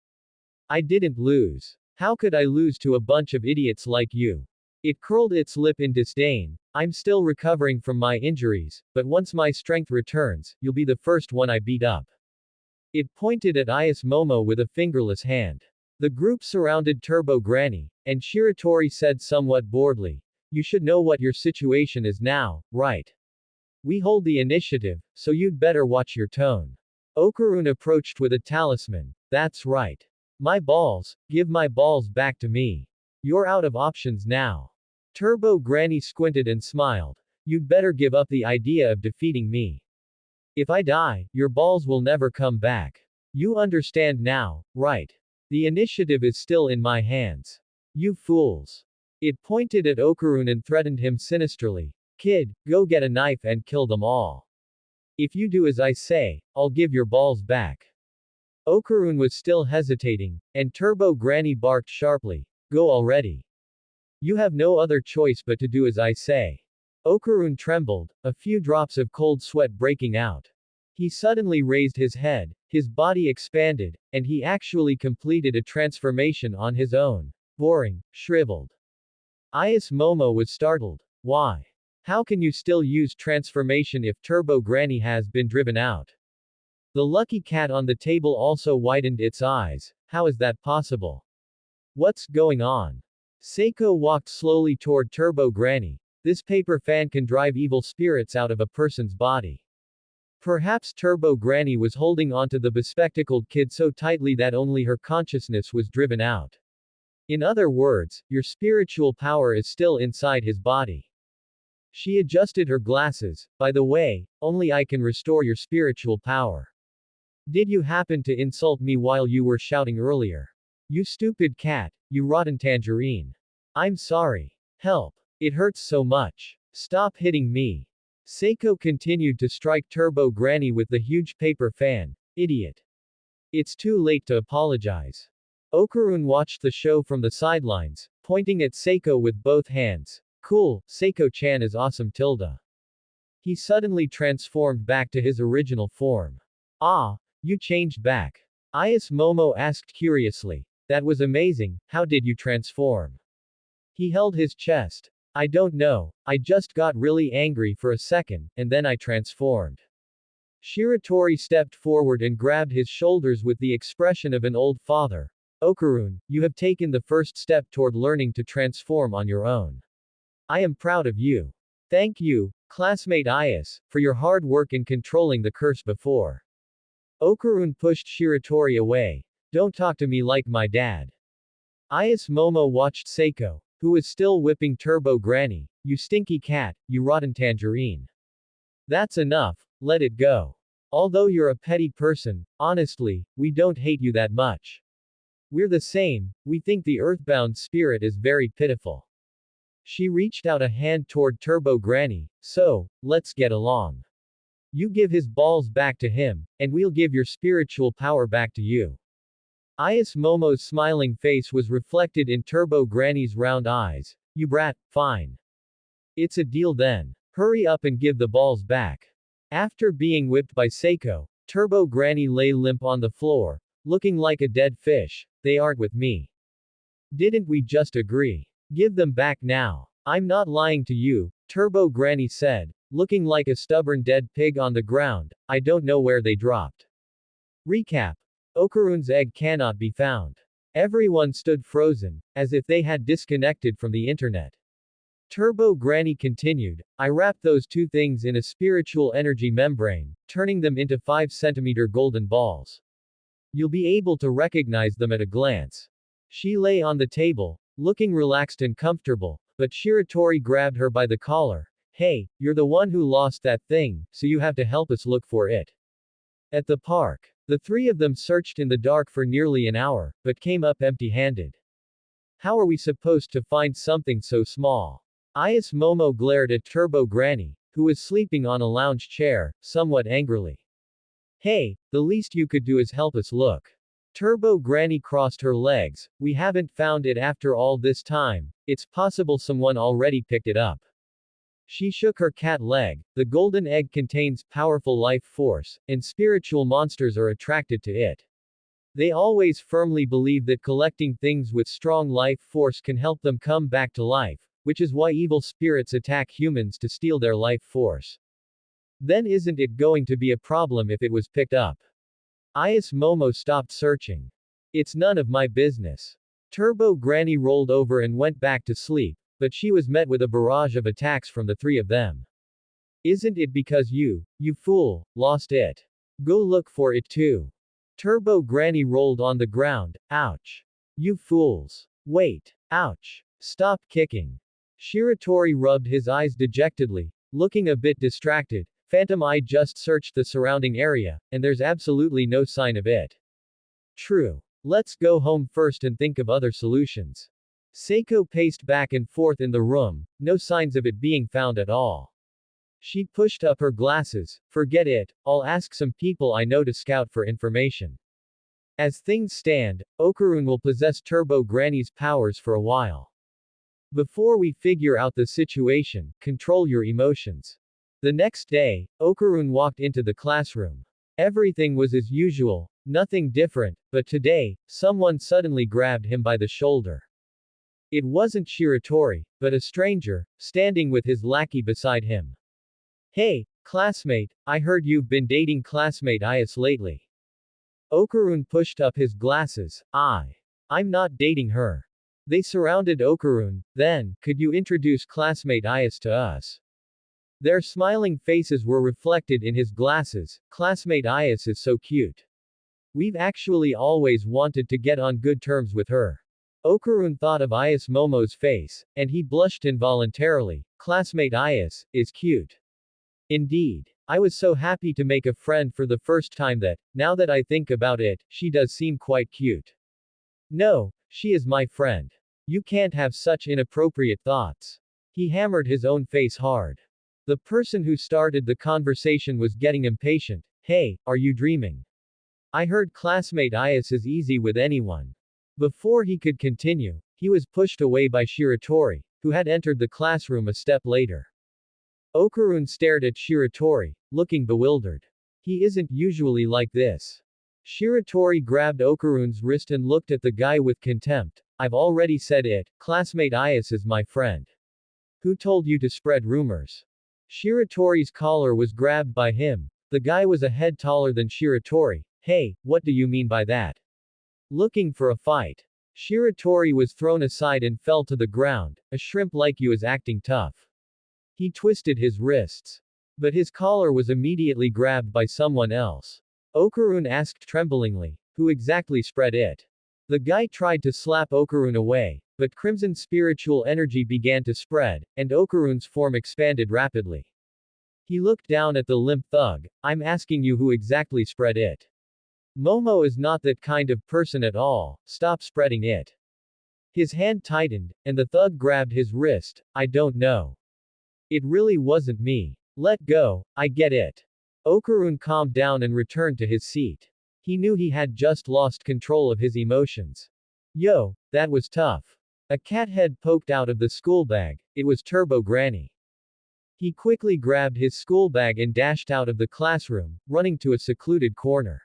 I didn't lose. How could I lose to a bunch of idiots like you? It curled its lip in disdain. I'm still recovering from my injuries, but once my strength returns, you'll be the first one I beat up. It pointed at Ayas Momo with a fingerless hand. The group surrounded Turbo Granny, and Shiratori said somewhat boredly, you should know what your situation is now, right? We hold the initiative, so you'd better watch your tone. Okarun approached with a talisman. That's right. My balls, give my balls back to me. You're out of options now. Turbo Granny squinted and smiled. You'd better give up the idea of defeating me. If I die, your balls will never come back. You understand now, right? The initiative is still in my hands. You fools. It pointed at Okarun and threatened him sinisterly. Kid, go get a knife and kill them all. If you do as I say, I'll give your balls back. Okarun was still hesitating, and Turbo Granny barked sharply. Go already. You have no other choice but to do as I say. Okarun trembled, a few drops of cold sweat breaking out. He suddenly raised his head, his body expanded, and he actually completed a transformation on his own. Boring, shriveled. Ayas Momo was startled. Why? How can you still use transformation if Turbo Granny has been driven out? The lucky cat on the table also widened its eyes. How is that possible? What's going on? Seiko walked slowly toward Turbo Granny. This paper fan can drive evil spirits out of a person's body. Perhaps Turbo Granny was holding onto the bespectacled kid so tightly that only her consciousness was driven out. In other words, your spiritual power is still inside his body. She adjusted her glasses. By the way, only I can restore your spiritual power. Did you happen to insult me while you were shouting earlier? You stupid cat, you rotten tangerine. I'm sorry. Help. It hurts so much. Stop hitting me. Seiko continued to strike Turbo Granny with the huge paper fan. Idiot. It's too late to apologize. Okarun watched the show from the sidelines, pointing at Seiko with both hands. Cool, Seiko-chan is awesome tilde. He suddenly transformed back to his original form. Ah, you changed back. Ayas Momo asked curiously. That was amazing, how did you transform? He held his chest. I don't know, I just got really angry for a second, and then I transformed. Shiratori stepped forward and grabbed his shoulders with the expression of an old father. Okarun, you have taken the first step toward learning to transform on your own. I am proud of you. Thank you, classmate Ayas, for your hard work in controlling the curse before. Okarun pushed Shiratori away. Don't talk to me like my dad. Ayas Momo watched Seiko, who was still whipping Turbo Granny. You stinky cat, you rotten tangerine. That's enough, let it go. Although you're a petty person, honestly, we don't hate you that much. We're the same, we think the earthbound spirit is very pitiful. She reached out a hand toward Turbo Granny, so, let's get along. You give his balls back to him, and we'll give your spiritual power back to you. Ayas Momo's smiling face was reflected in Turbo Granny's round eyes. You brat, fine. It's a deal then. Hurry up and give the balls back. After being whipped by Seiko, Turbo Granny lay limp on the floor, looking like a dead fish. They aren't with me. Didn't we just agree? Give them back now. I'm not lying to you, Turbo Granny said, looking like a stubborn dead pig on the ground. I don't know where they dropped. Recap. Okarun's egg cannot be found. Everyone stood frozen, as if they had disconnected from the internet. Turbo Granny continued, I wrapped those two things in a spiritual energy membrane, turning them into 5 cm golden balls. You'll be able to recognize them at a glance. She lay on the table, looking relaxed and comfortable, but Shiratori grabbed her by the collar. Hey, you're the one who lost that thing, so you have to help us look for it. At the park, the three of them searched in the dark for nearly an hour, but came up empty-handed. How are we supposed to find something so small? Ayas Momo glared at Turbo Granny, who was sleeping on a lounge chair, somewhat angrily. Hey, the least you could do is help us look. Turbo Granny crossed her legs. We haven't found it after all this time. It's possible someone already picked it up. She shook her cat leg. The golden egg contains powerful life force, and spiritual monsters are attracted to it. They always firmly believe that collecting things with strong life force can help them come back to life, which is why evil spirits attack humans to steal their life force. Then isn't it going to be a problem if it was picked up? Ayas Momo stopped searching. It's none of my business. Turbo Granny rolled over and went back to sleep, but she was met with a barrage of attacks from the three of them. Isn't it because you fool, lost it? Go look for it too. Turbo Granny rolled on the ground. Ouch. You fools. Wait. Ouch. Stop kicking. Shiratori rubbed his eyes dejectedly, looking a bit distracted. Phantom Eye just searched the surrounding area, and there's absolutely no sign of it. True. Let's go home first and think of other solutions. Seiko paced back and forth in the room, no signs of it being found at all. She pushed up her glasses. Forget it, I'll ask some people I know to scout for information. As things stand, Okarun will possess Turbo Granny's powers for a while. Before we figure out the situation, control your emotions. The next day, Okarun walked into the classroom. Everything was as usual, nothing different, but today, someone suddenly grabbed him by the shoulder. It wasn't Shiratori, but a stranger, standing with his lackey beside him. Hey, classmate, I heard you've been dating classmate Ayas lately. Okarun pushed up his glasses. I'm not dating her. They surrounded Okarun. Then, could you introduce classmate Ayas to us? Their smiling faces were reflected in his glasses. Classmate Ayas is so cute. We've actually always wanted to get on good terms with her. Okarun thought of Ayas Momo's face, and he blushed involuntarily. Classmate Ayas is cute. Indeed. I was so happy to make a friend for the first time that, now that I think about it, she does seem quite cute. No, she is my friend. You can't have such inappropriate thoughts. He hammered his own face hard. The person who started the conversation was getting impatient. Hey, are you dreaming? I heard classmate Ayas is easy with anyone. Before he could continue, he was pushed away by Shiratori, who had entered the classroom a step later. Okarun stared at Shiratori, looking bewildered. He isn't usually like this. Shiratori grabbed Okarun's wrist and looked at the guy with contempt. I've already said it, classmate Ayas is my friend. Who told you to spread rumors? Shiratori's collar was grabbed by him. The guy was a head taller than Shiratori. Hey, what do you mean by that? Looking for a fight. Shiratori was thrown aside and fell to the ground. A shrimp like you is acting tough. He twisted his wrists. But his collar was immediately grabbed by someone else. Okarun asked tremblingly, who exactly spread it? The guy tried to slap Okarun away, but crimson spiritual energy began to spread, and Okarun's form expanded rapidly. He looked down at the limp thug. I'm asking you who exactly spread it. Momo is not that kind of person at all, stop spreading it. His hand tightened, and the thug grabbed his wrist. I don't know. It really wasn't me. Let go, I get it. Okarun calmed down and returned to his seat. He knew he had just lost control of his emotions. Yo, that was tough. A cat head poked out of the school bag. It was Turbo Granny. He quickly grabbed his school bag and dashed out of the classroom, running to a secluded corner.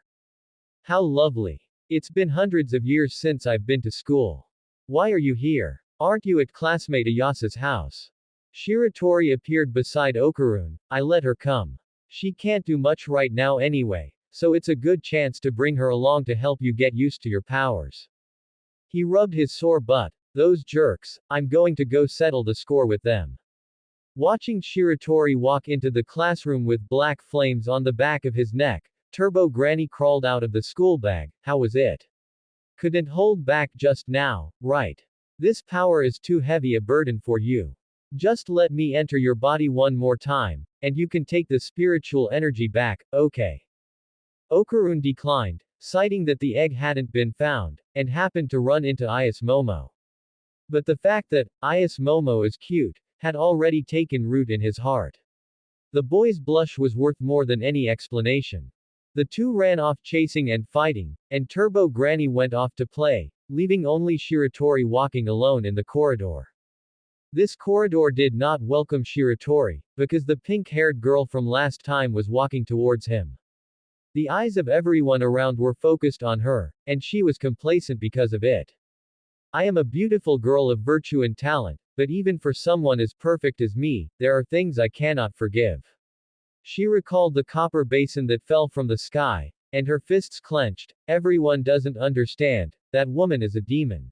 How lovely. It's been hundreds of years since I've been to school. Why are you here? Aren't you at classmate Ayasa's house? Shiratori appeared beside Okarun. I let her come. She can't do much right now anyway, so it's a good chance to bring her along to help you get used to your powers. He rubbed his sore butt. Those jerks, I'm going to go settle the score with them. Watching Shiratori walk into the classroom with black flames on the back of his neck, Turbo Granny crawled out of the school bag. How was it? Couldn't hold back just now, right? This power is too heavy a burden for you. Just let me enter your body one more time, and you can take the spiritual energy back, okay? Okarun declined, citing that the egg hadn't been found, and happened to run into Ayas Momo. But the fact that Ayas Momo is cute had already taken root in his heart. The boy's blush was worth more than any explanation. The two ran off chasing and fighting, and Turbo Granny went off to play, leaving only Shiratori walking alone in the corridor. This corridor did not welcome Shiratori, because the pink-haired girl from last time was walking towards him. The eyes of everyone around were focused on her, and she was complacent because of it. I am a beautiful girl of virtue and talent, but even for someone as perfect as me, there are things I cannot forgive. She recalled the copper basin that fell from the sky, and her fists clenched. Everyone doesn't understand, that woman is a demon.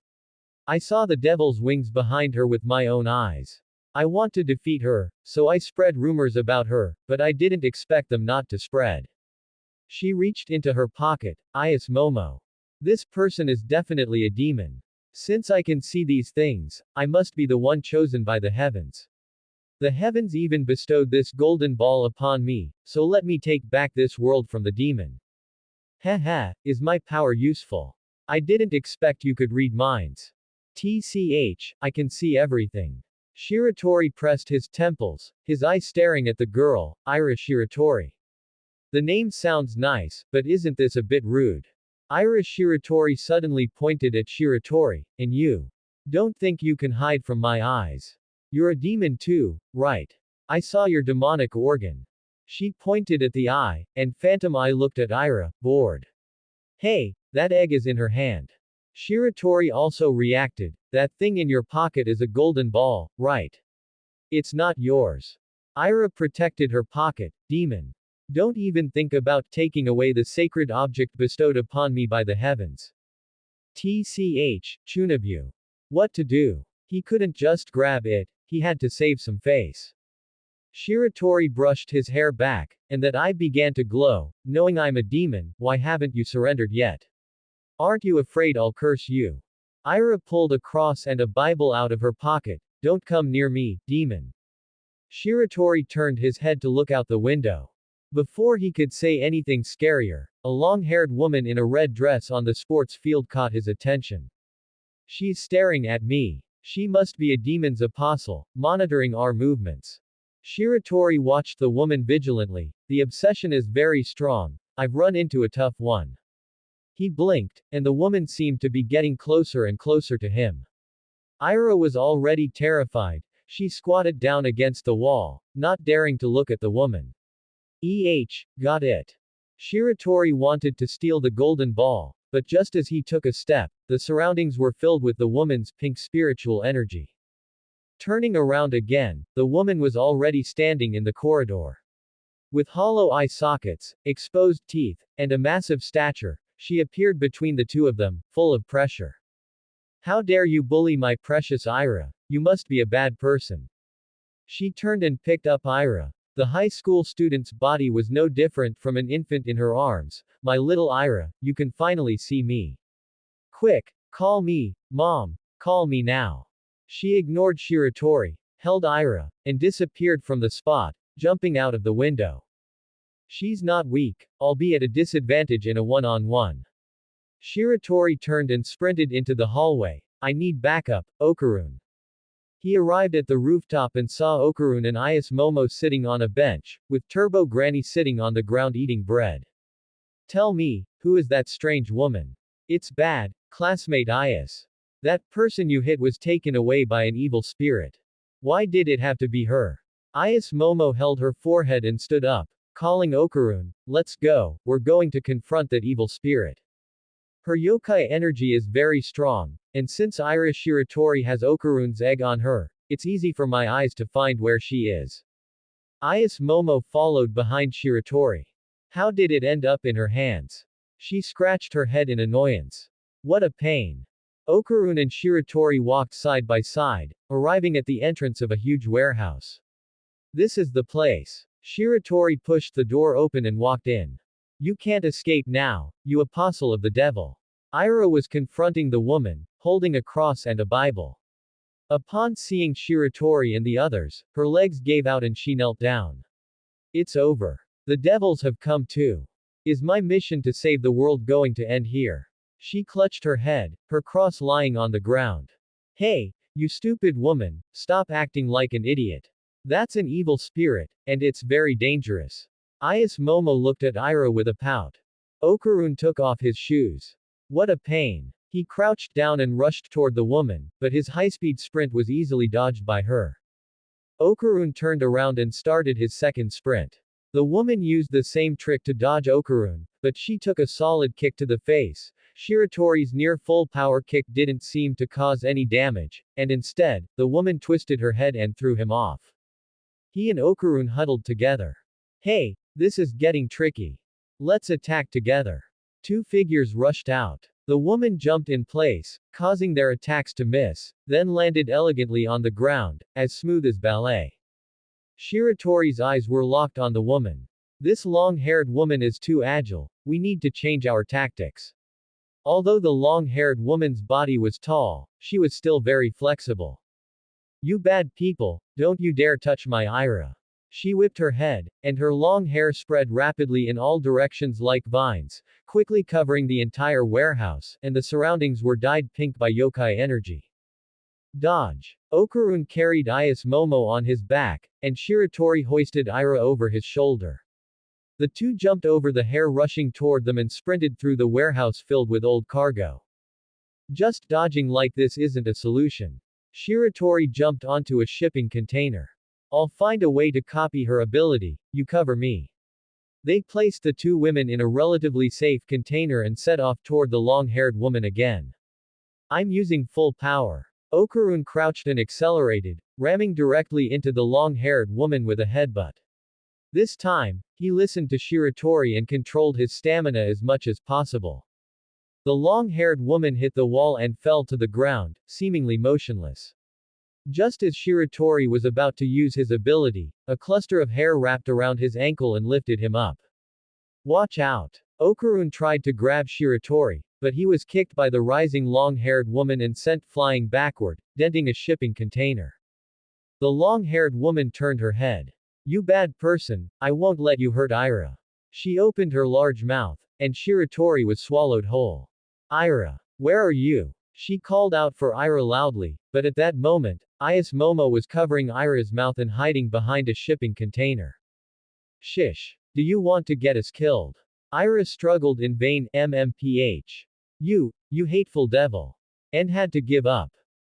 I saw the devil's wings behind her with my own eyes. I want to defeat her, so I spread rumors about her, but I didn't expect them not to spread. She reached into her pocket. Ayas Momo. This person is definitely a demon. Since I can see these things, I must be the one chosen by the heavens. The heavens even bestowed this golden ball upon me, so let me take back this world from the demon. Haha, is my power useful? I didn't expect you could read minds. TCH, I can see everything. Shiratori pressed his temples, his eyes staring at the girl, Ira Shiratori. The name sounds nice, but isn't this a bit rude? Ira Shiratori suddenly pointed at Shiratori, and you. Don't think you can hide from my eyes. You're a demon too, right? I saw your demonic organ. She pointed at the eye, and Phantom Eye looked at Ira, bored. Hey, that egg is in her hand. Shiratori also reacted. That thing in your pocket is a golden ball, right? It's not yours. Ira protected her pocket. Demon. Don't even think about taking away the sacred object bestowed upon me by the heavens. TCH, Chunabu. What to do? He couldn't just grab it, he had to save some face. Shiratori brushed his hair back, and that eye began to glow. Knowing I'm a demon, why haven't you surrendered yet? Aren't you afraid I'll curse you? Ira pulled a cross and a Bible out of her pocket. Don't come near me, demon. Shiratori turned his head to look out the window. Before he could say anything scarier, a long-haired woman in a red dress on the sports field caught his attention. She's staring at me. She must be a demon's apostle, monitoring our movements. Shiratori watched the woman vigilantly. The obsession is very strong. I've run into a tough one. He blinked, and the woman seemed to be getting closer and closer to him. Ira was already terrified. She squatted down against the wall, not daring to look at the woman. Got it. Shiratori wanted to steal the golden ball, but just as he took a step, the surroundings were filled with the woman's pink spiritual energy. Turning around again, the woman was already standing in the corridor. With hollow eye sockets, exposed teeth, and a massive stature, she appeared between the two of them, full of pressure. How dare you bully my precious Ira? You must be a bad person. She turned and picked up Ira. The high school student's body was no different from an infant in her arms. My little Ira, you can finally see me. Quick, call me, Mom, call me now. She ignored Shiratori, held Ira, and disappeared from the spot, jumping out of the window. She's not weak, albeit a disadvantage in a one-on-one. Shiratori turned and sprinted into the hallway. I need backup, Okarun. He arrived at the rooftop and saw Okarun and Ayas Momo sitting on a bench, with Turbo Granny sitting on the ground eating bread. Tell me, who is that strange woman? It's bad, classmate Ayas. That person you hit was taken away by an evil spirit. Why did it have to be her? Ayas Momo held her forehead and stood up, calling Okarun, let's go, we're going to confront that evil spirit. Her yokai energy is very strong, and since Ira Shiratori has Okarun's egg on her, it's easy for my eyes to find where she is. Ayas Momo followed behind Shiratori. How did it end up in her hands? She scratched her head in annoyance. What a pain. Okarun and Shiratori walked side by side, arriving at the entrance of a huge warehouse. This is the place. Shiratori pushed the door open and walked in. You can't escape now, you apostle of the devil. Ira was confronting the woman, holding a cross and a Bible. Upon seeing Shiratori and the others, her legs gave out and she knelt down. It's over. The devils have come too. Is my mission to save the world going to end here? She clutched her head, her cross lying on the ground. Hey, you stupid woman, stop acting like an idiot. That's an evil spirit, and it's very dangerous. Ayas Momo looked at Ira with a pout. Okarun took off his shoes. What a pain. He crouched down and rushed toward the woman, but his high-speed sprint was easily dodged by her. Okarun turned around and started his second sprint. The woman used the same trick to dodge Okarun, but she took a solid kick to the face. Shiratori's near-full power kick didn't seem to cause any damage, and instead, the woman twisted her head and threw him off. He and Okarun huddled together. Hey, this is getting tricky. Let's attack together. Two figures rushed out. The woman jumped in place, causing their attacks to miss, then landed elegantly on the ground, as smooth as ballet. Shiratori's eyes were locked on the woman. This long-haired woman is too agile, we need to change our tactics. Although the long-haired woman's body was tall, she was still very flexible. You bad people, don't you dare touch my Ira. She whipped her head, and her long hair spread rapidly in all directions like vines, quickly covering the entire warehouse, and the surroundings were dyed pink by yokai energy. Dodge. Okarun carried Ayas Momo on his back, and Shiratori hoisted Ira over his shoulder. The two jumped over the hair rushing toward them and sprinted through the warehouse filled with old cargo. Just dodging like this isn't a solution. Shiratori jumped onto a shipping container. I'll find a way to copy her ability, you cover me. They placed the two women in a relatively safe container and set off toward the long-haired woman again. I'm using full power. Okarun crouched and accelerated, ramming directly into the long-haired woman with a headbutt. This time, he listened to Shiratori and controlled his stamina as much as possible. The long-haired woman hit the wall and fell to the ground, seemingly motionless. Just as Shiratori was about to use his ability, a cluster of hair wrapped around his ankle and lifted him up. Watch out! Okarun tried to grab Shiratori, but he was kicked by the rising long-haired woman and sent flying backward, denting a shipping container. The long-haired woman turned her head. You bad person, I won't let you hurt Ira. She opened her large mouth, and Shiratori was swallowed whole. Ira, where are you? She called out for Ira loudly, but at that moment, Ayas Momo was covering Ira's mouth and hiding behind a shipping container. Shish. Do you want to get us killed? Ira struggled in vain, MMPH. You hateful devil. And had to give up.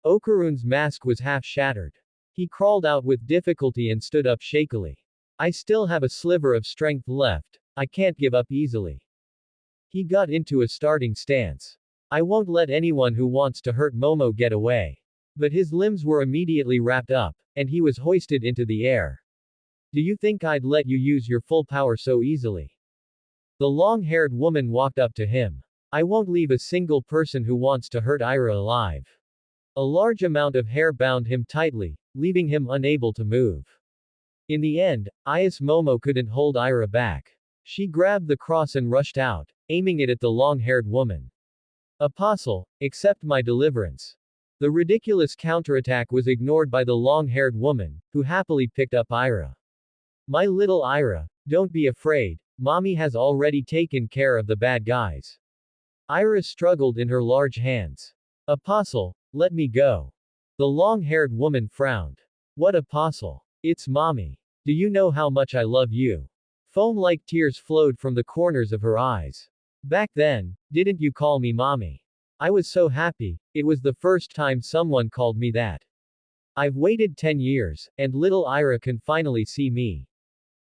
Okarun's mask was half shattered. He crawled out with difficulty and stood up shakily. I still have a sliver of strength left, I can't give up easily. He got into a starting stance. I won't let anyone who wants to hurt Momo get away. But his limbs were immediately wrapped up, and he was hoisted into the air. Do you think I'd let you use your full power so easily? The long-haired woman walked up to him. I won't leave a single person who wants to hurt Ira alive. A large amount of hair bound him tightly, leaving him unable to move. In the end, Ayas Momo couldn't hold Ira back. She grabbed the cross and rushed out, aiming it at the long-haired woman. Apostle, accept my deliverance. The ridiculous counterattack was ignored by the long-haired woman, who happily picked up Ira. My little Ira, don't be afraid, Mommy has already taken care of the bad guys. Ira struggled in her large hands. Apostle, let me go. The long-haired woman frowned. What apostle? It's Mommy. Do you know how much I love you? Foam-like tears flowed from the corners of her eyes. Back then, didn't you call me Mommy? I was so happy, it was the first time someone called me that. I've waited 10 years, and little Ira can finally see me.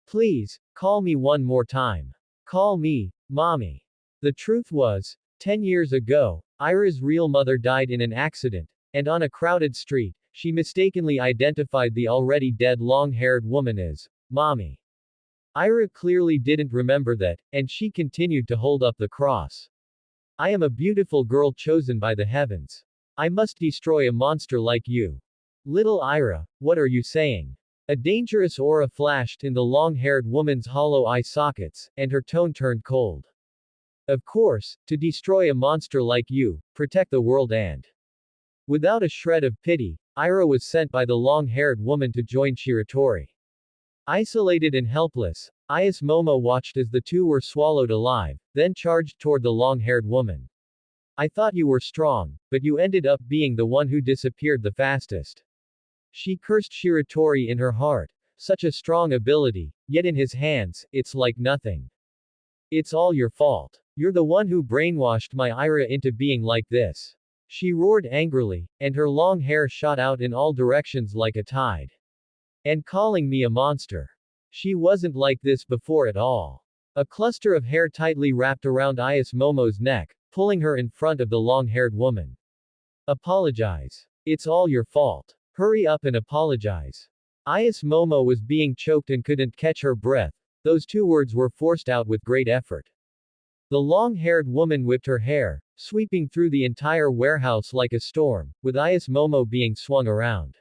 Please, call me one more time. Call me, Mommy. The truth was, 10 years ago, Ira's real mother died in an accident, and on a crowded street, she mistakenly identified the already dead long-haired woman as Mommy. Ira clearly didn't remember that, and she continued to hold up the cross. I am a beautiful girl chosen by the heavens. I must destroy a monster like you. Little Ira, what are you saying? A dangerous aura flashed in the long-haired woman's hollow eye sockets, and her tone turned cold. Of course, to destroy a monster like you, protect the world and. Without a shred of pity, Ira was sent by the long-haired woman to join Shiratori. Isolated and helpless, Ayas Momo watched as the two were swallowed alive, then charged toward the long-haired woman. I thought you were strong, but you ended up being the one who disappeared the fastest. She cursed Shiratori in her heart. Such a strong ability, yet in his hands, it's like nothing. It's all your fault. You're the one who brainwashed my Ira into being like this. She roared angrily, and her long hair shot out in all directions like a tide. And calling me a monster. She wasn't like this before at all. A cluster of hair tightly wrapped around Ayas Momo's neck, pulling her in front of the long-haired woman. Apologize. It's all your fault. Hurry up and apologize. Ayas Momo was being choked and couldn't catch her breath. Those two words were forced out with great effort. The long-haired woman whipped her hair, sweeping through the entire warehouse like a storm, with Ayas Momo being swung around.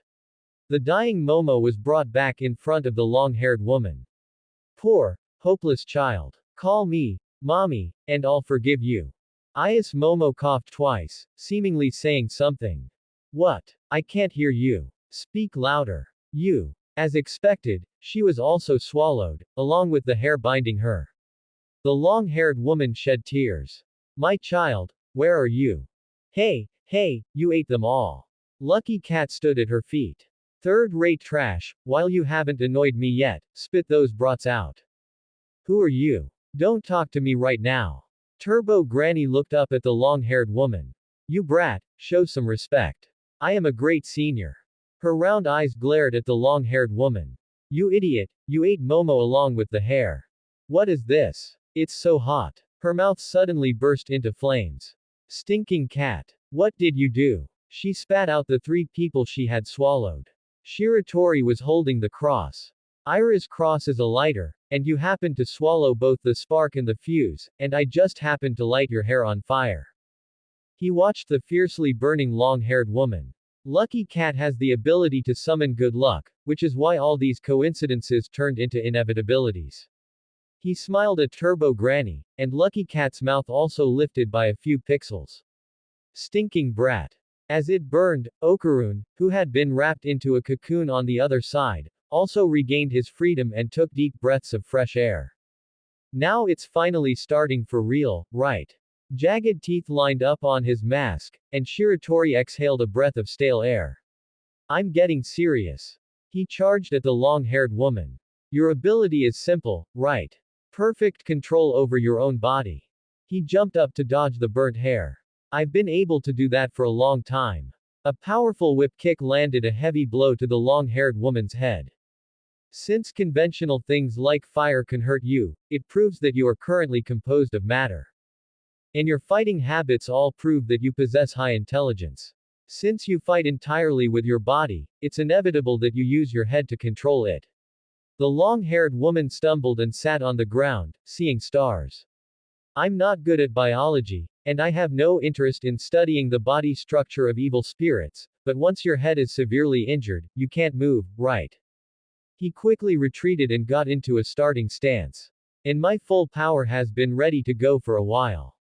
The dying Momo was brought back in front of the long-haired woman. Poor, hopeless child. Call me, Mommy, and I'll forgive you. Ayas Momo coughed twice, seemingly saying something. What? I can't hear you. Speak louder. You. As expected, she was also swallowed, along with the hair binding her. The long-haired woman shed tears. My child, where are you? Hey, you ate them all. Lucky Cat stood at her feet. Third-rate trash, while you haven't annoyed me yet, spit those brats out. Who are you? Don't talk to me right now. Turbo Granny looked up at the long-haired woman. You brat, show some respect. I am a great senior. Her round eyes glared at the long-haired woman. You idiot, you ate Momo along with the hair. What is this? It's so hot. Her mouth suddenly burst into flames. Stinking cat. What did you do? She spat out the 3 people she had swallowed. Shiratori was holding the cross. Ira's cross is a lighter, and you happened to swallow both the spark and the fuse, and I just happened to light your hair on fire. He watched the fiercely burning long-haired woman. Lucky Cat has the ability to summon good luck, which is why all these coincidences turned into inevitabilities. He smiled at Turbo Granny, and Lucky Cat's mouth also lifted by a few pixels. Stinking brat. As it burned, Okarun, who had been wrapped into a cocoon on the other side, also regained his freedom and took deep breaths of fresh air. Now it's finally starting for real, right? Jagged teeth lined up on his mask, and Shiratori exhaled a breath of stale air. I'm getting serious. He charged at the long-haired woman. Your ability is simple, right? Perfect control over your own body. He jumped up to dodge the burnt hair. I've been able to do that for a long time. A powerful whip kick landed a heavy blow to the long-haired woman's head. Since conventional things like fire can hurt you, it proves that you are currently composed of matter. And your fighting habits all prove that you possess high intelligence. Since you fight entirely with your body, it's inevitable that you use your head to control it. The long-haired woman stumbled and sat on the ground, seeing stars. I'm not good at biology, and I have no interest in studying the body structure of evil spirits, but once your head is severely injured, you can't move, right? He quickly retreated and got into a starting stance. And my full power has been ready to go for a while.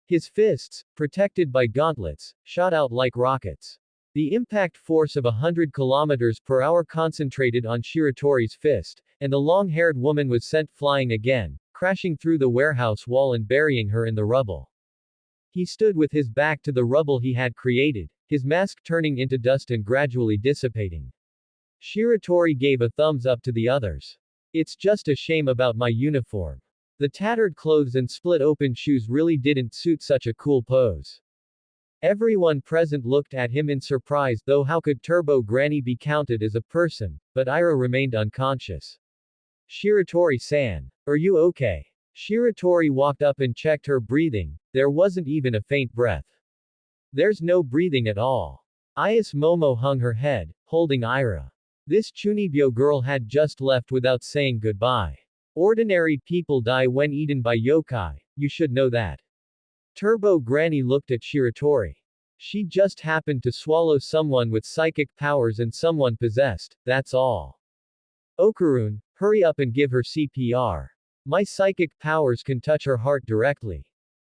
His fists, protected by gauntlets, shot out like rockets. The impact force of 100 kilometers per hour concentrated on Shiratori's fist, and the long-haired woman was sent flying again, crashing through the warehouse wall and burying her in the rubble. He stood with his back to the rubble he had created, his mask turning into dust and gradually dissipating. Shiratori gave a thumbs up to the others. It's just a shame about my uniform. The tattered clothes and split-open shoes really didn't suit such a cool pose. Everyone present looked at him in surprise, though how could Turbo Granny be counted as a person, but Ira remained unconscious. Shiratori-san. Are you okay? Shiratori walked up and checked her breathing, there wasn't even a faint breath. There's no breathing at all. Ayase Momo hung her head, holding Ira. This Chunibyo girl had just left without saying goodbye. Ordinary people die when eaten by yokai, you should know that. Turbo Granny looked at Shiratori. She just happened to swallow someone with psychic powers and someone possessed, that's all. Okarun, hurry up and give her CPR. My psychic powers can touch her heart directly.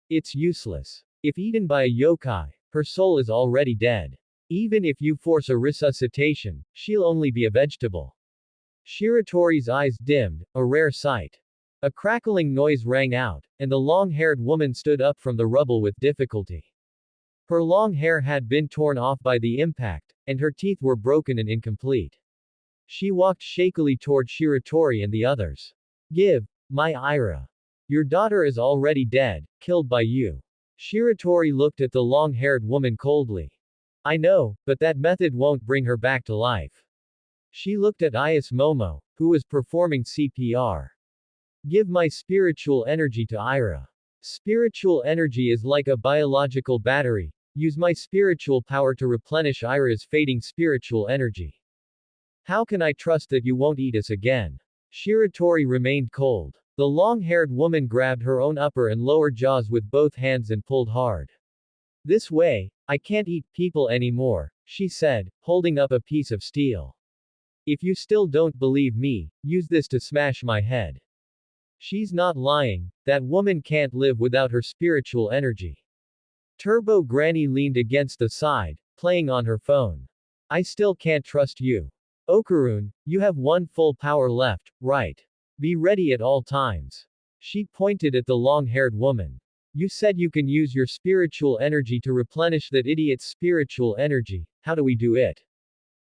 It's useless. If eaten by a yokai, her soul is already dead. Even if you force a resuscitation, she'll only be a vegetable. Shiratori's eyes dimmed, a rare sight. A crackling noise rang out, and the long-haired woman stood up from the rubble with difficulty. Her long hair had been torn off by the impact, and her teeth were broken and incomplete. She walked shakily toward Shiratori and the others. Give, my Ira. Your daughter is already dead, killed by you. Shiratori looked at the long-haired woman coldly. I know, but that method won't bring her back to life. She looked at Ayase Momo, who was performing CPR. Give my spiritual energy to Ira. Spiritual energy is like a biological battery. Use my spiritual power to replenish Ira's fading spiritual energy. How can I trust that you won't eat us again? Shiratori remained cold. The long-haired woman grabbed her own upper and lower jaws with both hands and pulled hard. This way, I can't eat people anymore, she said, holding up a piece of steel. If you still don't believe me, use this to smash my head. She's not lying, that woman can't live without her spiritual energy. Turbo Granny leaned against the side, playing on her phone. I still can't trust you. Okarun, you have one full power left, right? Be ready at all times. She pointed at the long-haired woman. You said you can use your spiritual energy to replenish that idiot's spiritual energy, how do we do it?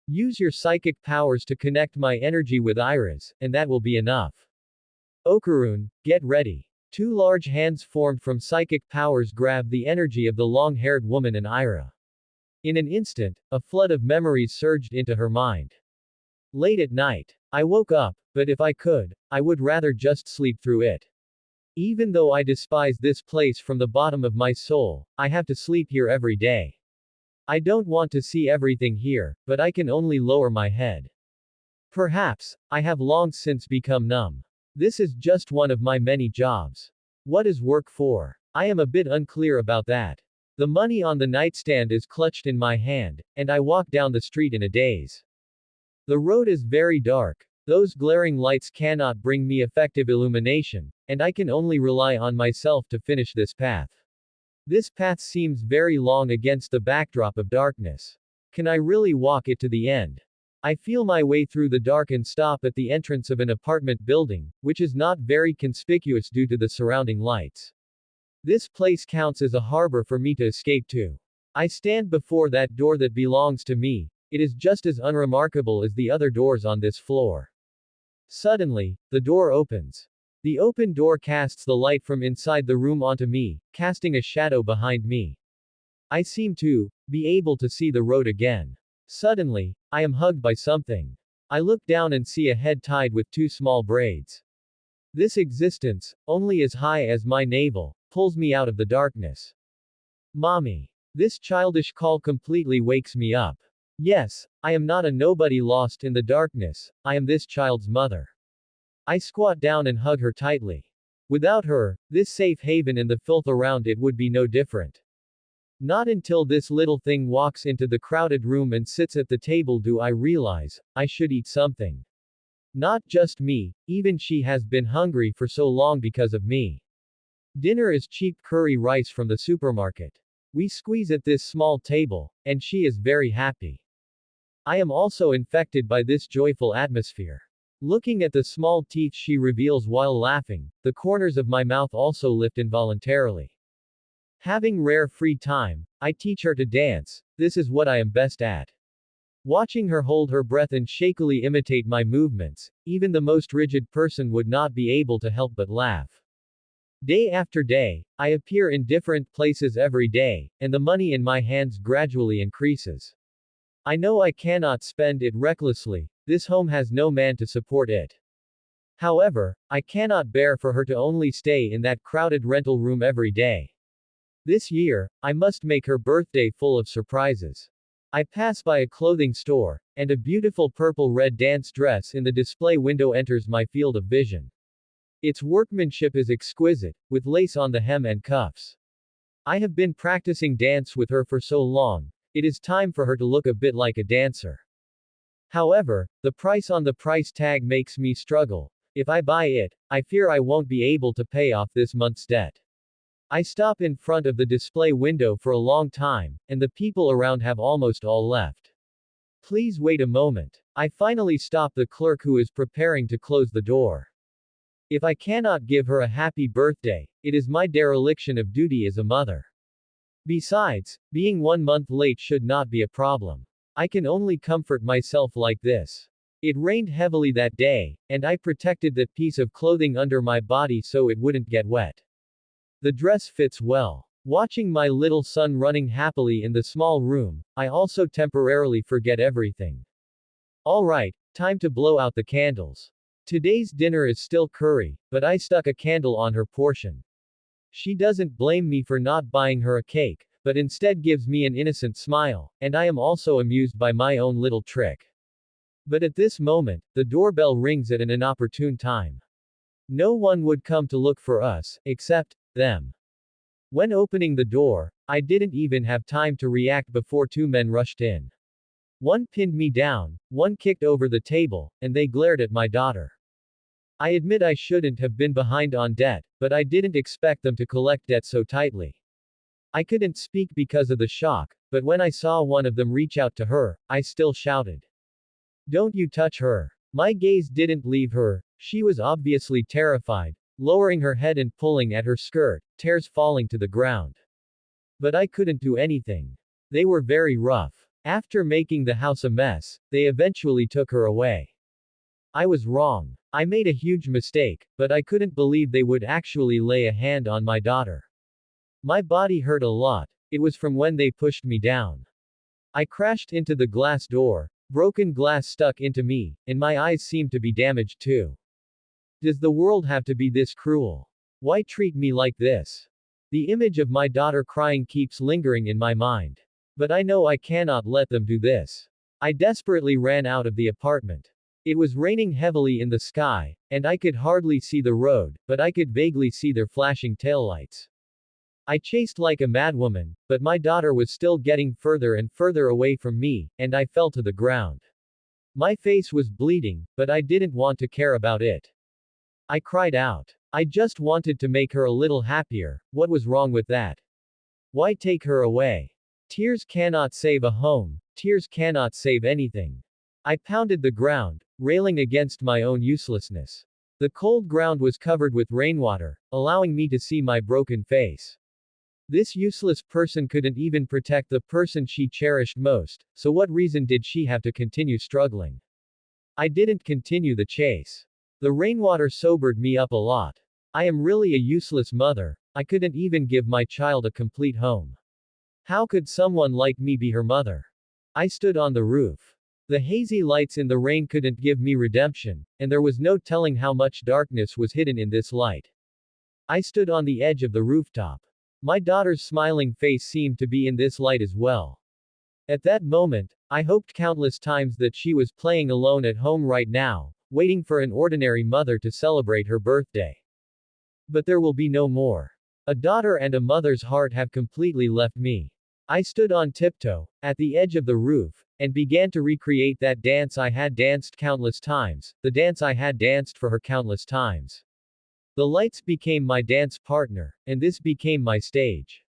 Use your psychic powers to connect my energy with Ira's, and that will be enough. Okarun, get ready. Two large hands formed from psychic powers grabbed the energy of the long-haired woman and Ira. In an instant, a flood of memories surged into her mind. Late at night, I woke up, but if I could, I would rather just sleep through it. Even though I despise this place from the bottom of my soul, I have to sleep here every day. I don't want to see everything here, but I can only lower my head. Perhaps, I have long since become numb. This is just one of my many jobs. What is work for? I am a bit unclear about that. The money on the nightstand is clutched in my hand, and I walk down the street in a daze. The road is very dark. Those glaring lights cannot bring me effective illumination, and I can only rely on myself to finish this path. This path seems very long against the backdrop of darkness. Can I really walk it to the end? I feel my way through the dark and stop at the entrance of an apartment building, which is not very conspicuous due to the surrounding lights. This place counts as a harbor for me to escape to. I stand before that door that belongs to me. It is just as unremarkable as the other doors on this floor. Suddenly, the door opens. The open door casts the light from inside the room onto me, casting a shadow behind me. I seem to be able to see the road again. Suddenly, I am hugged by something. I look down and see a head tied with two small braids. This existence, only as high as my navel, pulls me out of the darkness. Mommy. This childish call completely wakes me up. Yes, I am not a nobody lost in the darkness, I am this child's mother. I squat down and hug her tightly. Without her, this safe haven and the filth around it would be no different. Not until this little thing walks into the crowded room and sits at the table do I realize, I should eat something. Not just me, even she has been hungry for so long because of me. Dinner is cheap curry rice from the supermarket. We squeeze at this small table, and she is very happy. I am also infected by this joyful atmosphere. Looking at the small teeth she reveals while laughing, the corners of my mouth also lift involuntarily. Having rare free time, I teach her to dance. This is what I am best at. Watching her hold her breath and shakily imitate my movements, even the most rigid person would not be able to help but laugh. Day after day, I appear in different places every day, and the money in my hands gradually increases. I know I cannot spend it recklessly, this home has no man to support it. However, I cannot bear for her to only stay in that crowded rental room every day. This year, I must make her birthday full of surprises. I pass by a clothing store, and a beautiful purple-red dance dress in the display window enters my field of vision. Its workmanship is exquisite, with lace on the hem and cuffs. I have been practicing dance with her for so long, it is time for her to look a bit like a dancer. However, the price on the price tag makes me struggle. If I buy it, I fear I won't be able to pay off this month's debt. I stop in front of the display window for a long time, and the people around have almost all left. Please wait a moment. I finally stop the clerk who is preparing to close the door. If I cannot give her a happy birthday, it is my dereliction of duty as a mother. Besides, being 1 month late should not be a problem. I can only comfort myself like this. It rained heavily that day, and I protected that piece of clothing under my body so it wouldn't get wet. The dress fits well. Watching my little son running happily in the small room, I also temporarily forget everything. Alright, time to blow out the candles. Today's dinner is still curry, but I stuck a candle on her portion. She doesn't blame me for not buying her a cake, but instead gives me an innocent smile, and I am also amused by my own little trick. But at this moment, the doorbell rings at an inopportune time. No one would come to look for us, except them. When opening the door, I didn't even have time to react before two men rushed in. One pinned me down, one kicked over the table, and they glared at my daughter. I admit I shouldn't have been behind on debt, but I didn't expect them to collect debt so tightly. I couldn't speak because of the shock, but when I saw one of them reach out to her, I still shouted. Don't you touch her. My gaze didn't leave her, she was obviously terrified, lowering her head and pulling at her skirt, tears falling to the ground. But I couldn't do anything. They were very rough. After making the house a mess, they eventually took her away. I was wrong. I made a huge mistake, but I couldn't believe they would actually lay a hand on my daughter. My body hurt a lot, it was from when they pushed me down. I crashed into the glass door, broken glass stuck into me, and my eyes seemed to be damaged too. Does the world have to be this cruel? Why treat me like this? The image of my daughter crying keeps lingering in my mind. But I know I cannot let them do this. I desperately ran out of the apartment. It was raining heavily in the sky, and I could hardly see the road, but I could vaguely see their flashing taillights. I chased like a madwoman, but my daughter was still getting further and further away from me, and I fell to the ground. My face was bleeding, but I didn't want to care about it. I cried out. I just wanted to make her a little happier, what was wrong with that? Why take her away? Tears cannot save a home, tears cannot save anything. I pounded the ground, railing against my own uselessness. The cold ground was covered with rainwater, allowing me to see my broken face. This useless person couldn't even protect the person she cherished most, so what reason did she have to continue struggling? I didn't continue the chase. The rainwater sobered me up a lot. I am really a useless mother, I couldn't even give my child a complete home. How could someone like me be her mother? I stood on the roof. The hazy lights in the rain couldn't give me redemption, and there was no telling how much darkness was hidden in this light. I stood on the edge of the rooftop. My daughter's smiling face seemed to be in this light as well. At that moment, I hoped countless times that she was playing alone at home right now, waiting for an ordinary mother to celebrate her birthday. But there will be no more. A daughter and a mother's heart have completely left me. I stood on tiptoe, at the edge of the roof, and began to recreate that dance I had danced countless times, the dance I had danced for her countless times. The lights became my dance partner, and this became my stage.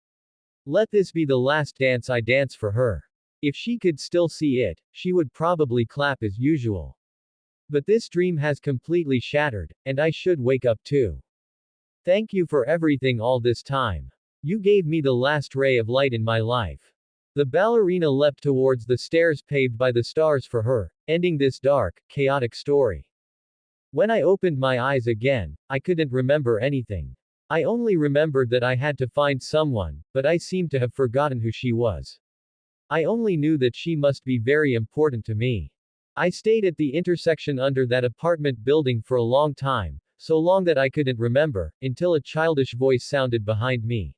Let this be the last dance I dance for her. If she could still see it, she would probably clap as usual. But this dream has completely shattered, and I should wake up too. Thank you for everything all this time. You gave me the last ray of light in my life. The ballerina leapt towards the stairs paved by the stars for her, ending this dark, chaotic story. When I opened my eyes again, I couldn't remember anything. I only remembered that I had to find someone, but I seemed to have forgotten who she was. I only knew that she must be very important to me. I stayed at the intersection under that apartment building for a long time, so long that I couldn't remember, until a childish voice sounded behind me.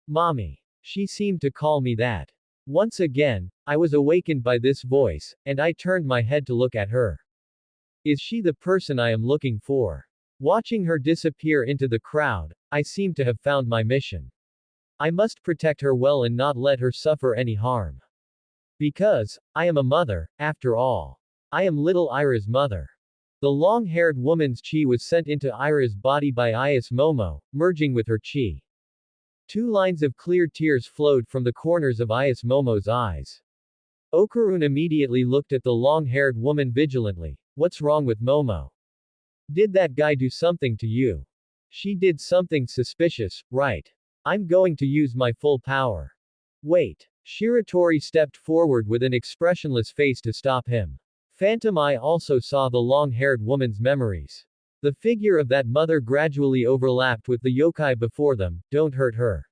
Mommy. She seemed to call me that. Once again, I was awakened by this voice, and I turned my head to look at her. Is she the person I am looking for? Watching her disappear into the crowd, I seemed to have found my mission. I must protect her well and not let her suffer any harm. Because, I am a mother, after all. I am little Ira's mother. The long-haired woman's chi was sent into Ira's body by Is Momo, merging with her chi. 2 lines of clear tears flowed from the corners of Is Momo's eyes. Okarun immediately looked at the long-haired woman vigilantly. What's wrong with Momo? Did that guy do something to you? She did something suspicious, right? I'm going to use my full power. Wait. Shiratori stepped forward with an expressionless face to stop him. Phantom Eye also saw the long-haired woman's memories. The figure of that mother gradually overlapped with the yokai before them. Don't hurt her.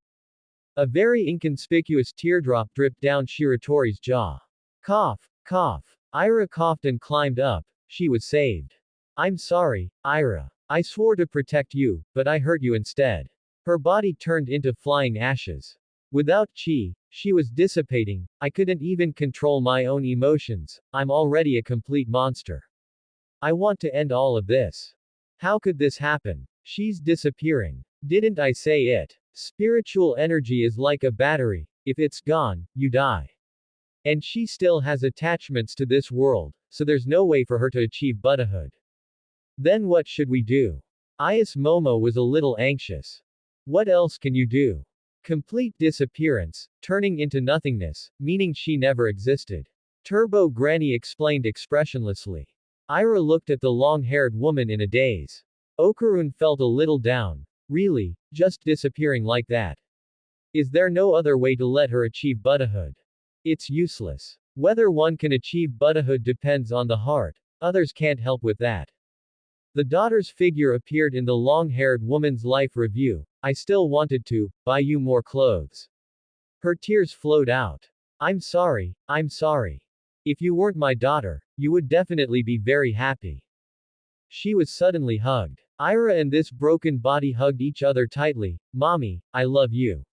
A very inconspicuous teardrop dripped down Shiratori's jaw. Cough, cough. Ira coughed and climbed up. She was saved. I'm sorry, Ira. I swore to protect you, but I hurt you instead. Her body turned into flying ashes. Without chi, she was dissipating. I couldn't even control my own emotions. I'm already a complete monster. I want to end all of this. How could this happen? She's disappearing. Didn't I say it? Spiritual energy is like a battery. If it's gone, you die. And she still has attachments to this world, so there's no way for her to achieve Buddhahood. Then what should we do? Is Momo was a little anxious. What else can you do? Complete disappearance, turning into nothingness, meaning she never existed. Turbo Granny explained expressionlessly. Ira looked at the long-haired woman in a daze. Okarun felt a little down. Really, just disappearing like that. Is there no other way to let her achieve Buddhahood? It's useless. Whether one can achieve Buddhahood depends on the heart, others can't help with that. The daughter's figure appeared in the long-haired woman's life review. I still wanted to buy you more clothes. Her tears flowed out. I'm sorry, I'm sorry. If you weren't my daughter, you would definitely be very happy. She was suddenly hugged. Ira and this broken body hugged each other tightly. Mommy, I love you.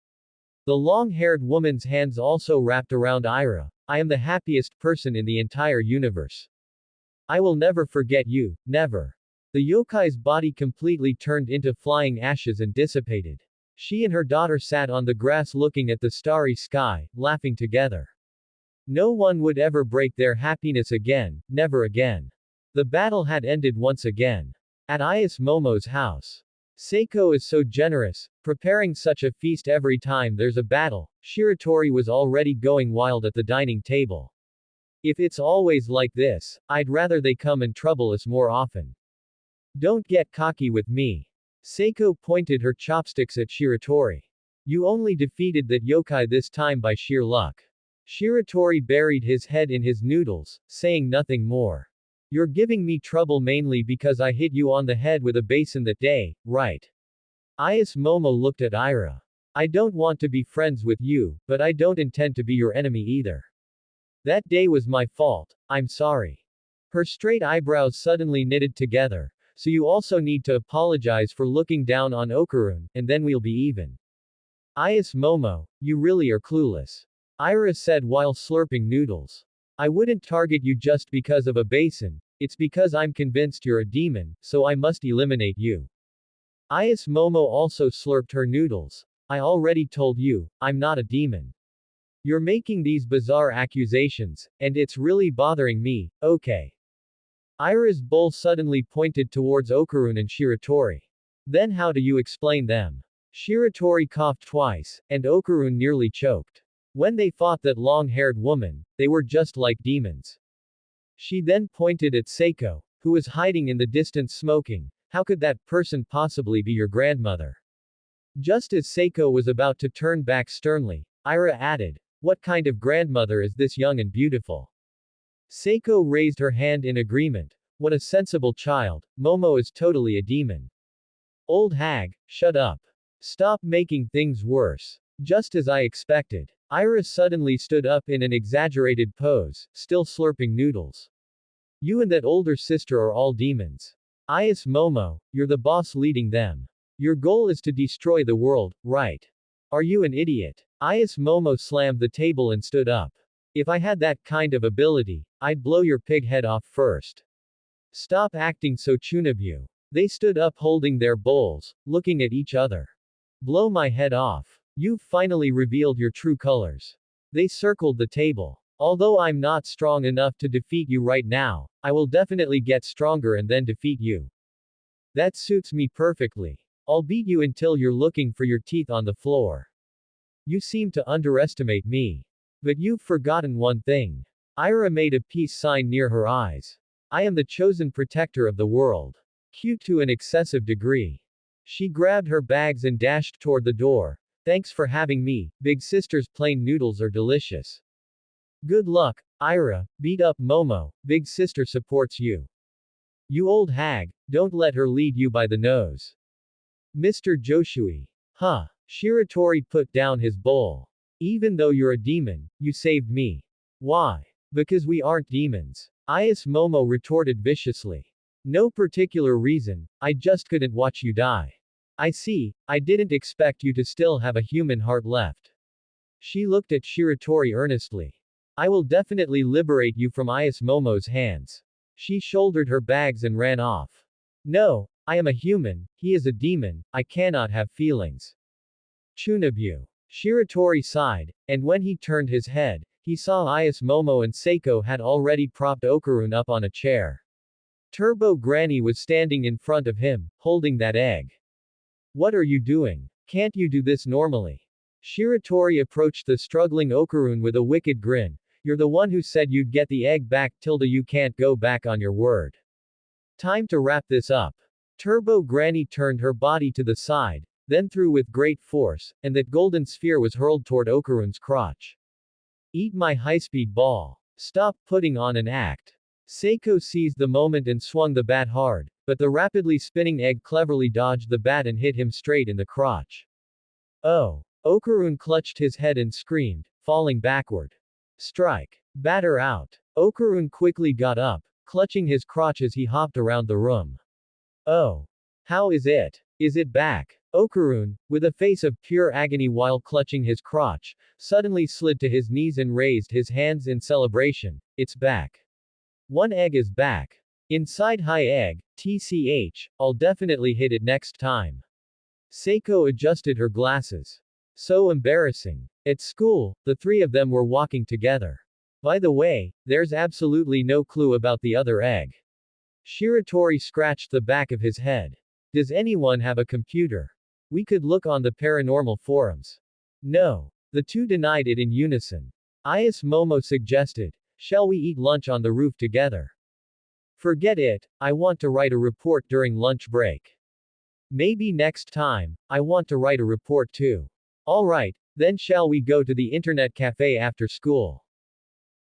The long-haired woman's hands also wrapped around Ira. I am the happiest person in the entire universe. I will never forget you, never. The yokai's body completely turned into flying ashes and dissipated. She and her daughter sat on the grass looking at the starry sky, laughing together. No one would ever break their happiness again, never again. The battle had ended once again. At Is Momo's house. Seiko is so generous, preparing such a feast every time there's a battle. Shiratori was already going wild at the dining table. If it's always like this, I'd rather they come and trouble us more often. Don't get cocky with me. Seiko pointed her chopsticks at Shiratori. You only defeated that yokai this time by sheer luck. Shiratori buried his head in his noodles, saying nothing more. You're giving me trouble mainly because I hit you on the head with a basin that day, right? Is Momo looked at Ira. I don't want to be friends with you, but I don't intend to be your enemy either. That day was my fault, I'm sorry. Her straight eyebrows suddenly knitted together. So you also need to apologize for looking down on Okarun, and then we'll be even. Is Momo, you really are clueless. Ira said while slurping noodles. I wouldn't target you just because of a basin, it's because I'm convinced you're a demon, so I must eliminate you. Is Momo also slurped her noodles. I already told you, I'm not a demon. You're making these bizarre accusations, and it's really bothering me, okay. Ira's bowl suddenly pointed towards Okarun and Shiratori. Then how do you explain them? Shiratori coughed twice, and Okarun nearly choked. When they fought that long-haired woman, they were just like demons. She then pointed at Seiko. who was hiding in the distance smoking. How could that person possibly be your grandmother? Just as Seiko was about to turn back sternly, Ira added, "What kind of grandmother is this young and beautiful?" Seiko raised her hand in agreement. "What a sensible child, Momo is totally a demon." "Old hag, shut up. Stop making things worse." Just as I expected. Ira suddenly stood up in an exaggerated pose, still slurping noodles. "You and that older sister are all demons. Is Momo, you're the boss leading them. Your goal is to destroy the world, right? Are you an idiot?" Is Momo slammed the table and stood up. "If I had that kind of ability, I'd blow your pig head off first. Stop acting so Chunabu." They stood up holding their bowls, looking at each other. "Blow my head off. You've finally revealed your true colors." They circled the table. "Although I'm not strong enough to defeat you right now, I will definitely get stronger and then defeat you. That suits me perfectly. I'll beat you until you're looking for your teeth on the floor. You seem to underestimate me. But you've forgotten one thing." Ira made a peace sign near her eyes. "I am the chosen protector of the world. Cute to an excessive degree." She grabbed her bags and dashed toward the door. "Thanks for having me, big sister's plain noodles are delicious." "Good luck, Ira, beat up Momo, big sister supports you." "You old hag, don't let her lead you by the nose." "Mr. Joshua." "Huh." Shiratori put down his bowl. "Even though you're a demon, you saved me." "Why?" "Because we aren't demons." Is Momo retorted viciously. "No particular reason, I just couldn't watch you die." "I see, I didn't expect you to still have a human heart left." She looked at Shiratori earnestly. "I will definitely liberate you from Is Momo's hands." She shouldered her bags and ran off. "No, I am a human, he is a demon, I cannot have feelings." Chunabu. Shiratori sighed, and when he turned his head, he saw Is Momo and Seiko had already propped Okarun up on a chair. Turbo Granny was standing in front of him, holding that egg. "What are you doing? Can't you do this normally?" Shiratori approached the struggling Okarun with a wicked grin. "You're the one who said you'd get the egg back, tilde you can't go back on your word. Time to wrap this up." Turbo Granny turned her body to the side, then threw with great force, and that golden sphere was hurled toward Okarun's crotch. "Eat my high-speed ball. Stop putting on an act." Seiko seized the moment and swung the bat hard, but the rapidly spinning egg cleverly dodged the bat and hit him straight in the crotch. "Oh!" Okarun clutched his head and screamed, falling backward. "Strike. Batter out." Okarun quickly got up, clutching his crotch as he hopped around the room. "Oh! How is it? Is it back?" Okarun, with a face of pure agony while clutching his crotch, suddenly slid to his knees and raised his hands in celebration. "It's back. One egg is back. Inside high egg, TCH, I'll definitely hit it next time." Seiko adjusted her glasses. So embarrassing. At school, the three of them were walking together. By the way, there's absolutely no clue about the other egg. Shiratori scratched the back of his head. Does anyone have a computer? We could look on the paranormal forums. No. The two denied it in unison. Is Momo suggested, shall we eat lunch on the roof together? Forget it, I want to write a report during lunch break. Maybe next time, I want to write a report too. Alright, then shall we go to the internet cafe after school?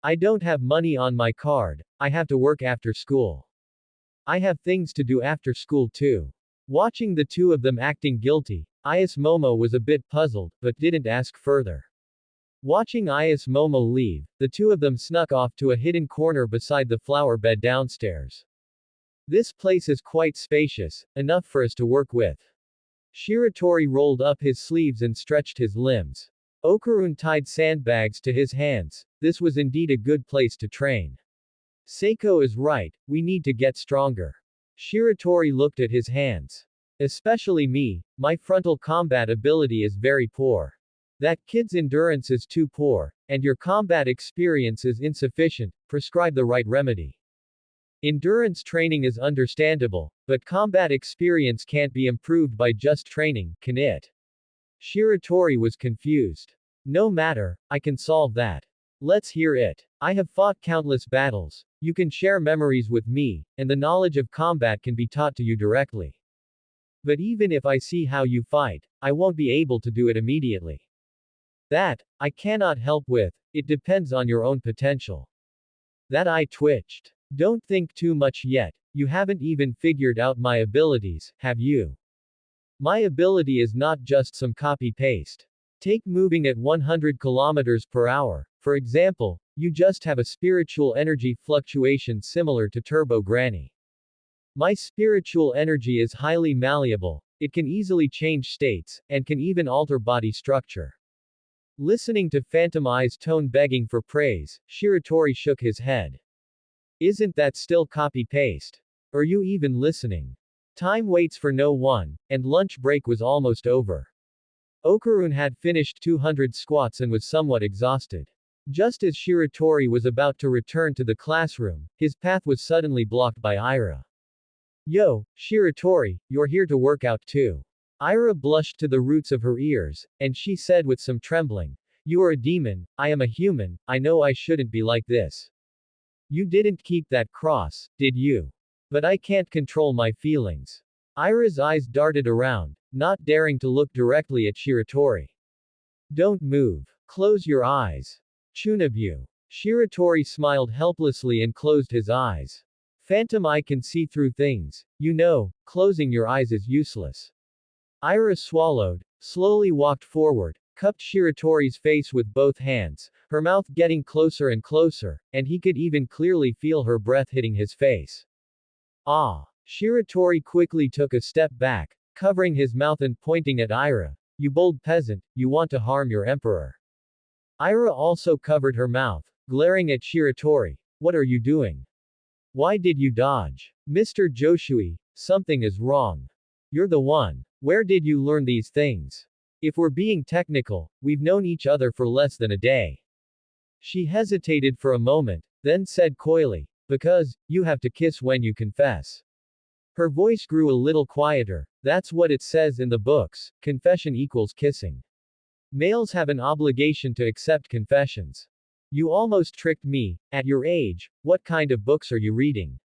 I don't have money on my card, I have to work after school. I have things to do after school too. Watching the two of them acting guilty, Is Momo was a bit puzzled, but didn't ask further. Watching Is Momo leave, the two of them snuck off to a hidden corner beside the flower bed downstairs. This place is quite spacious, enough for us to work with. Shiratori rolled up his sleeves and stretched his limbs. Okarun tied sandbags to his hands. This was indeed a good place to train. Seiko is right, we need to get stronger. Shiratori looked at his hands. Especially me, my frontal combat ability is very poor. That kid's endurance is too poor, and your combat experience is insufficient, prescribe the right remedy. Endurance training is understandable, but combat experience can't be improved by just training, can it? Shiratori was confused. No matter, I can solve that. Let's hear it. I have fought countless battles, You can share memories with me, and the knowledge of combat can be taught to you directly. But even if I see how you fight, I won't be able to do it immediately. That, I cannot help with, it depends on your own potential. That eye twitched. Don't think too much yet, you haven't even figured out my abilities, have you? My ability is not just some copy-paste. Take moving at 100 kilometers per hour, for example, you just have a spiritual energy fluctuation similar to Turbo Granny. My spiritual energy is highly malleable, it can easily change states, and can even alter body structure. Listening to Phantom Eye's tone begging for praise, Shiratori shook his head. Isn't that still copy-paste? Are you even listening? Time waits for no one, and lunch break was almost over. Okarun had finished 200 squats and was somewhat exhausted. Just as Shiratori was about to return to the classroom, his path was suddenly blocked by Ira. Yo, Shiratori, you're here to work out too. Ira blushed to the roots of her ears, and she said with some trembling, You are a demon, I am a human, I know I shouldn't be like this. You didn't keep that cross, did you? But I can't control my feelings. Ira's eyes darted around, not daring to look directly at Shiratori. Don't move. Close your eyes. Chunabu. Shiratori smiled helplessly and closed his eyes. Phantom Eye can see through things, you know, closing your eyes is useless. Ira swallowed, slowly walked forward, cupped Shiratori's face with both hands, her mouth getting closer and closer, and he could even clearly feel her breath hitting his face. Ah! Shiratori quickly took a step back, covering his mouth and pointing at Ira. You bold peasant, you want to harm your emperor. Ira also covered her mouth, glaring at Shiratori. What are you doing? Why did you dodge? Mr. Joshua, something is wrong. You're the one. Where did you learn these things? If we're being technical, we've known each other for less than a day. She hesitated for a moment, then said coyly, Because, you have to kiss when you confess. Her voice grew a little quieter. That's what it says in the books, confession equals kissing. Males have an obligation to accept confessions. You almost tricked me, at your age, what kind of books are you reading?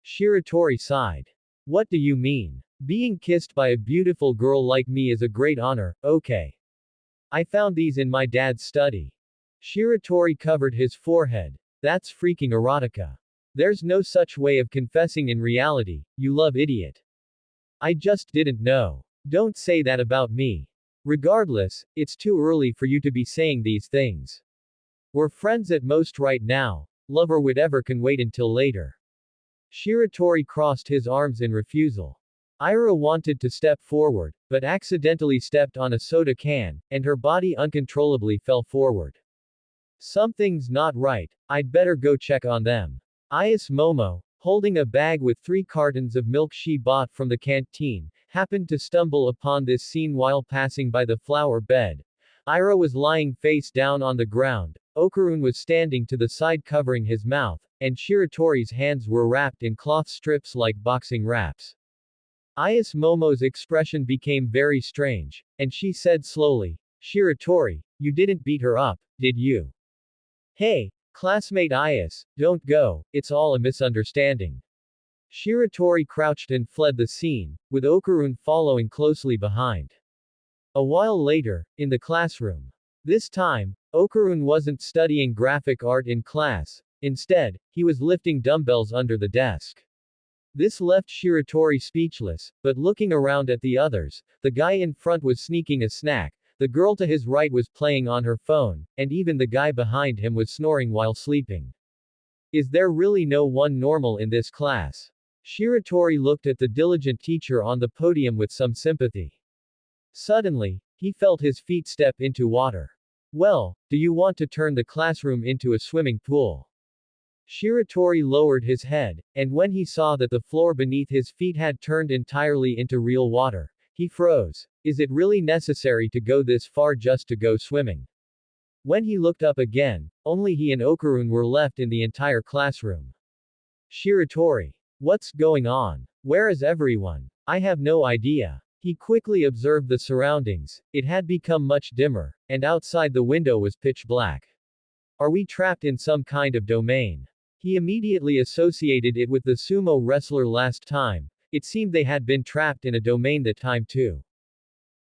Shiratori sighed. What do you mean? Being kissed by a beautiful girl like me is a great honor, okay. I found these in my dad's study. Shiratori covered his forehead. That's freaking erotica. There's no such way of confessing in reality, you love idiot. I just didn't know. Don't say that about me. Regardless, it's too early for you to be saying these things. We're friends at most right now, love or whatever can wait until later. Shiratori crossed his arms in refusal. Ira wanted to step forward, but accidentally stepped on a soda can, and her body uncontrollably fell forward. Something's not right, I'd better go check on them. Ayas Momo, holding a bag with 3 cartons of milk she bought from the canteen, happened to stumble upon this scene while passing by the flower bed. Ira was lying face down on the ground, Okarun was standing to the side covering his mouth, and Shiratori's hands were wrapped in cloth strips like boxing wraps. Ayas Momo's expression became very strange, and she said slowly, Shiratori, you didn't beat her up, did you? Hey, classmate Ayas, don't go, it's all a misunderstanding. Shiratori crouched and fled the scene, with Okarun following closely behind. A while later, in the classroom. This time, Okarun wasn't studying graphic art in class, instead, he was lifting dumbbells under the desk. This left Shiratori speechless, but looking around at the others, the guy in front was sneaking a snack, the girl to his right was playing on her phone, and even the guy behind him was snoring while sleeping. Is there really no one normal in this class? Shiratori looked at the diligent teacher on the podium with some sympathy. Suddenly, he felt his feet step into water. Well, do you want to turn the classroom into a swimming pool? Shiratori lowered his head, and when he saw that the floor beneath his feet had turned entirely into real water, he froze. Is it really necessary to go this far just to go swimming? When he looked up again, only he and Okarun were left in the entire classroom. Shiratori. What's going on? Where is everyone? I have no idea. He quickly observed the surroundings, it had become much dimmer, and outside the window was pitch black. Are we trapped in some kind of domain? He immediately associated it with the sumo wrestler last time. It seemed they had been trapped in a domain that time too.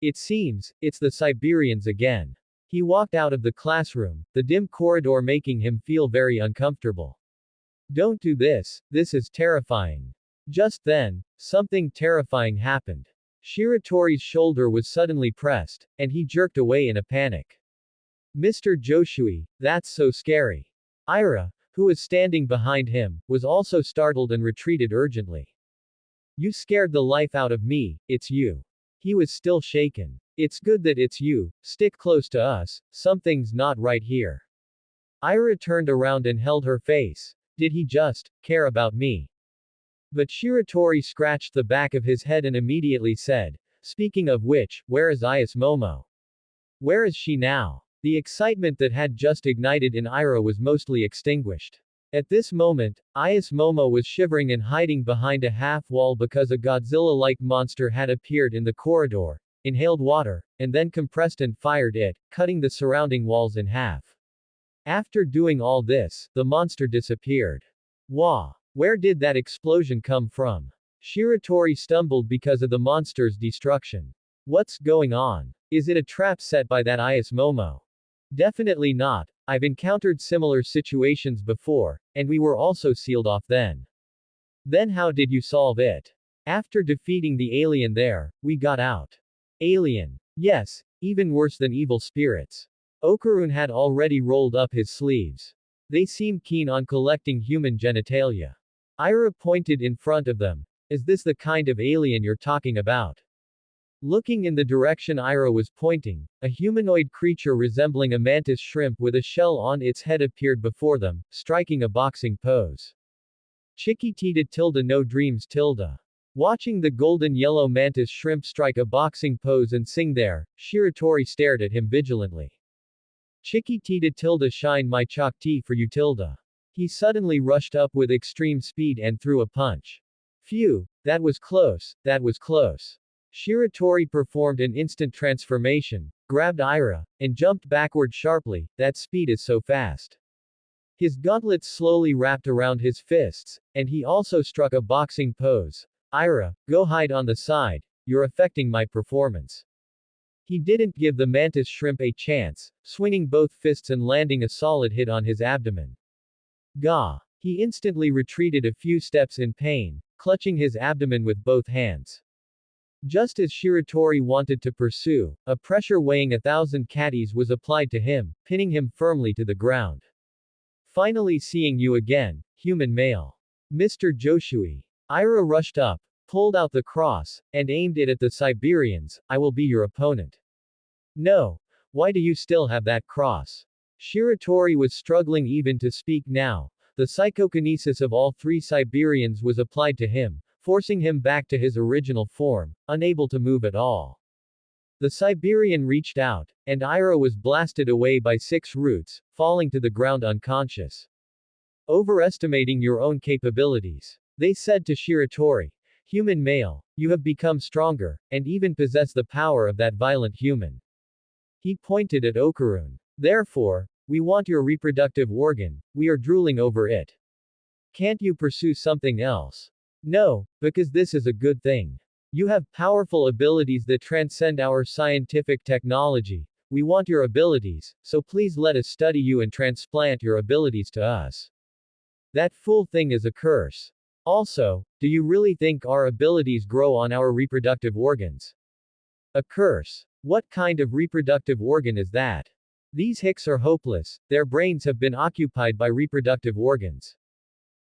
It seems, it's the Siberians again. He walked out of the classroom, the dim corridor making him feel very uncomfortable. Don't do this, this is terrifying. Just then, something terrifying happened. Shiratori's shoulder was suddenly pressed, and he jerked away in a panic. Mr. Joshua, that's so scary. Ira, who was standing behind him, was also startled and retreated urgently. You scared the life out of me, it's you. He was still shaken. It's good that it's you, stick close to us, something's not right here. Ira turned around and held her face. Did he just care about me? But Shiratori scratched the back of his head and immediately said, speaking of which, where is Ayase Momo? Where is she now? The excitement that had just ignited in Ira was mostly extinguished. At this moment, Ayase Momo was shivering and hiding behind a half-wall because a Godzilla-like monster had appeared in the corridor, inhaled water, and then compressed and fired it, cutting the surrounding walls in half. After doing all this, the monster disappeared. Wah! Where did that explosion come from? Shiratori stumbled because of the monster's destruction. What's going on? Is it a trap set by that Ayase Momo? Definitely not. I've encountered similar situations before, and we were also sealed off then. Then how did you solve it? After defeating the alien there, we got out. Alien. Yes, even worse than evil spirits. Okarun had already rolled up his sleeves. They seemed keen on collecting human genitalia. Ira pointed in front of them. Is this the kind of alien you're talking about? Looking in the direction Ira was pointing, a humanoid creature resembling a mantis shrimp with a shell on its head appeared before them, striking a boxing pose. Chiquitita tilde no dreams tilde. Watching the golden yellow mantis shrimp strike a boxing pose and sing there, Shiratori stared at him vigilantly. Chiquitita tilde shine my chalk tea for you tilde. He suddenly rushed up with extreme speed and threw a punch. Phew, that was close, that was close. Shiratori performed an instant transformation, grabbed Ira, and jumped backward sharply. That speed is so fast. His gauntlets slowly wrapped around his fists, and he also struck a boxing pose. Ira, go hide on the side, you're affecting my performance. He didn't give the mantis shrimp a chance, swinging both fists and landing a solid hit on his abdomen. Gah! He instantly retreated a few steps in pain, clutching his abdomen with both hands. Just as Shiratori wanted to pursue, a pressure weighing 1,000 catties was applied to him, pinning him firmly to the ground. Finally seeing you again, human male. Mr. Joshua. Ira rushed up, pulled out the cross, and aimed it at the Siberians. I will be your opponent. No. Why do you still have that cross? Shiratori was struggling even to speak now. The psychokinesis of all three Siberians was applied to him, forcing him back to his original form, unable to move at all. The Siberian reached out, and Ira was blasted away by 6 roots, falling to the ground unconscious. Overestimating your own capabilities. They said to Shiratori. Human male, you have become stronger, and even possess the power of that violent human. He pointed at Okarun. Therefore, we want your reproductive organ, we are drooling over it. Can't you pursue something else? No, because this is a good thing. You have powerful abilities that transcend our scientific technology. We want your abilities, so please let us study you and transplant your abilities to us. That fool thing is a curse. Also, do you really think our abilities grow on our reproductive organs? A curse. What kind of reproductive organ is that? These hicks are hopeless, their brains have been occupied by reproductive organs.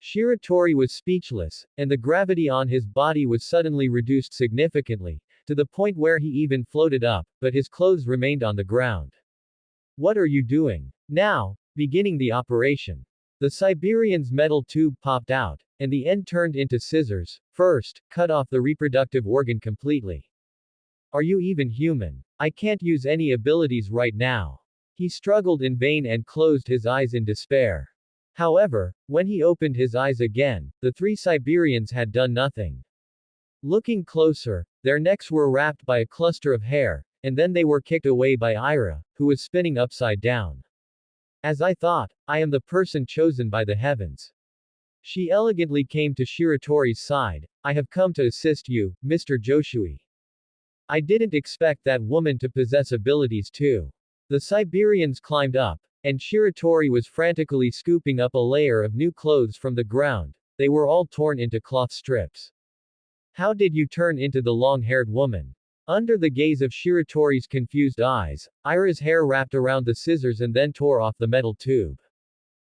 Shiratori was speechless, and the gravity on his body was suddenly reduced significantly, to the point where he even floated up, but his clothes remained on the ground. What are you doing? Now, beginning the operation. The Siberian's metal tube popped out, and the end turned into scissors. First, cut off the reproductive organ completely. Are you even human? I can't use any abilities right now. He struggled in vain and closed his eyes in despair. However, when he opened his eyes again, the 3 Siberians had done nothing. Looking closer, their necks were wrapped by a cluster of hair, and then they were kicked away by Ira, who was spinning upside down. As I thought, I am the person chosen by the heavens. She elegantly came to Shiratori's side. I have come to assist you, Mr. Joshua. I didn't expect that woman to possess abilities too. The Siberians climbed up, and Shiratori was frantically scooping up a layer of new clothes from the ground. They were all torn into cloth strips. How did you turn into the long-haired woman? Under the gaze of Shiratori's confused eyes, Ira's hair wrapped around the scissors and then tore off the metal tube.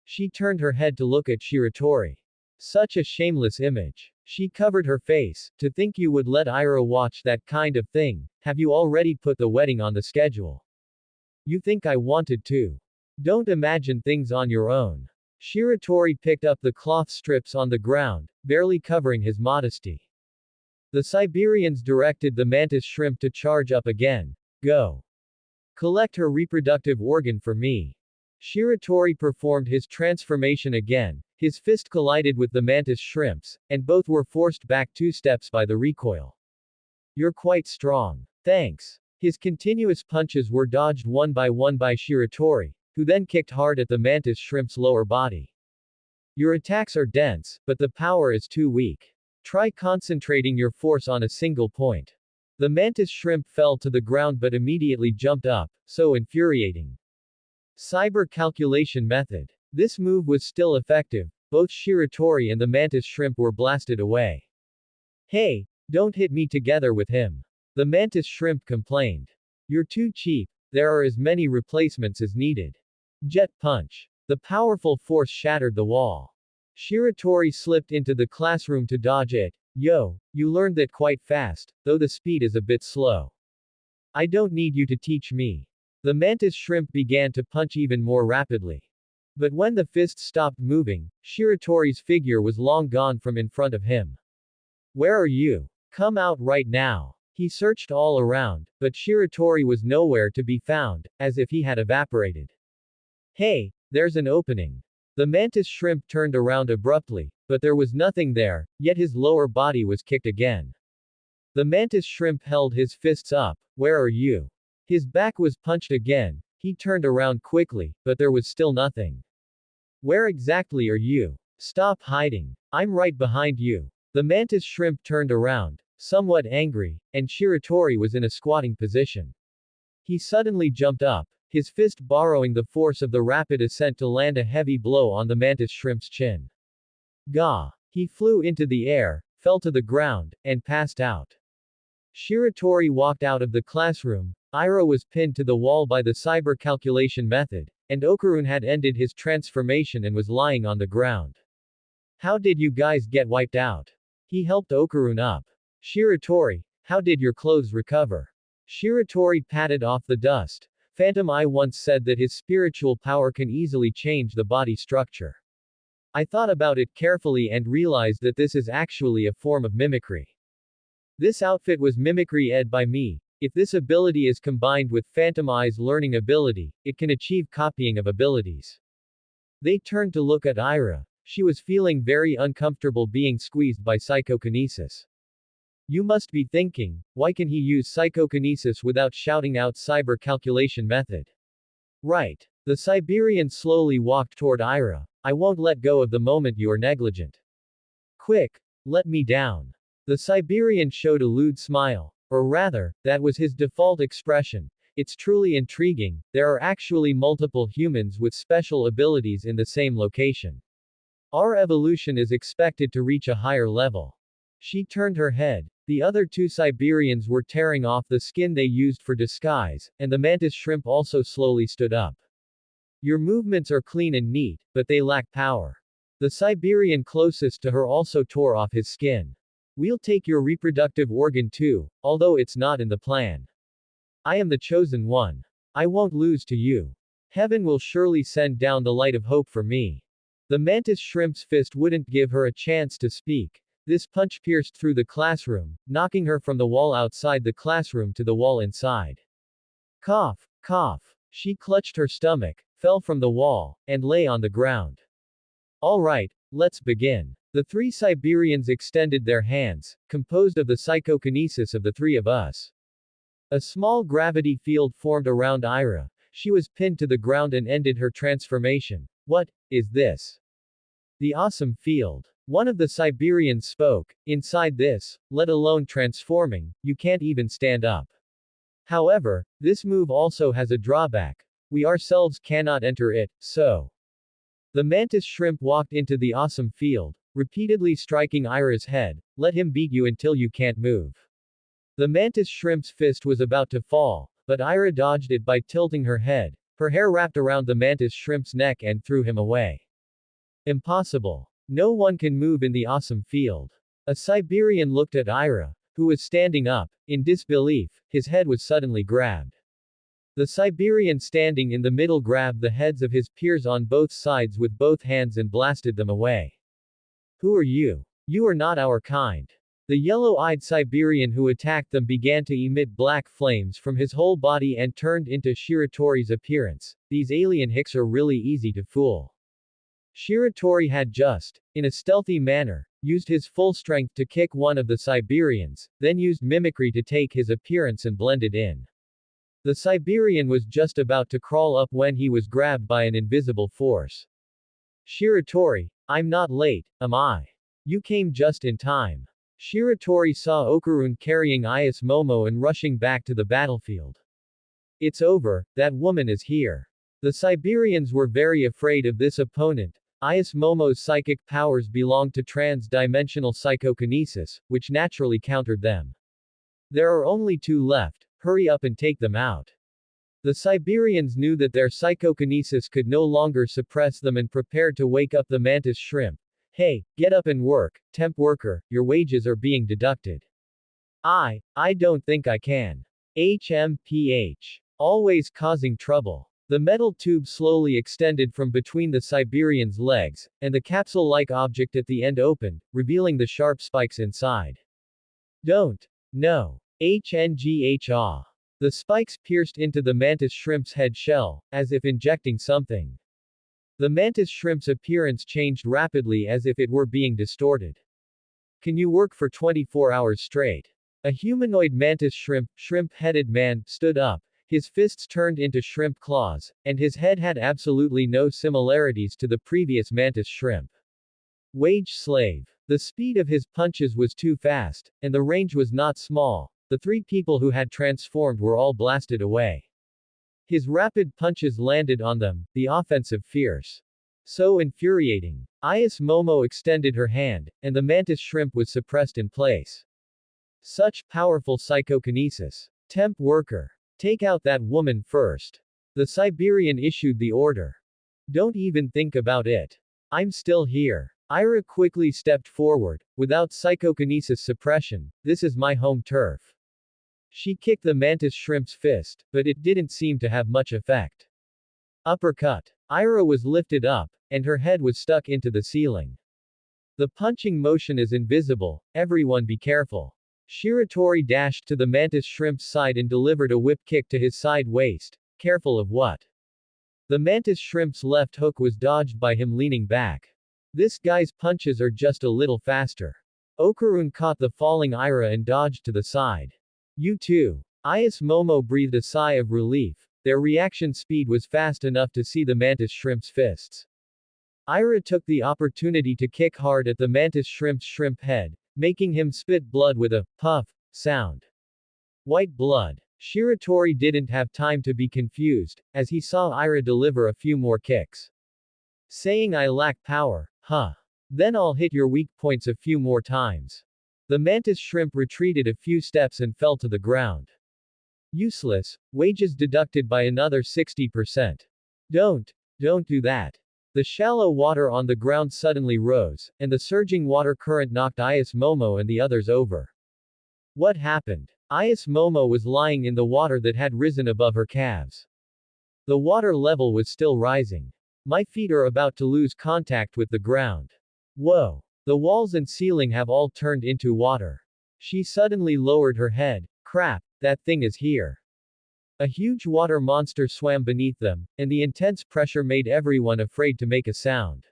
She turned her head to look at Shiratori. Such a shameless image. She covered her face. To think you would let Ira watch that kind of thing. Have you already put the wedding on the schedule? You think I wanted to? Don't imagine things on your own. Shiratori picked up the cloth strips on the ground, barely covering his modesty. The Siberians directed the mantis shrimp to charge up again. Go. Collect her reproductive organ for me. Shiratori performed his transformation again. His fist collided with the mantis shrimps, and both were forced back 2 steps by the recoil. You're quite strong. Thanks. His continuous punches were dodged one by Shiratori, who then kicked hard at the mantis shrimp's lower body. Your attacks are dense, but the power is too weak. Try concentrating your force on a single point. The mantis shrimp fell to the ground but immediately jumped up, so infuriating. Cyber calculation method. This move was still effective. Both Shiratori and the mantis shrimp were blasted away. Hey, don't hit me together with him. The mantis shrimp complained. You're too cheap. There are as many replacements as needed. Jet punch. The powerful force shattered the wall. Shiratori slipped into the classroom to dodge it. Yo, you learned that quite fast, though the speed is a bit slow. I don't need you to teach me. The mantis shrimp began to punch even more rapidly. But when the fist stopped moving, Shiratori's figure was long gone from in front of him. Where are you? Come out right now. He searched all around, but Shiratori was nowhere to be found, as if he had evaporated. Hey, there's an opening. The mantis shrimp turned around abruptly, but there was nothing there, yet his lower body was kicked again. The mantis shrimp held his fists up. Where are you? His back was punched again. He turned around quickly, but there was still nothing. Where exactly are you? Stop hiding. I'm right behind you. The mantis shrimp turned around, somewhat angry, and Shiratori was in a squatting position. He suddenly jumped up, his fist borrowing the force of the rapid ascent to land a heavy blow on the mantis shrimp's chin. Gah! He flew into the air, fell to the ground, and passed out. Shiratori walked out of the classroom. Ira was pinned to the wall by the cyber calculation method, and Okarun had ended his transformation and was lying on the ground. How did you guys get wiped out? He helped Okarun up. Shiratori, how did your clothes recover? Shiratori patted off the dust. Phantom I once said that his spiritual power can easily change the body structure. I thought about it carefully and realized that this is actually a form of mimicry. This outfit was mimicry ed by me. If this ability is combined with Phantom Eye's learning ability, it can achieve copying of abilities. They turned to look at Ira. She was feeling very uncomfortable being squeezed by psychokinesis. You must be thinking, why can he use psychokinesis without shouting out cyber calculation method? Right. The Siberian slowly walked toward Ira. I won't let go of the moment you are negligent. Quick, let me down. The Siberian showed a lewd smile. Or rather, that was his default expression. It's truly intriguing, there are actually multiple humans with special abilities in the same location. Our evolution is expected to reach a higher level. She turned her head. The other 2 Siberians were tearing off the skin they used for disguise, and the mantis shrimp also slowly stood up. Your movements are clean and neat, but they lack power. The Siberian closest to her also tore off his skin. We'll take your reproductive organ too, although it's not in the plan. I am the chosen one. I won't lose to you. Heaven will surely send down the light of hope for me. The mantis shrimp's fist wouldn't give her a chance to speak. This punch pierced through the classroom, knocking her from the wall outside the classroom to the wall inside. Cough, cough. She clutched her stomach, fell from the wall, and lay on the ground. All right, let's begin. The 3 Siberians extended their hands, composed of the psychokinesis of the 3 of us. A small gravity field formed around Ira. She was pinned to the ground and ended her transformation. What is this? The awesome field. One of the Siberians spoke, inside this, let alone transforming, you can't even stand up. However, this move also has a drawback. We ourselves cannot enter it, so. The mantis shrimp walked into the awesome field, repeatedly striking Ira's head, let him beat you until you can't move. The mantis shrimp's fist was about to fall, but Ira dodged it by tilting her head, her hair wrapped around the mantis shrimp's neck and threw him away. Impossible. No one can move in the awesome field. A Siberian looked at Ira, who was standing up, in disbelief, his head was suddenly grabbed. The Siberian standing in the middle grabbed the heads of his peers on both sides with both hands and blasted them away. Who are you? You are not our kind. The yellow-eyed Siberian who attacked them began to emit black flames from his whole body and turned into Shiratori's appearance. These alien hicks are really easy to fool. Shiratori had just, in a stealthy manner, used his full strength to kick one of the Siberians, then used mimicry to take his appearance and blend it in. The Siberian was just about to crawl up when he was grabbed by an invisible force. Shiratori, I'm not late, am I? You came just in time. Shiratori saw Okarun carrying Is Momo and rushing back to the battlefield. It's over, that woman is here. The Siberians were very afraid of this opponent. Is Momo's psychic powers belonged to trans-dimensional psychokinesis, which naturally countered them. There are only two left, hurry up and take them out. The Siberians knew that their psychokinesis could no longer suppress them and prepared to wake up the mantis shrimp. Hey, get up and work, temp worker, your wages are being deducted. I don't think I can. HMPH. Always causing trouble. The metal tube slowly extended from between the Siberian's legs, and the capsule-like object at the end opened, revealing the sharp spikes inside. Don't. No. HNGHA. The spikes pierced into the mantis shrimp's head shell, as if injecting something. The mantis shrimp's appearance changed rapidly as if it were being distorted. Can you work for 24 hours straight? A humanoid mantis shrimp-headed man, stood up. His fists turned into shrimp claws, and his head had absolutely no similarities to the previous mantis shrimp. Wage slave. The speed of his punches was too fast, and the range was not small. The three people who had transformed were all blasted away. His rapid punches landed on them, the offensive fierce. So infuriating. Is Momo extended her hand, and the mantis shrimp was suppressed in place. Such powerful psychokinesis. Temp worker. Take out that woman first. The Siberian issued the order. Don't even think about it. I'm still here. Ira quickly stepped forward. Without psychokinesis suppression, this is my home turf. She kicked the mantis shrimp's fist, but it didn't seem to have much effect. Uppercut. Ira was lifted up, and her head was stuck into the ceiling. The punching motion is invisible, everyone be careful. Shiratori dashed to the mantis shrimp's side and delivered a whip kick to his side waist. Careful of what? The mantis shrimp's left hook was dodged by him leaning back. This guy's punches are just a little faster. Okarun caught the falling Ira and dodged to the side. You too. Is Momo breathed a sigh of relief. Their reaction speed was fast enough to see the mantis shrimp's fists. Ira took the opportunity to kick hard at the mantis shrimp's shrimp head, making him spit blood with a puff sound. White blood. Shiratori didn't have time to be confused, as he saw Ira deliver a few more kicks. Saying I lack power, huh? Then I'll hit your weak points a few more times. The mantis shrimp retreated a few steps and fell to the ground. Useless, wages deducted by another 60%. Don't do that. The shallow water on the ground suddenly rose, and the surging water current knocked Is Momo and the others over. What happened? Is Momo was lying in the water that had risen above her calves. The water level was still rising. My feet are about to lose contact with the ground. Whoa. The walls and ceiling have all turned into water. She suddenly lowered her head. Crap, that thing is here. A huge water monster swam beneath them, and the intense pressure made everyone afraid to make a sound.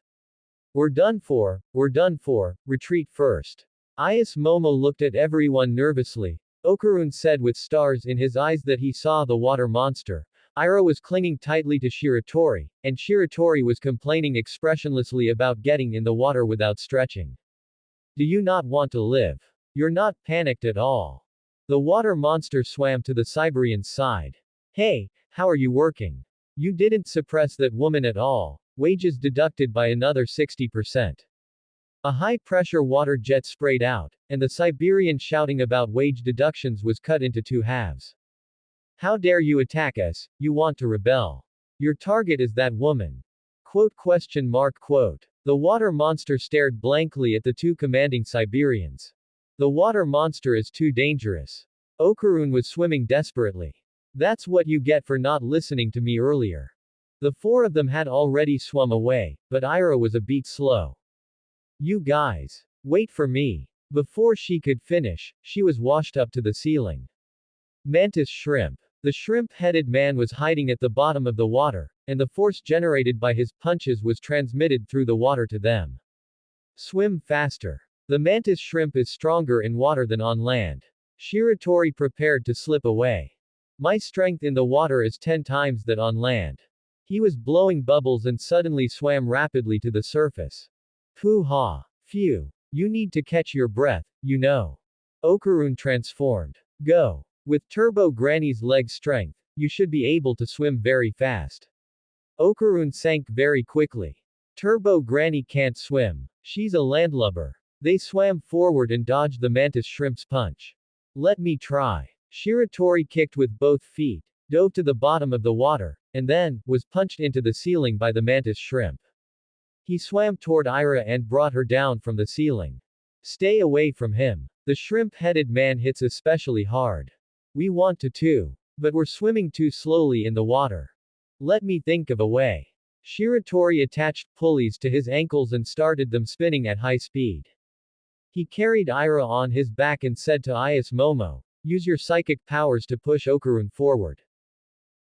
We're done for, retreat first. Is Momo looked at everyone nervously. Okarun said with stars in his eyes that he saw the water monster. Ira was clinging tightly to Shiratori, and Shiratori was complaining expressionlessly about getting in the water without stretching. Do you not want to live? You're not panicked at all. The water monster swam to the Siberian's side. Hey, how are you working? You didn't suppress that woman at all. Wages deducted by another 60%. A high-pressure water jet sprayed out, and the Siberian shouting about wage deductions was cut into two halves. How dare you attack us, you want to rebel. Your target is that woman. Quote. The water monster stared blankly at the two commanding Siberians. The water monster is too dangerous. Okarun was swimming desperately. That's what you get for not listening to me earlier. The four of them had already swum away, but Ira was a beat slow. You guys. Wait for me. Before she could finish, she was washed up to the ceiling. Mantis shrimp. The shrimp-headed man was hiding at the bottom of the water, and the force generated by his punches was transmitted through the water to them. Swim faster. The mantis shrimp is stronger in water than on land. Shiratori prepared to slip away. My strength in the water is 10 times that on land. He was blowing bubbles and suddenly swam rapidly to the surface. Hoo-ha. Phew. You need to catch your breath, you know. Okarun transformed. Go. With Turbo Granny's leg strength, you should be able to swim very fast. Okarun sank very quickly. Turbo Granny can't swim. She's a landlubber. They swam forward and dodged the mantis shrimp's punch. Let me try. Shiratori kicked with both feet, dove to the bottom of the water, and then, was punched into the ceiling by the mantis shrimp. He swam toward Ira and brought her down from the ceiling. Stay away from him. The shrimp-headed man hits especially hard. We want to too. But we're swimming too slowly in the water. Let me think of a way. Shiratori attached pulleys to his ankles and started them spinning at high speed. He carried Ira on his back and said to Is Momo, use your psychic powers to push Okarun forward.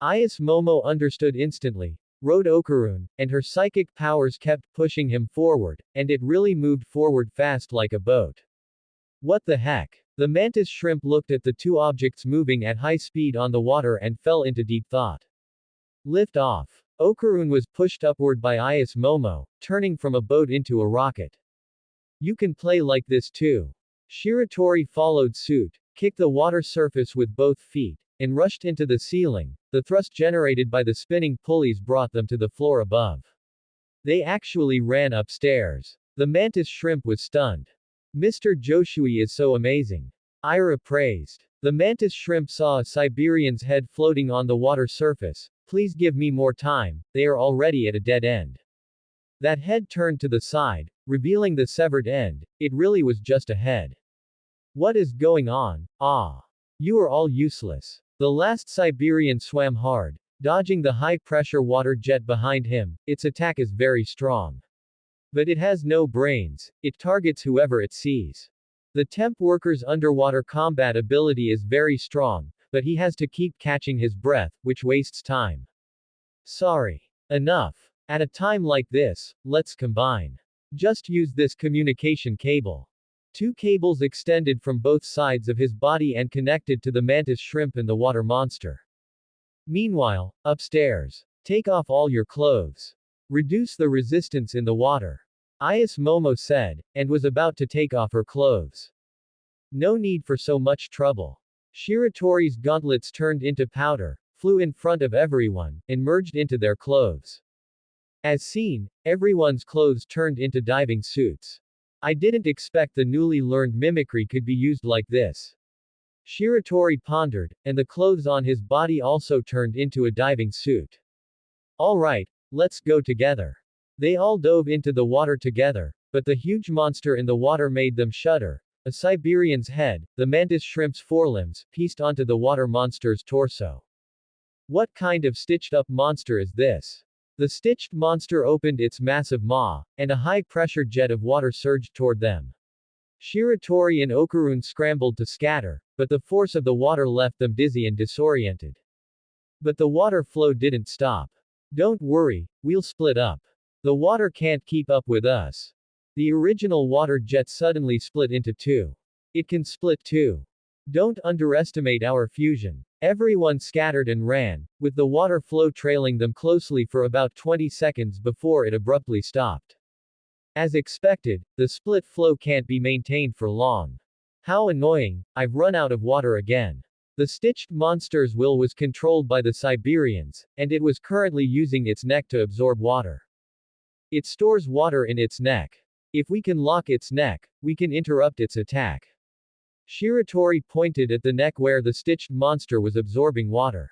Is Momo understood instantly, rode Okarun, and her psychic powers kept pushing him forward, and it really moved forward fast like a boat. What the heck? The mantis shrimp looked at the two objects moving at high speed on the water and fell into deep thought. Lift off. Okarun was pushed upward by Is Momo, turning from a boat into a rocket. You can play like this too. Shiratori followed suit, kicked the water surface with both feet, and rushed into the ceiling. The thrust generated by the spinning pulleys brought them to the floor above. They actually ran upstairs. The mantis shrimp was stunned. Mr. Joshua is so amazing. Ira praised. The mantis shrimp saw a Siberian's head floating on the water surface. Please give me more time, they are already at a dead end. That head turned to the side, revealing the severed end. It really was just a head. What is going on? Ah. You are all useless. The last Siberian swam hard, dodging the high-pressure water jet behind him. Its attack is very strong. But it has no brains, it targets whoever it sees. The temp worker's underwater combat ability is very strong, but he has to keep catching his breath, which wastes time. Sorry. Enough. At a time like this, let's combine. Just use this communication cable. Two cables extended from both sides of his body and connected to the mantis shrimp and the water monster. Meanwhile, upstairs. Take off all your clothes. Reduce the resistance in the water. Is Momo said, and was about to take off her clothes. No need for so much trouble. Shiratori's gauntlets turned into powder, flew in front of everyone, and merged into their clothes. As seen, everyone's clothes turned into diving suits. I didn't expect the newly learned mimicry could be used like this. Shiratori pondered, and the clothes on his body also turned into a diving suit. Alright, let's go together. They all dove into the water together, but the huge monster in the water made them shudder. A Siberian's head, the mantis shrimp's forelimbs, pieced onto the water monster's torso. What kind of stitched-up monster is this? The stitched monster opened its massive maw, and a high-pressure jet of water surged toward them. Shiratori and Okarun scrambled to scatter, but the force of the water left them dizzy and disoriented. But the water flow didn't stop. Don't worry, we'll split up. The water can't keep up with us. The original water jet suddenly split into two. It can split too. Don't underestimate our fusion. Everyone scattered and ran, with the water flow trailing them closely for about 20 seconds before it abruptly stopped. As expected, the split flow can't be maintained for long. How annoying, I've run out of water again. The stitched monster's will was controlled by the Siberians, and it was currently using its neck to absorb water. It stores water in its neck. If we can lock its neck, we can interrupt its attack. Shiratori pointed at the neck where the stitched monster was absorbing water.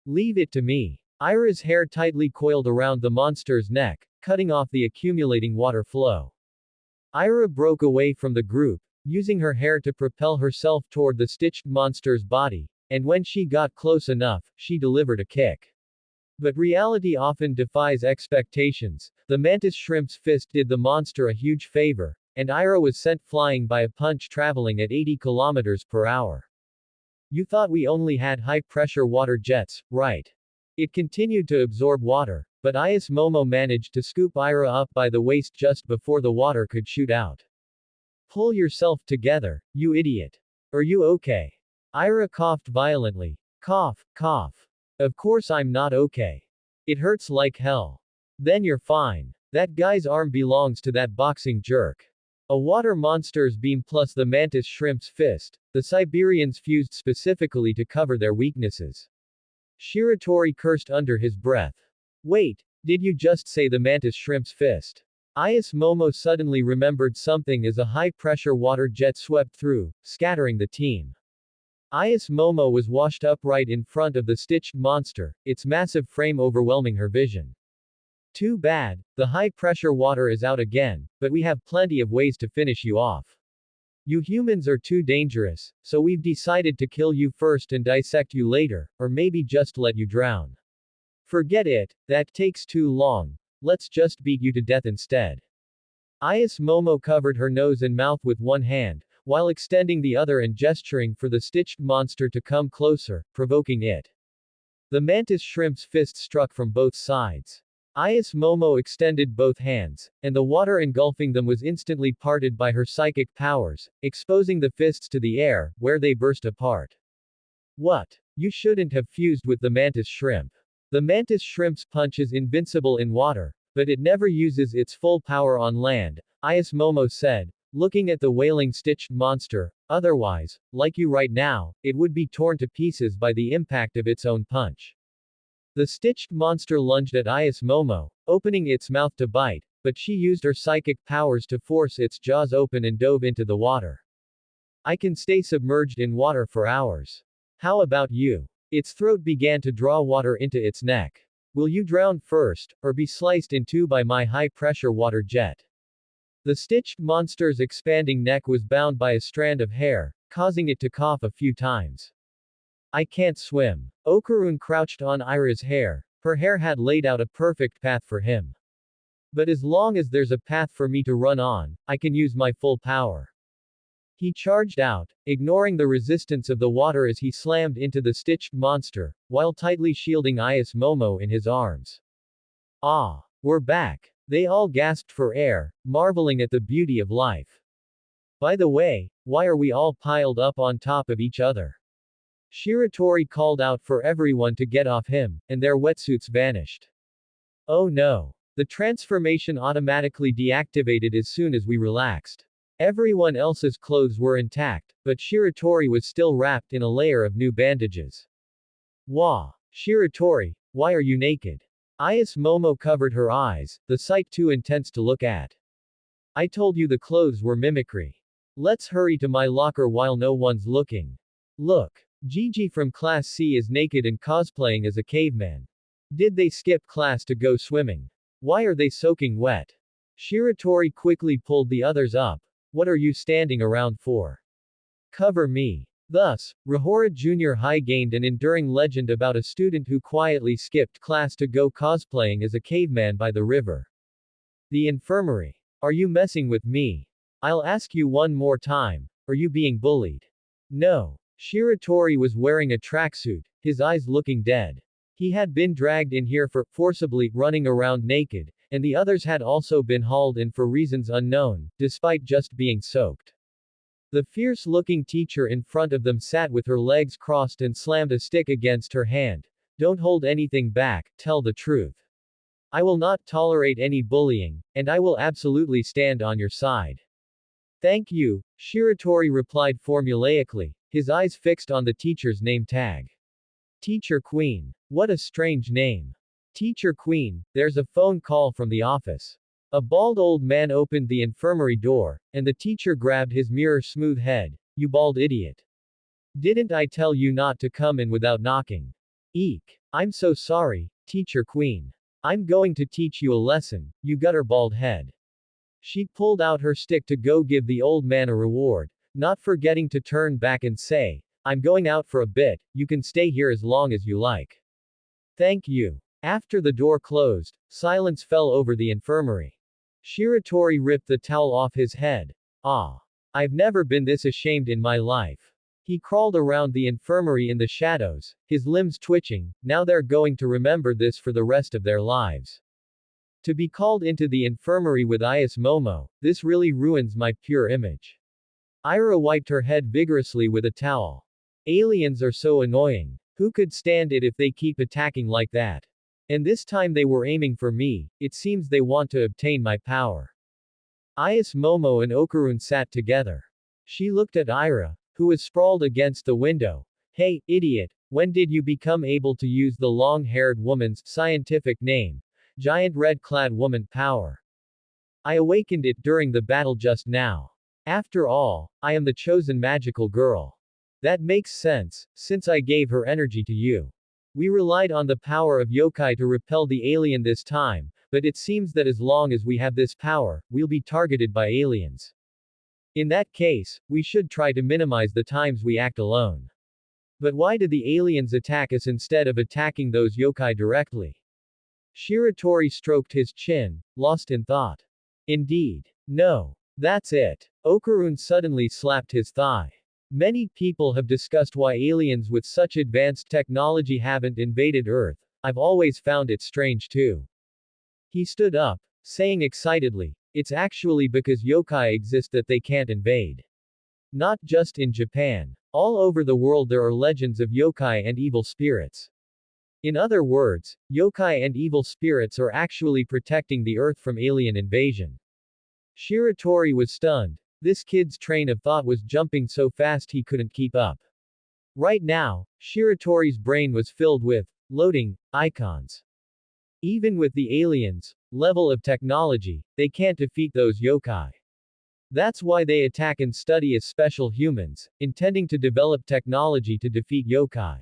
Leave it to me. Ira's hair tightly coiled around the monster's neck, cutting off the accumulating water flow. Ira broke away from the group, using her hair to propel herself toward the stitched monster's body, and when she got close enough, she delivered a kick. But reality often defies expectations. The mantis shrimp's fist did the monster a huge favor, and Ira was sent flying by a punch traveling at 80 kilometers per hour. You thought we only had high-pressure water jets, right? It continued to absorb water, but Is Momo managed to scoop Ira up by the waist just before the water could shoot out. Pull yourself together, you idiot. Are you okay? Ira coughed violently. Cough, cough. Of course I'm not okay. It hurts like hell. Then you're fine. That guy's arm belongs to that boxing jerk. A water monster's beam plus the mantis shrimp's fist, the Siberians fused specifically to cover their weaknesses. Shiratori cursed under his breath. Wait, did you just say the mantis shrimp's fist? Is Momo suddenly remembered something as a high-pressure water jet swept through, scattering the team. Is Momo was washed upright in front of the stitched monster, its massive frame overwhelming her vision. Too bad, the high-pressure water is out again, but we have plenty of ways to finish you off. You humans are too dangerous, so we've decided to kill you first and dissect you later, or maybe just let you drown. Forget it, that takes too long, let's just beat you to death instead. Is Momo covered her nose and mouth with one hand, while extending the other and gesturing for the stitched monster to come closer, provoking it. The mantis shrimp's fist struck from both sides. Is Momo extended both hands, and the water engulfing them was instantly parted by her psychic powers, exposing the fists to the air, where they burst apart. What? You shouldn't have fused with the mantis shrimp. The mantis shrimp's punch is invincible in water, but it never uses its full power on land, Is Momo said, looking at the wailing stitched monster. Otherwise, like you right now, it would be torn to pieces by the impact of its own punch. The stitched monster lunged at Is Momo, opening its mouth to bite, but she used her psychic powers to force its jaws open and dove into the water. I can stay submerged in water for hours. How about you? Its throat began to draw water into its neck. Will you drown first, or be sliced in two by my high-pressure water jet? The stitched monster's expanding neck was bound by a strand of hair, causing it to cough a few times. I can't swim. Okarun crouched on Ira's hair. Her hair had laid out a perfect path for him. But as long as there's a path for me to run on, I can use my full power. He charged out, ignoring the resistance of the water as he slammed into the stitched monster, while tightly shielding Is Momo in his arms. Ah! We're back! They all gasped for air, marveling at the beauty of life. By the way, why are we all piled up on top of each other? Shiratori called out for everyone to get off him, and their wetsuits vanished. Oh no! The transformation automatically deactivated as soon as we relaxed. Everyone else's clothes were intact, but Shiratori was still wrapped in a layer of new bandages. Wah! Shiratori, why are you naked? Is Momo covered her eyes, the sight too intense to look at. I told you the clothes were mimicry. Let's hurry to my locker while no one's looking. Look! Gigi from Class C is naked and cosplaying as a caveman. Did they skip class to go swimming? Why are they soaking wet? Shiratori quickly pulled the others up. What are you standing around for? Cover me. Thus, Rahora Junior High gained an enduring legend about a student who quietly skipped class to go cosplaying as a caveman by the river. The infirmary. Are you messing with me? I'll ask you one more time. Are you being bullied? No. Shiratori was wearing a tracksuit, his eyes looking dead. He had been dragged in here for forcibly running around naked, and the others had also been hauled in for reasons unknown, despite just being soaked. The fierce-looking teacher in front of them sat with her legs crossed and slammed a stick against her hand. Don't hold anything back, tell the truth. I will not tolerate any bullying, and I will absolutely stand on your side. Thank you, Shiratori replied formulaically, his eyes fixed on the teacher's name tag. Teacher Queen. What a strange name. Teacher Queen, there's a phone call from the office. A bald old man opened the infirmary door, and the teacher grabbed his mirror-smooth head. You bald idiot. Didn't I tell you not to come in without knocking? Eek. I'm so sorry, Teacher Queen. I'm going to teach you a lesson, you gutter bald head. She pulled out her stick to go give the old man a reward, not forgetting to turn back and say, I'm going out for a bit, you can stay here as long as you like. Thank you. After the door closed, silence fell over the infirmary. Shiratori ripped the towel off his head. Ah. I've never been this ashamed in my life. He crawled around the infirmary in the shadows, his limbs twitching. Now they're going to remember this for the rest of their lives. To be called into the infirmary with Is Momo, this really ruins my pure image. Ira wiped her head vigorously with a towel. Aliens are so annoying. Who could stand it if they keep attacking like that? And this time they were aiming for me, it seems they want to obtain my power. Is Momo and Okarun sat together. She looked at Ira, who was sprawled against the window. Hey, idiot, when did you become able to use the long-haired woman's scientific name? Giant red-clad woman power. I awakened it during the battle just now. After all, I am the chosen magical girl. That makes sense, since I gave her energy to you. We relied on the power of yokai to repel the alien this time, but it seems that as long as we have this power, we'll be targeted by aliens. In that case, we should try to minimize the times we act alone. But why did the aliens attack us instead of attacking those yokai directly? Shiratori stroked his chin, lost in thought. Indeed. No. That's it. Okarun suddenly slapped his thigh. Many people have discussed why aliens with such advanced technology haven't invaded Earth. I've always found it strange too. He stood up, saying excitedly, it's actually because yokai exist that they can't invade. Not just in Japan. All over the world there are legends of yokai and evil spirits. In other words, yokai and evil spirits are actually protecting the Earth from alien invasion. Shiratori was stunned. This kid's train of thought was jumping so fast he couldn't keep up. Right now, Shiratori's brain was filled with loading icons. Even with the aliens' level of technology, they can't defeat those yokai. That's why they attack and study as special humans, intending to develop technology to defeat yokai.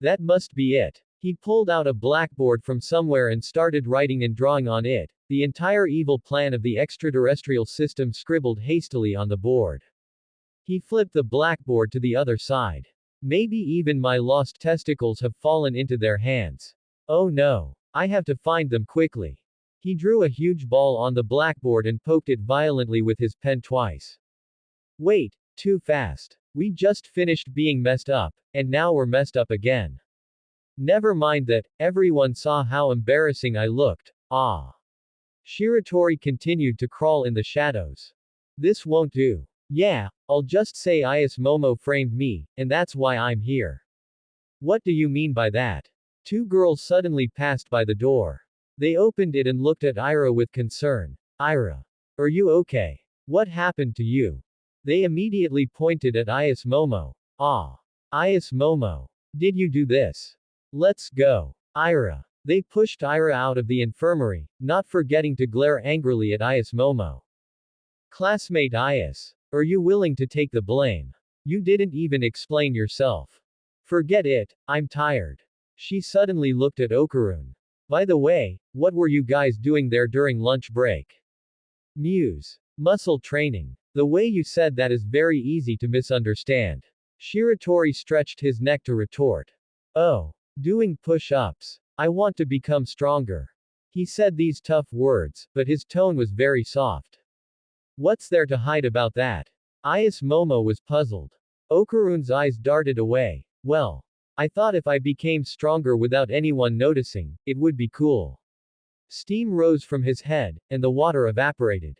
That must be it. He pulled out a blackboard from somewhere and started writing and drawing on it, the entire evil plan of the extraterrestrial system scribbled hastily on the board. He flipped the blackboard to the other side. Maybe even my lost testicles have fallen into their hands. Oh no. I have to find them quickly. He drew a huge ball on the blackboard and poked it violently with his pen twice. Wait, too fast. We just finished being messed up, and now we're messed up again. Never mind that, everyone saw how embarrassing I looked. Ah. Shiratori continued to crawl in the shadows. This won't do. Yeah, I'll just say Is Momo framed me, and that's why I'm here. What do you mean by that? Two girls suddenly passed by the door. They opened it and looked at Ira with concern. Ira. Are you okay? What happened to you? They immediately pointed at Is Momo. Ah. Is Momo. Did you do this? Let's go. Ira. They pushed Ira out of the infirmary, not forgetting to glare angrily at Is Momo. Classmate Is. Are you willing to take the blame? You didn't even explain yourself. Forget it, I'm tired. She suddenly looked at Okarun. By the way, what were you guys doing there during lunch break? Muse. Muscle training. The way you said that is very easy to misunderstand. Shiratori stretched his neck to retort. Oh. Doing push-ups. I want to become stronger. He said these tough words, but his tone was very soft. What's there to hide about that? Is Momo was puzzled. Okarun's eyes darted away. Well. I thought if I became stronger without anyone noticing, it would be cool. Steam rose from his head, and the water evaporated.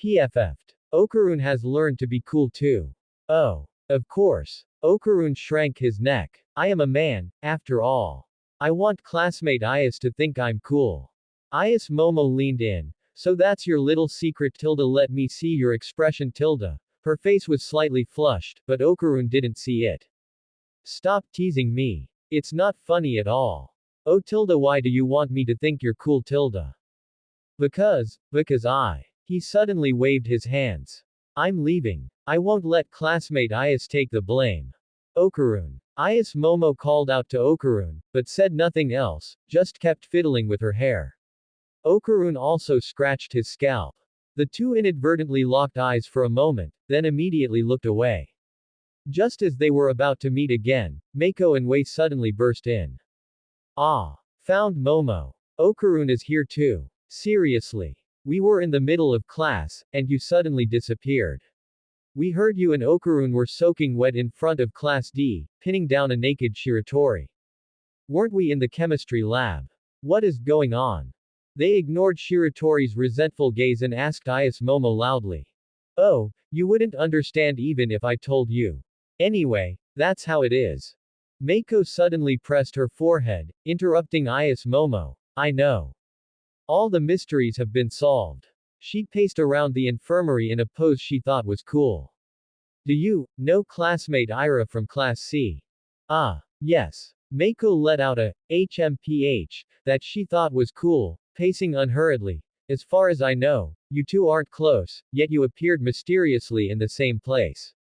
PFF'd. Okarun has learned to be cool too. Oh. Of course. Okarun shrank his neck. I am a man, after all. I want classmate Ias to think I'm cool. Ias Momo leaned in. So that's your little secret tilde, let me see your expression tilde. Her face was slightly flushed, but Okarun didn't see it. Stop teasing me. It's not funny at all. Oh tilde, why do you want me to think you're cool tilde? Because I. He suddenly waved his hands. I'm leaving. I won't let classmate Ias take the blame. Okarun. Ias Momo called out to Okarun, but said nothing else, just kept fiddling with her hair. Okarun also scratched his scalp. The two inadvertently locked eyes for a moment, then immediately looked away. Just as they were about to meet again, Mako and Wei suddenly burst in. Ah! Found Momo. Okarun is here too. Seriously. We were in the middle of class, and you suddenly disappeared. We heard you and Okarun were soaking wet in front of Class D, pinning down a naked Shiratori. Weren't we in the chemistry lab? What is going on? They ignored Shiratori's resentful gaze and asked Ias Momo loudly. Oh, you wouldn't understand even if I told you. Anyway, that's how it is. Mako suddenly pressed her forehead, interrupting Ias Momo. I know. All the mysteries have been solved. She paced around the infirmary in a pose she thought was cool. Do you know classmate Ira from Class C? Ah, yes. Mako let out a HMPH that she thought was cool, pacing unhurriedly. As far as I know, you two aren't close, yet you appeared mysteriously in the same place.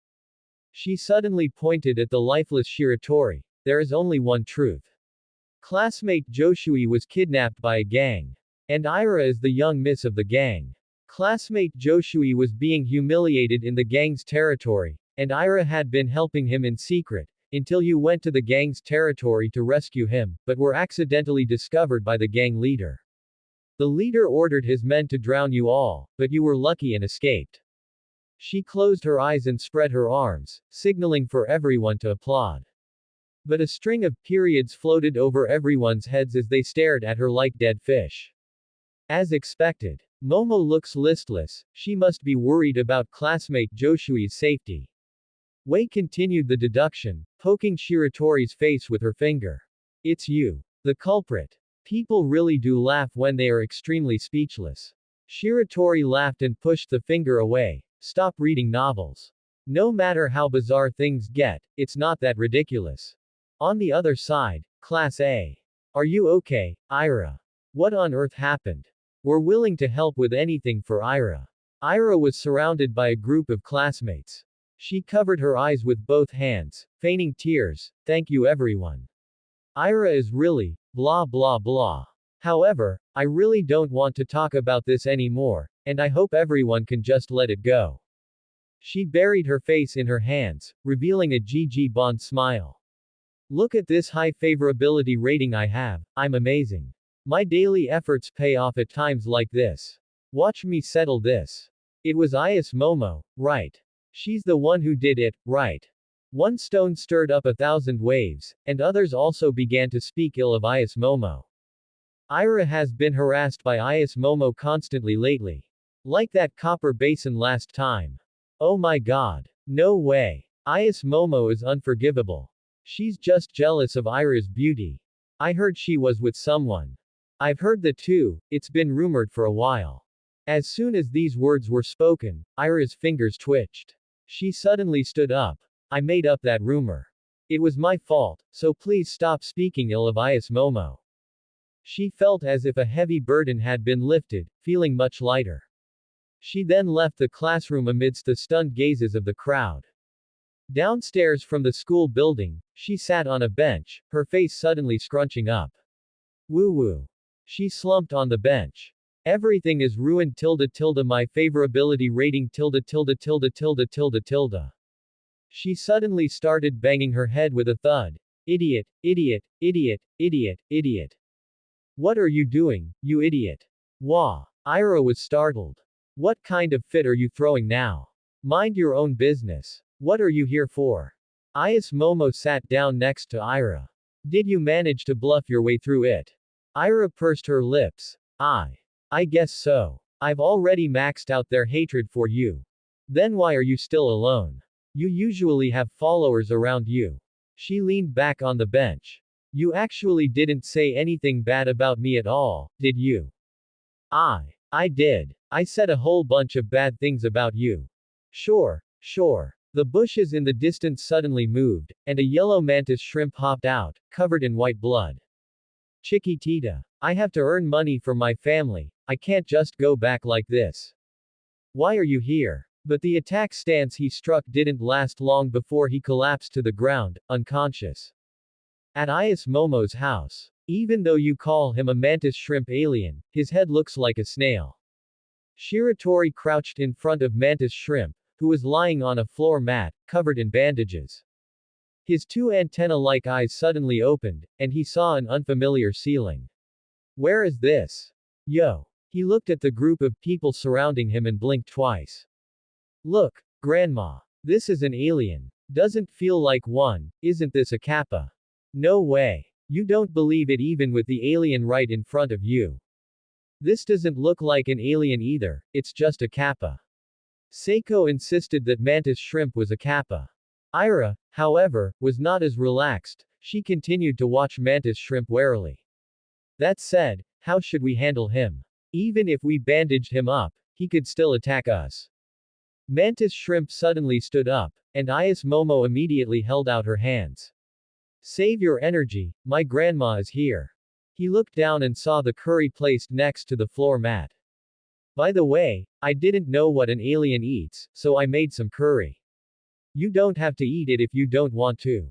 She suddenly pointed at the lifeless Shiratori. There is only one truth. Classmate Joshui was kidnapped by a gang. And Ira is the young miss of the gang. Classmate Joshui was being humiliated in the gang's territory, and Ira had been helping him in secret, until you went to the gang's territory to rescue him, but were accidentally discovered by the gang leader. The leader ordered his men to drown you all, but you were lucky and escaped. She closed her eyes and spread her arms, signaling for everyone to applaud. But a string of periods floated over everyone's heads as they stared at her like dead fish. As expected. Momo looks listless, she must be worried about classmate Joshui's safety. Wei continued the deduction, poking Shiratori's face with her finger. It's you. The culprit. People really do laugh when they are extremely speechless. Shiratori laughed and pushed the finger away. Stop reading novels. No matter how bizarre things get, it's not that ridiculous. On the other side, Class A. Are you okay, Ira? What on earth happened? We're willing to help with anything for Ira. Ira was surrounded by a group of classmates. She covered her eyes with both hands, feigning tears. Thank you everyone. Ira is really, blah blah blah. However, I really don't want to talk about this anymore, and I hope everyone can just let it go. She buried her face in her hands, revealing a GG Bond smile. Look at this high favorability rating I have, I'm amazing. My daily efforts pay off at times like this. Watch me settle this. It was Ias Momo, right? She's the one who did it, right? One stone stirred up 1,000 waves, and others also began to speak ill of Ias Momo. Ira has been harassed by Ias Momo constantly lately. Like that copper basin last time. Oh my god. No way. Ias Momo is unforgivable. She's just jealous of Ira's beauty. I heard she was with someone. I've heard that too, it's been rumored for a while. As soon as these words were spoken, Ira's fingers twitched. She suddenly stood up. I made up that rumor. It was my fault, so please stop speaking ill of Ias Momo. She felt as if a heavy burden had been lifted, feeling much lighter. She then left the classroom amidst the stunned gazes of the crowd. Downstairs from the school building, she sat on a bench, her face suddenly scrunching up. Woo woo. She slumped on the bench. Everything is ruined tilde tilde my favorability rating tilde tilde tilde tilde tilde tilde. She suddenly started banging her head with a thud. Idiot, idiot, idiot, idiot, idiot. What are you doing, you idiot? Wah. Ira was startled. What kind of fit are you throwing now? Mind your own business. What are you here for? Ias Momo sat down next to Ira. Did you manage to bluff your way through it? Ira pursed her lips. I guess so. I've already maxed out their hatred for you. Then why are you still alone? You usually have followers around you. She leaned back on the bench. You actually didn't say anything bad about me at all, did you? I did. I said a whole bunch of bad things about you. Sure, sure. The bushes in the distance suddenly moved, and a yellow mantis shrimp hopped out, covered in white blood. Chiquitita. I have to earn money for my family. I can't just go back like this. Why are you here? But the attack stance he struck didn't last long before he collapsed to the ground, unconscious. At Ias Momo's house. Even though you call him a mantis shrimp alien, his head looks like a snail. Shiratori crouched in front of Mantis Shrimp, who was lying on a floor mat, covered in bandages. His two antenna-like eyes suddenly opened, and he saw an unfamiliar ceiling. Where is this? Yo. He looked at the group of people surrounding him and blinked twice. Look, Grandma. This is an alien. Doesn't feel like one, isn't this a kappa? No way. You don't believe it even with the alien right in front of you. This doesn't look like an alien either, it's just a kappa. Seiko insisted that Mantis Shrimp was a kappa. Ira, however, was not as relaxed. She continued to watch Mantis Shrimp warily. That said, how should we handle him? Even if we bandaged him up, he could still attack us. Mantis Shrimp suddenly stood up, and Ias Momo immediately held out her hands. Save your energy, my grandma is here. He looked down and saw the curry placed next to the floor mat. By the way, I didn't know what an alien eats, so I made some curry. You don't have to eat it if you don't want to.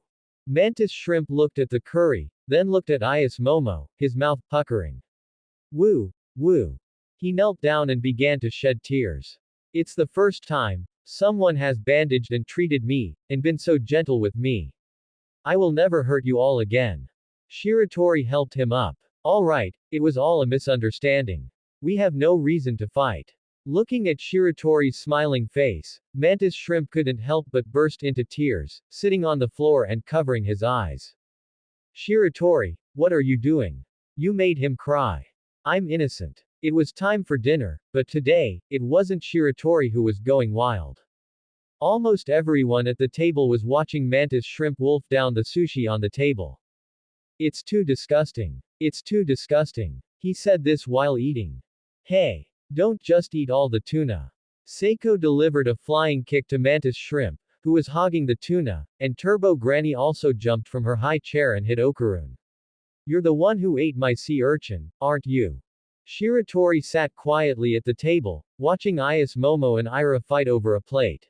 Mantis Shrimp looked at the curry, then looked at Ias Momo, his mouth puckering. Woo, woo. He knelt down and began to shed tears. It's the first time someone has bandaged and treated me, and been so gentle with me. I will never hurt you all again. Shiratori helped him up. Alright, it was all a misunderstanding. We have no reason to fight. Looking at Shiratori's smiling face, Mantis Shrimp couldn't help but burst into tears, sitting on the floor and covering his eyes. Shiratori, what are you doing? You made him cry. I'm innocent. It was time for dinner, but today, it wasn't Shiratori who was going wild. Almost everyone at the table was watching Mantis Shrimp wolf down the sushi on the table. It's too disgusting. It's too disgusting. He said this while eating. Hey, don't just eat all the tuna. Seiko delivered a flying kick to Mantis Shrimp, who was hogging the tuna, and Turbo Granny also jumped from her high chair and hit Okarun. You're the one who ate my sea urchin, aren't you? Shiratori sat quietly at the table, watching Ias Momo and Ira fight over a plate.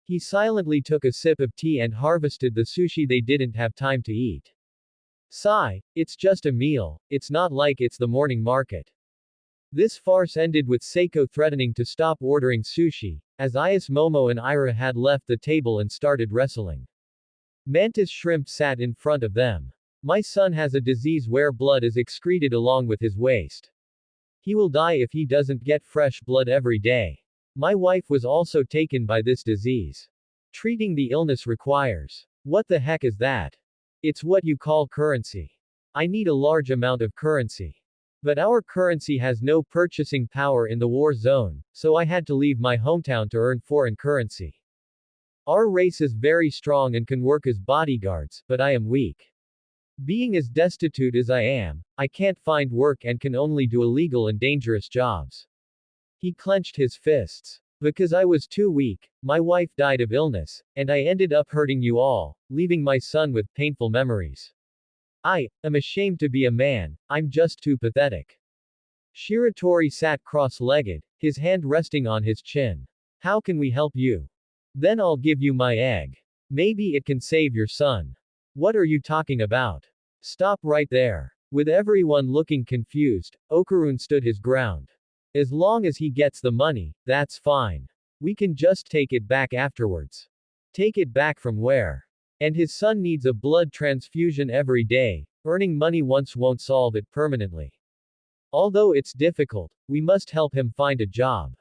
He silently took a sip of tea and harvested the sushi they didn't have time to eat. Sigh, it's just a meal, it's not like it's the morning market. This farce ended with Seiko threatening to stop ordering sushi, as Ias Momo and Ira had left the table and started wrestling. Mantis Shrimp sat in front of them. My son has a disease where blood is excreted along with his waste. He will die if he doesn't get fresh blood every day. My wife was also taken by this disease. Treating the illness requires. What the heck is that? It's what you call currency. I need a large amount of currency. But our currency has no purchasing power in the war zone, so I had to leave my hometown to earn foreign currency. Our race is very strong and can work as bodyguards, but I am weak. Being as destitute as I am, I can't find work and can only do illegal and dangerous jobs. He clenched his fists. Because I was too weak, my wife died of illness, and I ended up hurting you all, leaving my son with painful memories. I am ashamed to be a man, I'm just too pathetic. Shiratori sat cross-legged, his hand resting on his chin. How can we help you? Then I'll give you my egg. Maybe it can save your son. What are you talking about? Stop right there. With everyone looking confused, Okarun stood his ground. As long as he gets the money, that's fine. We can just take it back afterwards. Take it back from where? And his son needs a blood transfusion every day. Earning money once won't solve it permanently. Although it's difficult, we must help him find a job.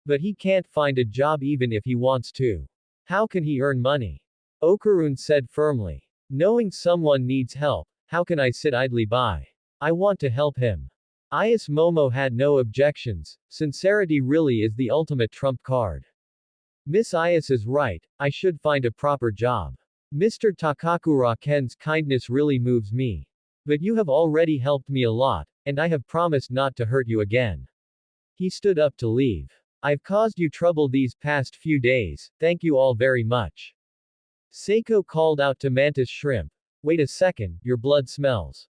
But he can't find a job even if he wants to. How can he earn money? Okarun said firmly. Knowing someone needs help, how can I sit idly by? I want to help him. Ias Momo had no objections. Sincerity really is the ultimate trump card. Miss Ayas is right, I should find a proper job. Mr. Takakura Ken's kindness really moves me. But you have already helped me a lot, and I have promised not to hurt you again. He stood up to leave. I've caused you trouble these past few days, thank you all very much. Seiko called out to Mantis Shrimp. Wait a second, your blood smells.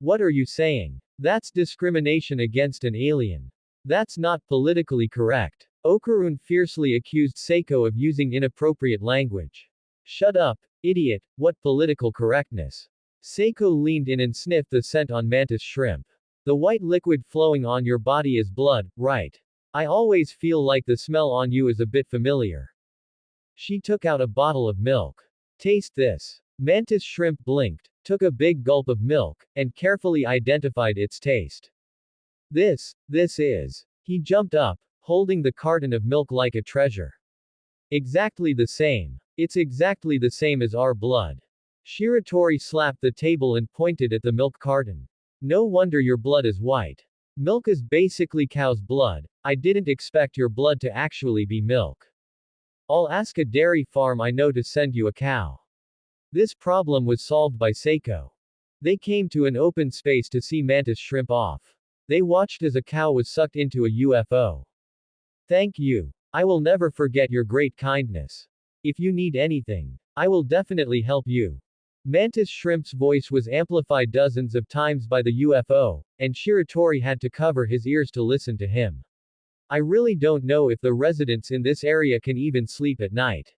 What are you saying? That's discrimination against an alien. That's not politically correct. Okarun fiercely accused Seiko of using inappropriate language. Shut up, idiot, what political correctness? Seiko leaned in and sniffed the scent on Mantis Shrimp. The white liquid flowing on your body is blood, right? I always feel like the smell on you is a bit familiar. She took out a bottle of milk. Taste this. Mantis Shrimp blinked, took a big gulp of milk, and carefully identified its taste. This is. He jumped up, holding the carton of milk like a treasure. Exactly the same. It's exactly the same as our blood. Shiratori slapped the table and pointed at the milk carton. No wonder your blood is white. Milk is basically cow's blood. I didn't expect your blood to actually be milk. I'll ask a dairy farm I know to send you a cow. This problem was solved by Seiko. They came to an open space to see Mantis Shrimp off. They watched as a cow was sucked into a UFO. Thank you. I will never forget your great kindness. If you need anything, I will definitely help you. Mantis Shrimp's voice was amplified dozens of times by the UFO, and Shiratori had to cover his ears to listen to him. I really don't know if the residents in this area can even sleep at night.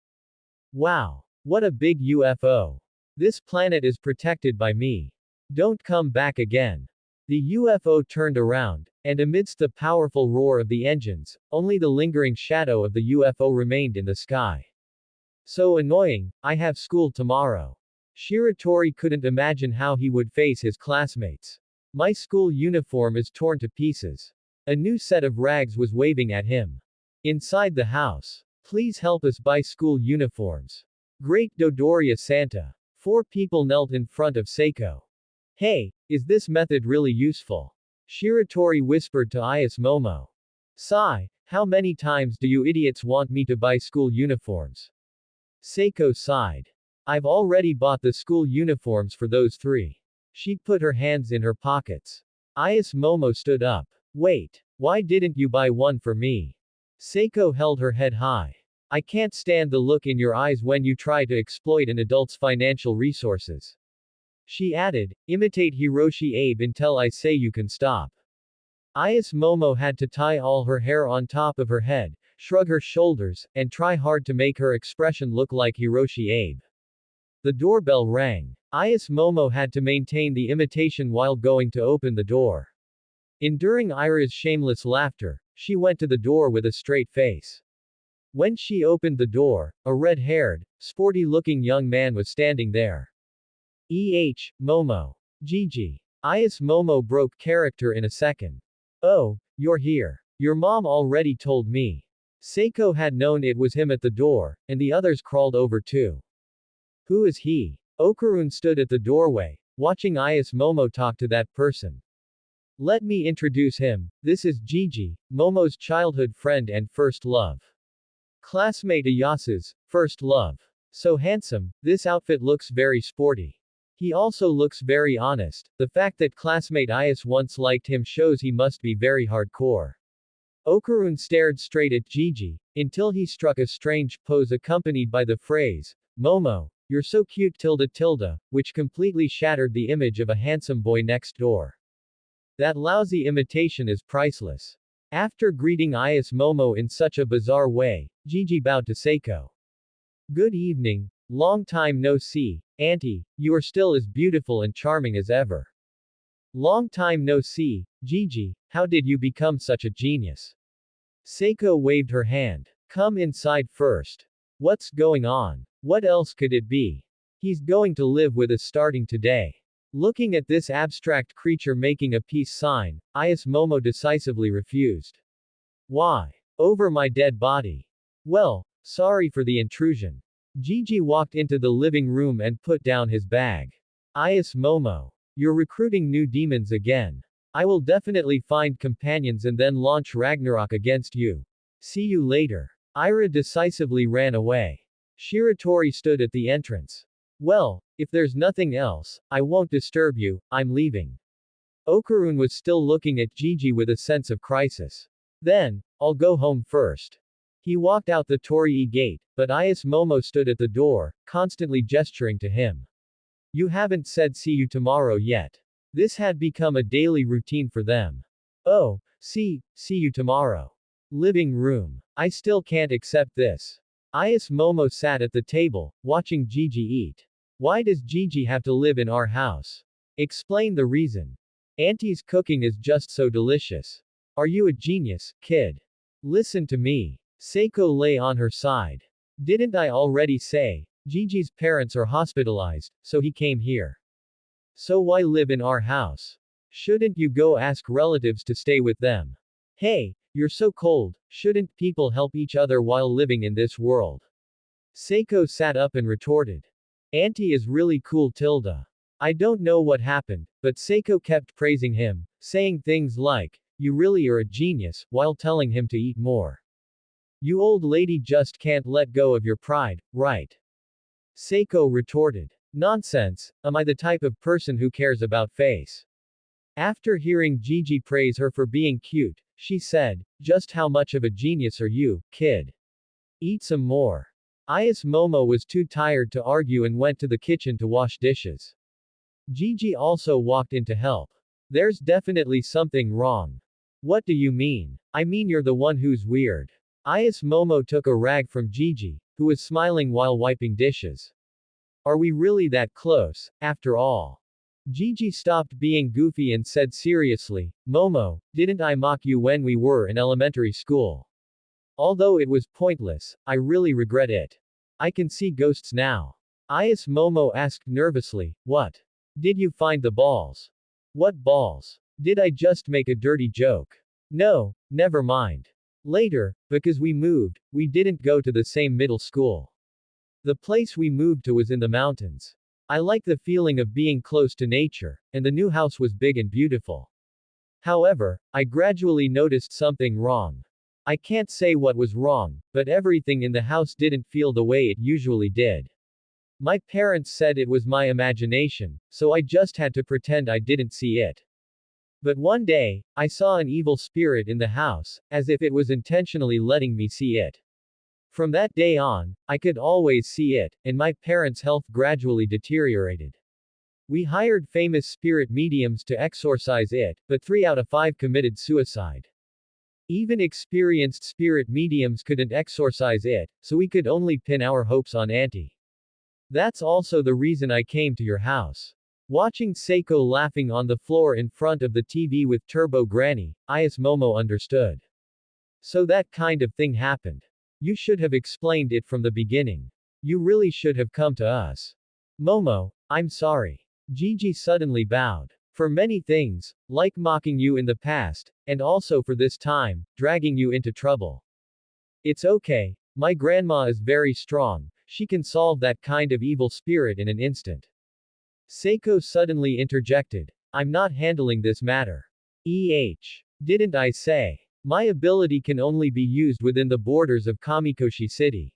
Wow. What a big UFO. This planet is protected by me. Don't come back again. The UFO turned around, and amidst the powerful roar of the engines, only the lingering shadow of the UFO remained in the sky. So annoying, I have school tomorrow. Shiratori couldn't imagine how he would face his classmates. My school uniform is torn to pieces. A new set of rags was waving at him. Inside the house. Please help us buy school uniforms. Great Dodoria Santa. 4 people knelt in front of Seiko. Hey, is this method really useful? Shiratori whispered to Ayas Momo. Sigh, how many times do you idiots want me to buy school uniforms? Seiko sighed. I've already bought the school uniforms for those 3. She put her hands in her pockets. Ayas Momo stood up. Wait, why didn't you buy one for me? Seiko held her head high. I can't stand the look in your eyes when you try to exploit an adult's financial resources. She added, imitate Hiroshi Abe until I say you can stop. Ayas Momo had to tie all her hair on top of her head, shrug her shoulders, and try hard to make her expression look like Hiroshi Abe. The doorbell rang. Ayas Momo had to maintain the imitation while going to open the door. Enduring Ira's shameless laughter, she went to the door with a straight face. When she opened the door, a red-haired, sporty-looking young man was standing there. Momo. Gigi. Ayas Momo broke character in a second. Oh, you're here. Your mom already told me. Seiko had known it was him at the door, and the others crawled over too. Who is he? Okarun stood at the doorway, watching Ayas Momo talk to that person. Let me introduce him, this is Gigi, Momo's childhood friend and first love. Classmate Ayasa's first love. So handsome, this outfit looks very sporty. He also looks very honest. The fact that classmate Ayas once liked him shows he must be very hardcore. Okarun stared straight at Gigi, until he struck a strange pose accompanied by the phrase, Momo, you're so cute tilde tilde, which completely shattered the image of a handsome boy next door. That lousy imitation is priceless. After greeting Ayas Momo in such a bizarre way, Gigi bowed to Seiko. Good evening, long time no see, auntie, you are still as beautiful and charming as ever. Long time no see, Gigi, how did you become such a genius? Seiko waved her hand. Come inside first. What's going on? What else could it be? He's going to live with us starting today. Looking at this abstract creature making a peace sign, Ayas Momo decisively refused. Why? Over my dead body. Well, sorry for the intrusion. Gigi walked into the living room and put down his bag. Ayas Momo. You're recruiting new demons again. I will definitely find companions and then launch Ragnarok against you. See you later. Ira decisively ran away. Shiratori stood at the entrance. Well, if there's nothing else, I won't disturb you, I'm leaving. Okarun was still looking at Gigi with a sense of crisis. Then, I'll go home first. He walked out the Torii gate, but Ayas Momo stood at the door, constantly gesturing to him. You haven't said see you tomorrow yet. This had become a daily routine for them. Oh, see you tomorrow. Living room. I still can't accept this. Ayas Momo sat at the table, watching Gigi eat. Why does Gigi have to live in our house? Explain the reason. Auntie's cooking is just so delicious. Are you a genius, kid? Listen to me. Seiko lay on her side. Didn't I already say, Gigi's parents are hospitalized, so he came here. So why live in our house? Shouldn't you go ask relatives to stay with them? Hey, you're so cold, shouldn't people help each other while living in this world? Seiko sat up and retorted. Auntie is really cool Tilda. I don't know what happened, but Seiko kept praising him, saying things like, you really are a genius, while telling him to eat more. You old lady just can't let go of your pride, right? Seiko retorted. Nonsense, am I the type of person who cares about face? After hearing Gigi praise her for being cute, she said, just how much of a genius are you, kid? Eat some more. Ayas Momo was too tired to argue and went to the kitchen to wash dishes. Gigi also walked in to help. There's definitely something wrong. What do you mean? I mean you're the one who's weird. Ayas Momo took a rag from Gigi, who was smiling while wiping dishes. Are we really that close, after all? Gigi stopped being goofy and said seriously, Momo, didn't I mock you when we were in elementary school? Although it was pointless, I really regret it. I can see ghosts now. Ayas Momo asked nervously, what? Did you find the balls? What balls? Did I just make a dirty joke? No, never mind. Later, because we moved, we didn't go to the same middle school. The place we moved to was in the mountains. I like the feeling of being close to nature, and the new house was big and beautiful. However, I gradually noticed something wrong. I can't say what was wrong, but everything in the house didn't feel the way it usually did. My parents said it was my imagination, so I just had to pretend I didn't see it. But one day, I saw an evil spirit in the house, as if it was intentionally letting me see it. From that day on, I could always see it, and my parents' health gradually deteriorated. We hired famous spirit mediums to exorcise it, but 3 out of 5 committed suicide. Even experienced spirit mediums couldn't exorcise it, so we could only pin our hopes on Auntie. That's also the reason I came to your house. Watching Seiko laughing on the floor in front of the TV with Turbo Granny, Ayas Momo understood. So that kind of thing happened. You should have explained it from the beginning. You really should have come to us. Momo, I'm sorry. Gigi suddenly bowed. For many things, like mocking you in the past, and also for this time, dragging you into trouble. It's okay. My grandma is very strong, she can solve that kind of evil spirit in an instant. Seiko suddenly interjected. I'm not handling this matter. Didn't I say? My ability can only be used within the borders of Kamikoshi City.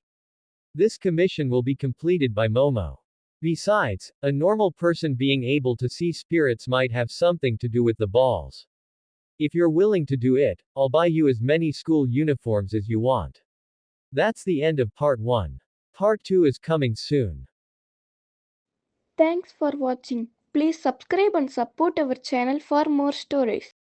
This commission will be completed by Momo. Besides, a normal person being able to see spirits might have something to do with the balls. If you're willing to do it, I'll buy you as many school uniforms as you want. That's the end of part 1. Part 2 is coming soon. Thanks for watching. Please subscribe and support our channel for more stories.